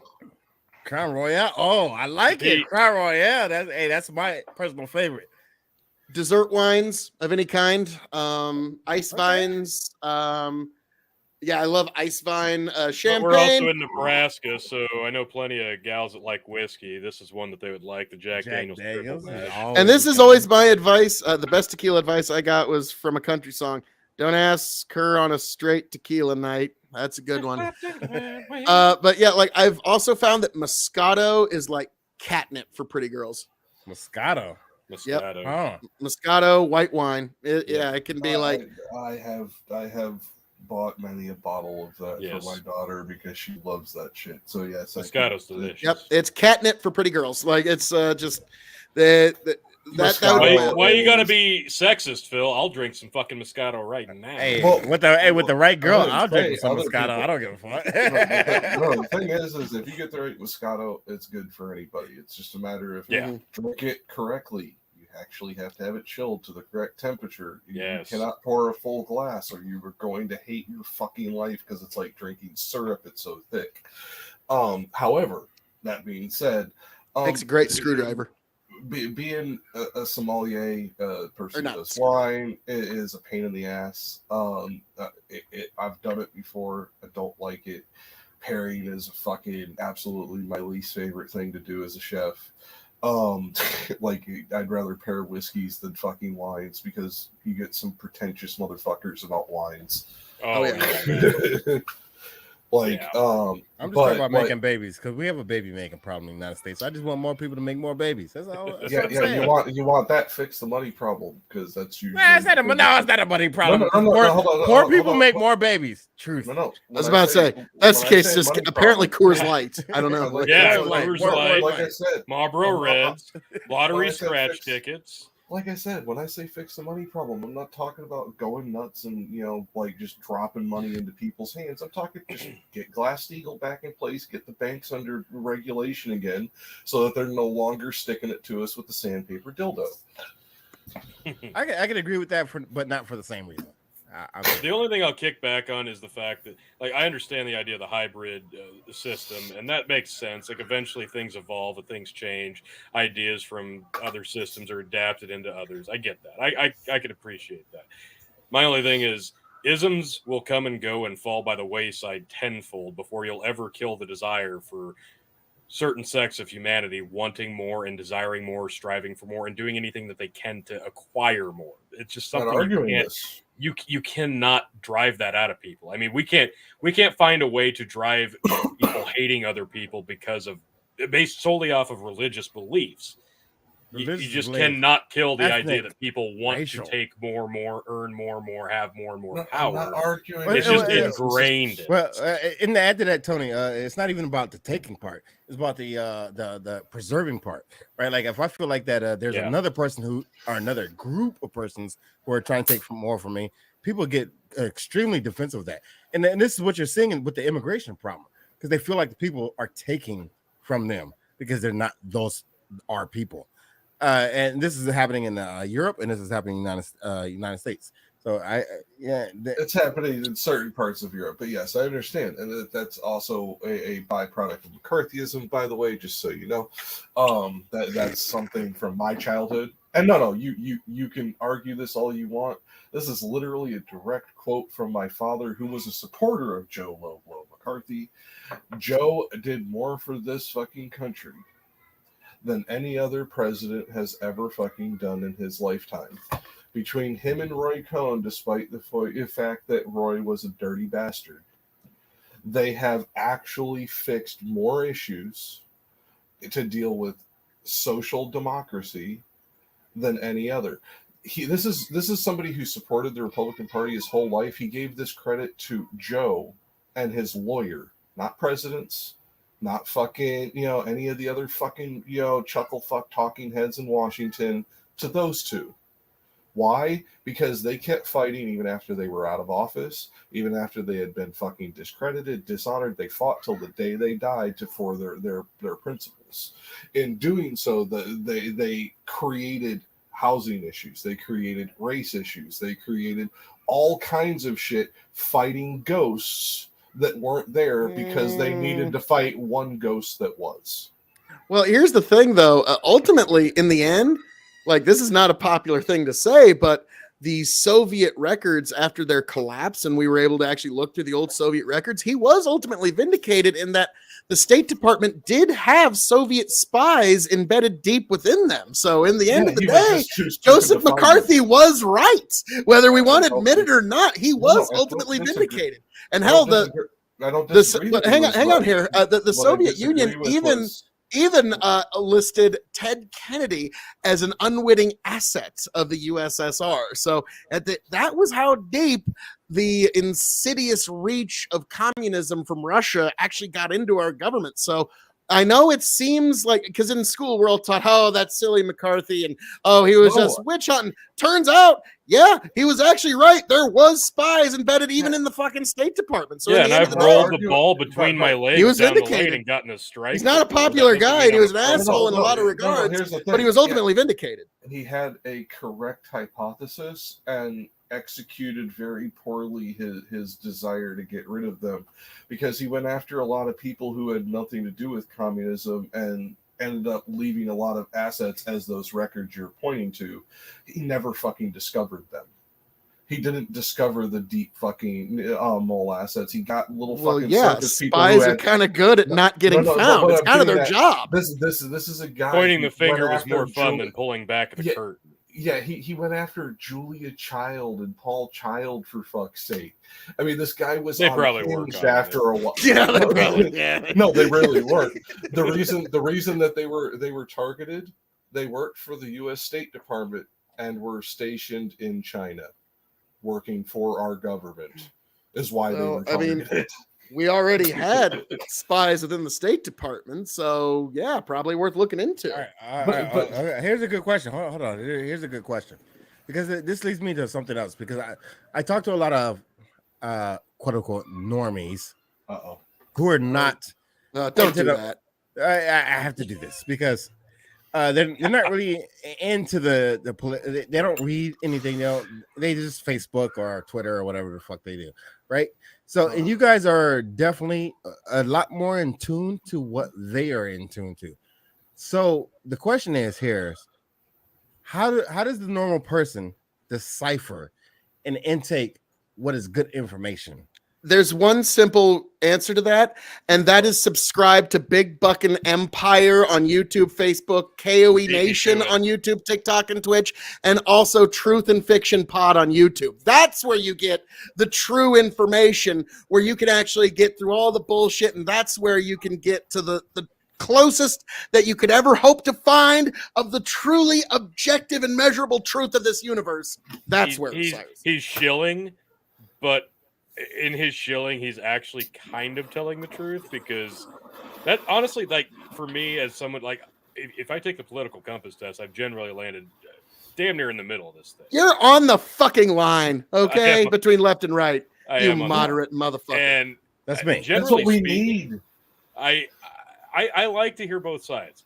Crown Royale. Oh, I like it. Crown Royale. That's my personal favorite. Dessert wines of any kind. Ice vines. Yeah, I love ice vine. Champagne. But we're also in Nebraska, so I know plenty of gals that like whiskey. This is one that they would like, the Jack Daniels. And this is always my advice. The best tequila advice I got was from a country song. Don't ask her on a straight tequila night. That's a good one. But yeah, like I've also found that Moscato is like catnip for pretty girls. Moscato. Yep. Oh. Moscato, white wine. It can be like. I have bought many a bottle of that for my daughter because she loves that shit. So yes, Moscato's delicious. Yep, it's catnip for pretty girls. Like it's just why you gotta be sexist, Phil? I'll drink some fucking Moscato right now. Hey, with the right girl, I'll drink some Moscato. I don't give a fuck. No, the thing is if you get the right Moscato, it's good for anybody. It's just a matter of you drink it correctly. You actually have to have it chilled to the correct temperature. You cannot pour a full glass, or you are going to hate your fucking life because it's like drinking syrup. It's so thick. However, that being said, makes a great screwdriver. Being a sommelier person that does wine is a pain in the ass. I've done it before. I don't like it. Pairing is fucking absolutely my least favorite thing to do as a chef. Like I'd rather pair whiskeys than fucking wines because you get some pretentious motherfuckers about wines. Oh yeah. I'm just talking about making babies because we have a baby making problem in the United States. I just want more people to make more babies. That's all. You want that fix the money problem because that's usually. It's not a money problem. Poor people make more babies. Truth. I was about to say that's the case. Just apparently Coors Light. I don't know. Coors Light. Like I said, Marlboro Reds, lottery scratch tickets. like I said, when I say fix the money problem, I'm not talking about going nuts and, like just dropping money into people's hands. I'm talking just get Glass-Steagall back in place, get the banks under regulation again, so that they're no longer sticking it to us with the sandpaper dildo. I can agree with that, but not for the same reason. The only thing I'll kick back on is the fact that, like, I understand the idea of the hybrid system, and that makes sense. Like, eventually things evolve and things change. Ideas from other systems are adapted into others. I get that. I can appreciate that. My only thing is isms will come and go and fall by the wayside tenfold before you'll ever kill the desire for certain sects of humanity wanting more and desiring more, striving for more, and doing anything that they can to acquire more. It's just something you cannot drive that out of people. I mean, we can't find a way to drive people hating other people based solely off of religious beliefs. You just cannot kill the idea that people want to take more, earn more, have more and more power. I'm not arguing. It's just ingrained. Well, in the add to that, Tony, it's not even about the taking part. It's about the preserving part, right? Like if I feel like that there's another person or another group of persons who are trying to take more from me, people get extremely defensive of that. And this is what you're seeing with the immigration problem, because they feel like the people are taking from them because they're not those are people. And this is happening in Europe, and this is happening in the United States. So it's happening in certain parts of Europe, but yes, I understand, and that's also a byproduct of McCarthyism, by the way, just so you know. That's something from my childhood. And no, you can argue this all you want. This is literally a direct quote from my father, who was a supporter of Joe Low Blow McCarthy. Joe did more for this fucking country than any other president has ever fucking done in his lifetime. Between him and Roy Cohn, despite the fact that Roy was a dirty bastard, they have actually fixed more issues to deal with social democracy than any other. This is somebody who supported the Republican Party his whole life. He gave this credit to Joe and his lawyer, not presidents, not fucking, any of the other fucking, chuckle fuck talking heads in Washington, to those two. Why? Because they kept fighting even after they were out of office, even after they had been fucking discredited, dishonored. They fought till the day they died for their principles. In doing so, they created housing issues. They created race issues. They created all kinds of shit, fighting ghosts that weren't there because they needed to fight one ghost that was. Well, here's the thing, though. Ultimately, in the end, like, this is not a popular thing to say, but the Soviet records after their collapse, and we were able to actually look through the old Soviet records, he was ultimately vindicated in that the State Department did have Soviet spies embedded deep within them. So in the end of the day, Joseph McCarthy was right. Whether we want to admit it or not, he was ultimately vindicated. And hell, hang on here. The Soviet Union even listed Ted Kennedy as an unwitting asset of the USSR. So that was how deep the insidious reach of communism from Russia actually got into our government. So I know it seems like, because in school we're all taught, oh, that's silly McCarthy, and he was just witch hunting. Turns out, yeah, he was actually right. There was spies embedded even in the fucking State Department. So and I've rolled the ball between my legs. He was down vindicated. The lane and gotten a strike. He's not a popular guy, and he was an asshole in a lot of regards, but he was ultimately vindicated. He had a correct hypothesis and executed very poorly his desire to get rid of them, because he went after a lot of people who had nothing to do with communism and ended up leaving a lot of assets, as those records you're pointing to. He never fucking discovered them. He didn't discover the deep fucking mole assets. He got little fucking circus people. Spies are kind of good at not getting found. It's kind of their job. This is a guy. Pointing the finger was more fun than pulling back the curtain. Yeah, he went after Julia Child and Paul Child, for fuck's sake. I mean, this guy was unhinged after a while. Yeah, they probably. Yeah. No, they really weren't. The reason that they were targeted, they worked for the U.S. State Department and were stationed in China, working for our government, is why they were targeted. We already had spies within the State Department, so yeah, probably worth looking into. All right. Here's a good question. Hold on. Here's a good question, because this leads me to something else. Because I talk to a lot of quote unquote normies who are not. Don't do that. I have to do this because they're not really into they don't read anything. They just Facebook or Twitter or whatever the fuck they do, right? So, and you guys are definitely a lot more in tune to what they are in tune to. So the question is how does the normal person decipher and intake what is good information? There's one simple answer to that, and that is subscribe to Big Buckin' Empire on YouTube, Facebook, KOE Nation on YouTube, TikTok, and Twitch, and also Truth and Fiction Pod on YouTube. That's where you get the true information, where you can actually get through all the bullshit, and that's where you can get to the closest that you could ever hope to find of the truly objective and measurable truth of this universe. That's where he's shilling, but in his shilling, he's actually kind of telling the truth, because that honestly, like, for me as someone, like, if I take the political compass test, I've generally landed damn near in the middle of this thing. You're on the fucking line, okay, between left and right. You moderate motherfucker. And that's me. That's what we need. I like to hear both sides.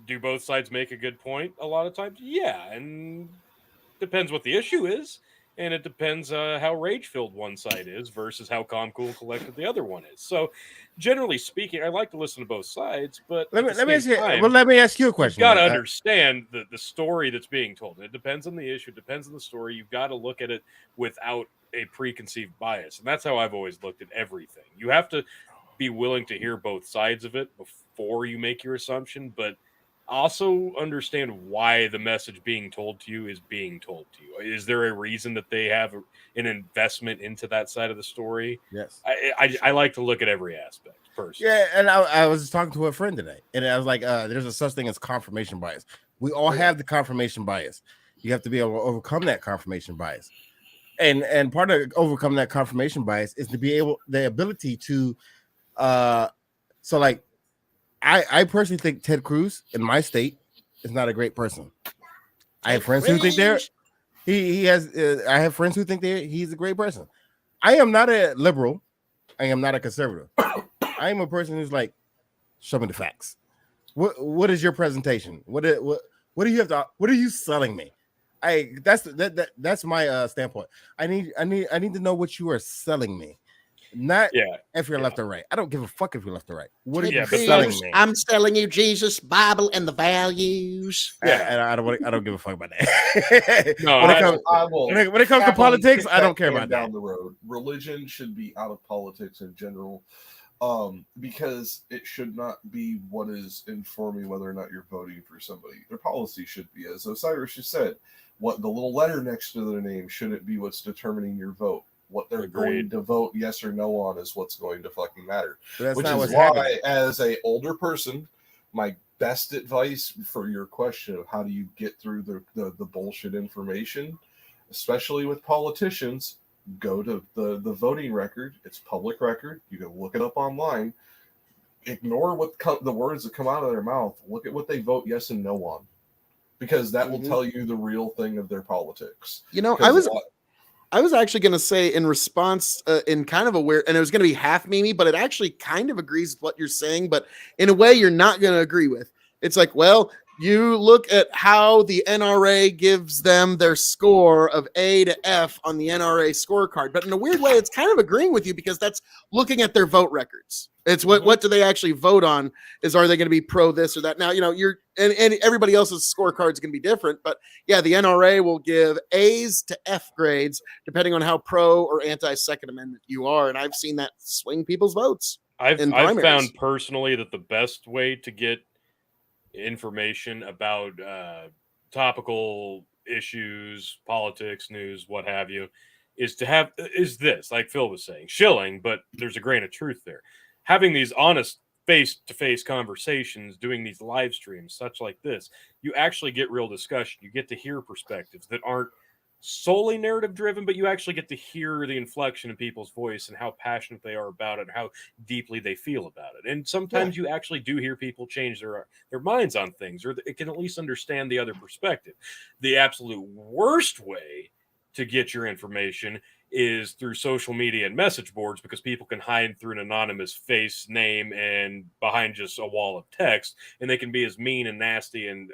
Do both sides make a good point a lot of times? Yeah, and depends what the issue is. And it depends how rage-filled one side is versus how calm, cool, collected the other one is. So, generally speaking, I like to listen to both sides. But let me ask you a question. You've got to understand the story that's being told. It depends on the issue. It depends on the story. You've got to look at it without a preconceived bias, and that's how I've always looked at everything. You have to be willing to hear both sides of it before you make your assumption, but also understand why the message being told to you is being told to you. Is there a reason that they have an investment into that side of the story? Yes. I like to look at every aspect personally. Yeah, and I was talking to a friend today, and I was like, there's a such thing as confirmation bias. We all have the confirmation bias. You have to be able to overcome that confirmation bias. And part of overcoming that confirmation bias is to be the ability to so like I personally think Ted Cruz in my state is not a great person. I have friends who think I have friends who think he's a great person. I am not a liberal. I am not a conservative. I am a person who's like, show me the facts. What is your presentation? What do you have to? What are you selling me? That's my standpoint. I need to know what you are selling me. Not if you're left or right. I don't give a fuck if you're left or right. What are you selling me? I'm selling you Jesus, Bible, and the values. Yeah, and I don't give a fuck about that. No, when it comes to politics, I don't care about down the road. Religion should be out of politics in general, because it should not be what is informing whether or not you're voting for somebody. Their policy should be, as Osiris just said, what the little letter next to their name shouldn't be what's determining your vote. What they're going to vote yes or no on is what's going to fucking matter. Which is why, as a older person, my best advice for your question of how do you get through the bullshit information, especially with politicians, go to the voting record. It's public record. You can look it up online. Ignore the words that come out of their mouth. Look at what they vote yes and no on, because that will tell you the real thing of their politics. You know, I was actually going to say in response, in kind of a weird, and it was going to be half memey, but it actually kind of agrees with what you're saying, but in a way you're not going to agree with. It's like, well, you look at how the NRA gives them their score of A to F on the NRA scorecard, but in a weird way, it's kind of agreeing with you, because that's looking at their vote records. It's what do they actually vote on? Are they going to be pro this or that? Now, you know, and everybody else's scorecard is going to be different, but yeah, the NRA will give A's to F grades depending on how pro or anti-Second Amendment you are, and I've seen that swing people's votes. I've found personally that the best way to get information about topical issues, politics, news, what have you, is this, like Phil was saying, shilling, but there's a grain of truth there. Having these honest face-to-face conversations, doing these live streams, such like this, you actually get real discussion. You get to hear perspectives that aren't solely narrative driven, but you actually get to hear the inflection in people's voice and how passionate they are about it and how deeply they feel about it. And sometimes you actually do hear people change their minds on things, or it can at least understand the other perspective. The absolute worst way to get your information is through social media and message boards, because people can hide through an anonymous face, name, and behind just a wall of text, and they can be as mean and nasty and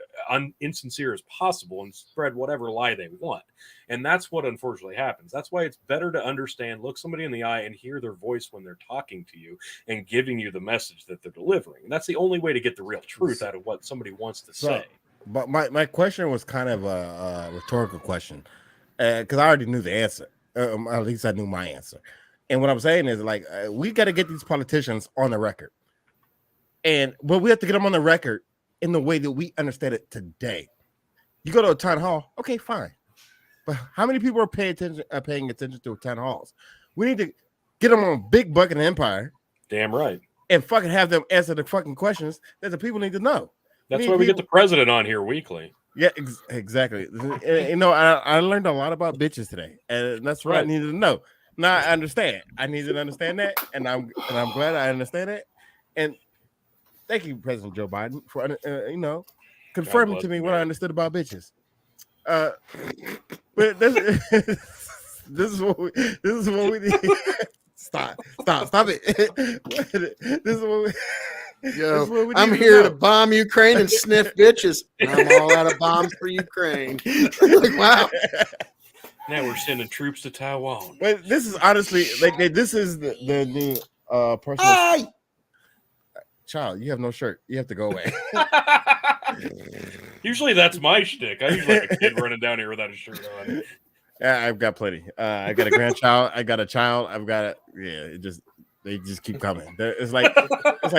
insincere as possible and spread whatever lie they want. And that's what unfortunately happens. That's why it's better to understand, look somebody in the eye and hear their voice when they're talking to you and giving you the message that they're delivering. And that's the only way to get the real truth out of what somebody wants to say. But my question was kind of a rhetorical question, because I already knew the answer. At least I knew my answer. And what I'm saying is, like, we got to get these politicians on the record. But we have to get them on the record in the way that we understand it today. You go to a town hall, okay, fine. But how many people are paying attention to town halls? We need to get them on Big Buck and Empire. Damn right. And fucking have them answer the fucking questions that the people need to know. That's why we get the president on here weekly. Yeah, exactly. You know, I learned a lot about bitches today, and that's what I needed to know. Now I understand. I needed to understand that, and I'm glad I understand it. And thank you, President Joe Biden, for confirming to me what I understood about bitches. But this is what we need. Stop it. This is what we. Yo, I'm here to bomb Ukraine and sniff bitches. I'm all out of bombs for Ukraine. Like, wow. Now we're sending troops to Taiwan. But this is honestly this is the new person. Hi! Child, you have no shirt. You have to go away. Usually that's my shtick. I usually like a kid running down here without a shirt on. Yeah, I've got plenty. I got a grandchild. I got a child. I've got they just keep coming. It's like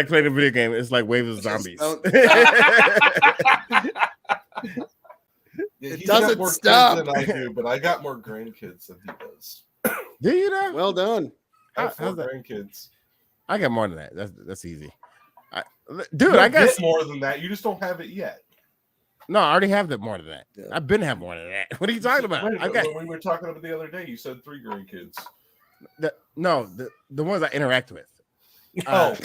playing a video game. It's like waves of zombies. It doesn't more stop. Kids than I do, but I got more grandkids than he does. Do you know? Well done. I have 4 grandkids. I got more than that. That's easy. I get guess more than that. You just don't have it yet. No, I already have that more than that. Yeah. I've been having more than that. What are you talking about? When we were talking about the other day, you said 3 grandkids. The ones I interact with. Oh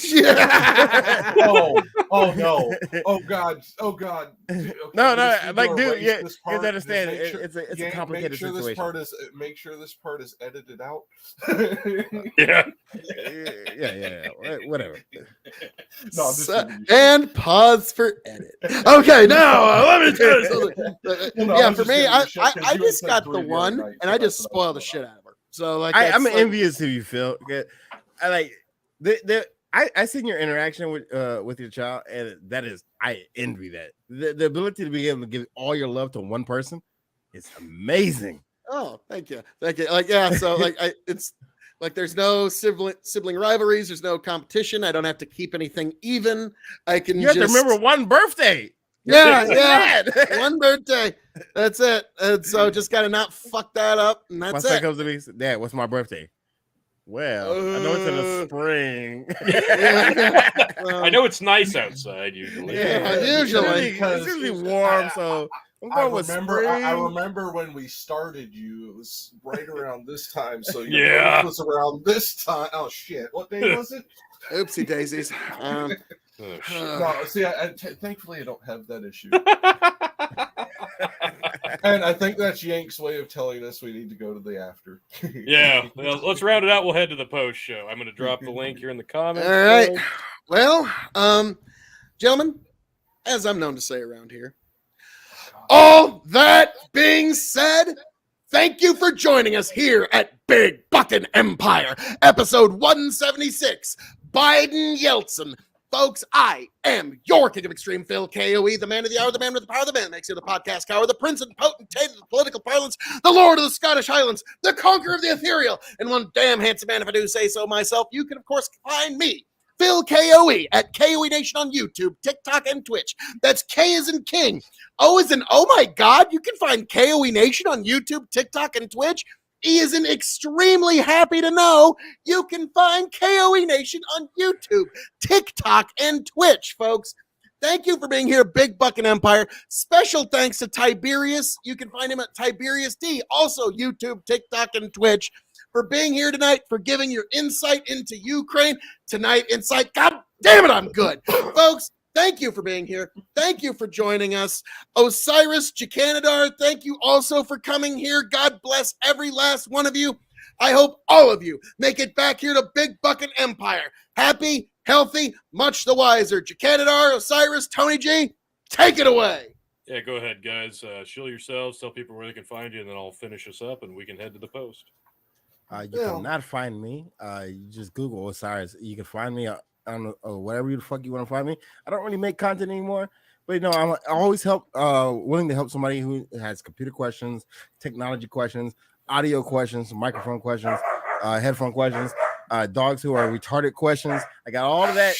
no! Oh God! Okay, no, like, dude, you understand? It's a complicated situation. Make sure this part is edited out. Yeah. Whatever. No, and pause for edit. Okay, now let me tell you something. For me, I just got the one, and I just spoiled the shit out of her. So like, I'm envious of you, Phil. I like I seen your interaction with your child, and I envy that. The ability to be able to give all your love to one person is amazing. Oh, thank you. Like, yeah. So like, it's like there's no sibling rivalries. There's no competition. I don't have to keep anything even. I can. You have to remember one birthday. Yeah. One birthday. That's it. And so just gotta not fuck that up. And that's it. Comes to me, Dad, what's my birthday? Well, I know it's in the spring. I know it's nice outside usually. It's usually warm, so I remember when we started you. It was right around this time. So it was around this time. Oh shit! What day was it? Oopsie daisies. No, see, thankfully I don't have that issue. And I think that's Yank's way of telling us we need to go to the after. Yeah, well, let's round it out. We'll head to the post show. I'm going to drop the link here in the comments. All right. Well, gentlemen, as I'm known to say around here, all that being said, thank you for joining us here at Big Buckin' Empire, episode 176, Biden Yeltsin. Folks, I am your King of Extreme, Phil KOE, the man of the hour, the man with the power, the man that makes you the podcast cower, the prince and potentate of the political parlance, the lord of the Scottish Highlands, the conqueror of the ethereal, and one damn handsome man if I do say so myself. You can, of course, find me, Phil KOE, at KOE Nation on YouTube, TikTok, and Twitch. That's K as in King, O as in oh my God. You can find KOE Nation on YouTube, TikTok, and Twitch. E is extremely happy to know you can find KOE Nation on YouTube, TikTok, and Twitch, folks. Thank you for being here, Big Buckin' Empire. Special thanks to Tiberius. You can find him at Tiberius D. Also, YouTube, TikTok, and Twitch. For being here tonight, for giving your insight into Ukraine. Tonight, insight. God damn it, I'm good. Folks, thank you for being here. Thank you for joining us. Osiris Jacanadar, thank you also for coming here. God bless every last one of you. I hope all of you make it back here to Big Buckin' Empire. Happy, healthy, much the wiser. Jacanadar, Osiris, Tony G, take it away. Yeah, go ahead, guys. Shill yourselves, tell people where they can find you, and then I'll finish us up, and we can head to the post. You cannot find me. You just Google Osiris. You can find me on whatever the fuck you want to find me. I don't really make content anymore, but you know, I always willing to help somebody who has computer questions, technology questions, audio questions, microphone questions, headphone questions, dogs who are retarded questions. I got all of that.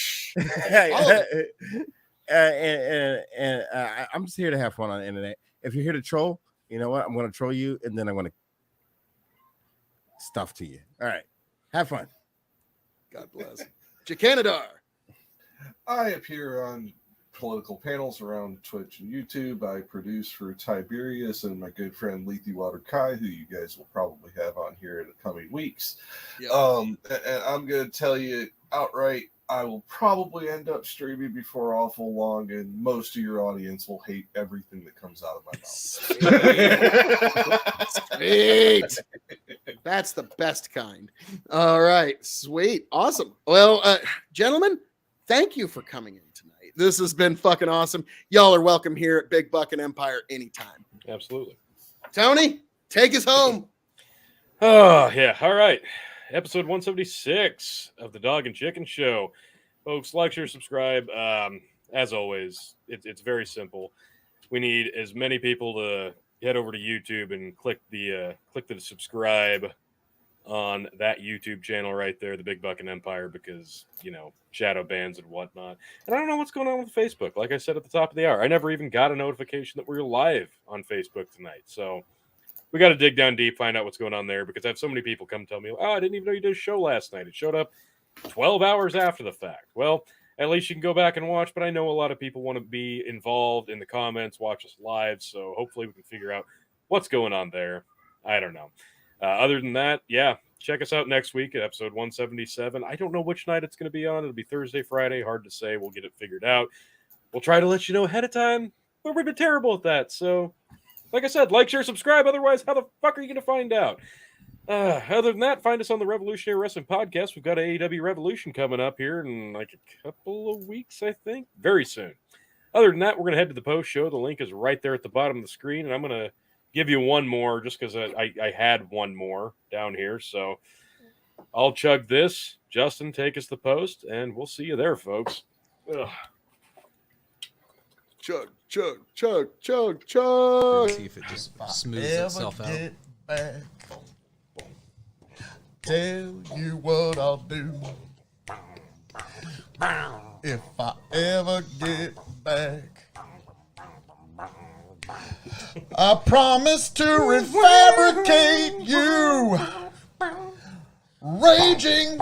I'm just here to have fun on the internet. If you're here to troll, you know what? I'm going to troll you, and then I'm going to stuff to you. All right. Have fun. God bless. Jacanadar. I appear on political panels around Twitch and YouTube. I produce for Tiberius and my good friend Lethy Water Kai, who you guys will probably have on here in the coming weeks. Yep. And I'm going to tell you outright, I will probably end up streaming before awful long, and most of your audience will hate everything that comes out of my mouth. Sweet. That's the best kind. All right. Sweet. Awesome. Well, gentlemen, thank you for coming in tonight. This has been fucking awesome. Y'all are welcome here at Big Buckin' Empire anytime. Absolutely. Tony, take us home. Oh, yeah. All right. Episode 176 of the Dog and Chicken Show. Folks, like, share, subscribe. As always, it's very simple. We need as many people to head over to YouTube and click the subscribe on that YouTube channel right there, the Big Buckin' Empire, because, you know, shadow bans and whatnot. And I don't know what's going on with Facebook. Like I said at the top of the hour, I never even got a notification that we're live on Facebook tonight. So we got to dig down deep, find out what's going on there, because I have so many people come tell me, oh, I didn't even know you did a show last night. It showed up 12 hours after the fact. Well, at least you can go back and watch, but I know a lot of people want to be involved in the comments, watch us live, so hopefully we can figure out what's going on there. I don't know. Other than that, yeah, check us out next week at episode 177. I don't know which night it's going to be on. It'll be Thursday, Friday. Hard to say. We'll get it figured out. We'll try to let you know ahead of time, but we've been terrible at that. So, like I said, like, share, subscribe. Otherwise, how the fuck are you going to find out? Other than that, find us on the Revolutionary Wrestling Podcast. We've got AEW Revolution coming up here in like a couple of weeks, I think. Very soon. Other than that, we're going to head to the post show. The link is right there at the bottom of the screen, and I'm going to give you one more just because I had one more down here. So I'll chug this. Justin, take us to the post, and we'll see you there, folks. Ugh. Chug, chug, chug, chug, chug. See if it just smooths itself out. Back, tell you what I'll do. If I ever get back, I promise to refabricate you, raging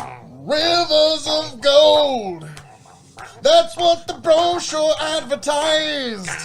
rivers of gold. That's what the brochure advertised.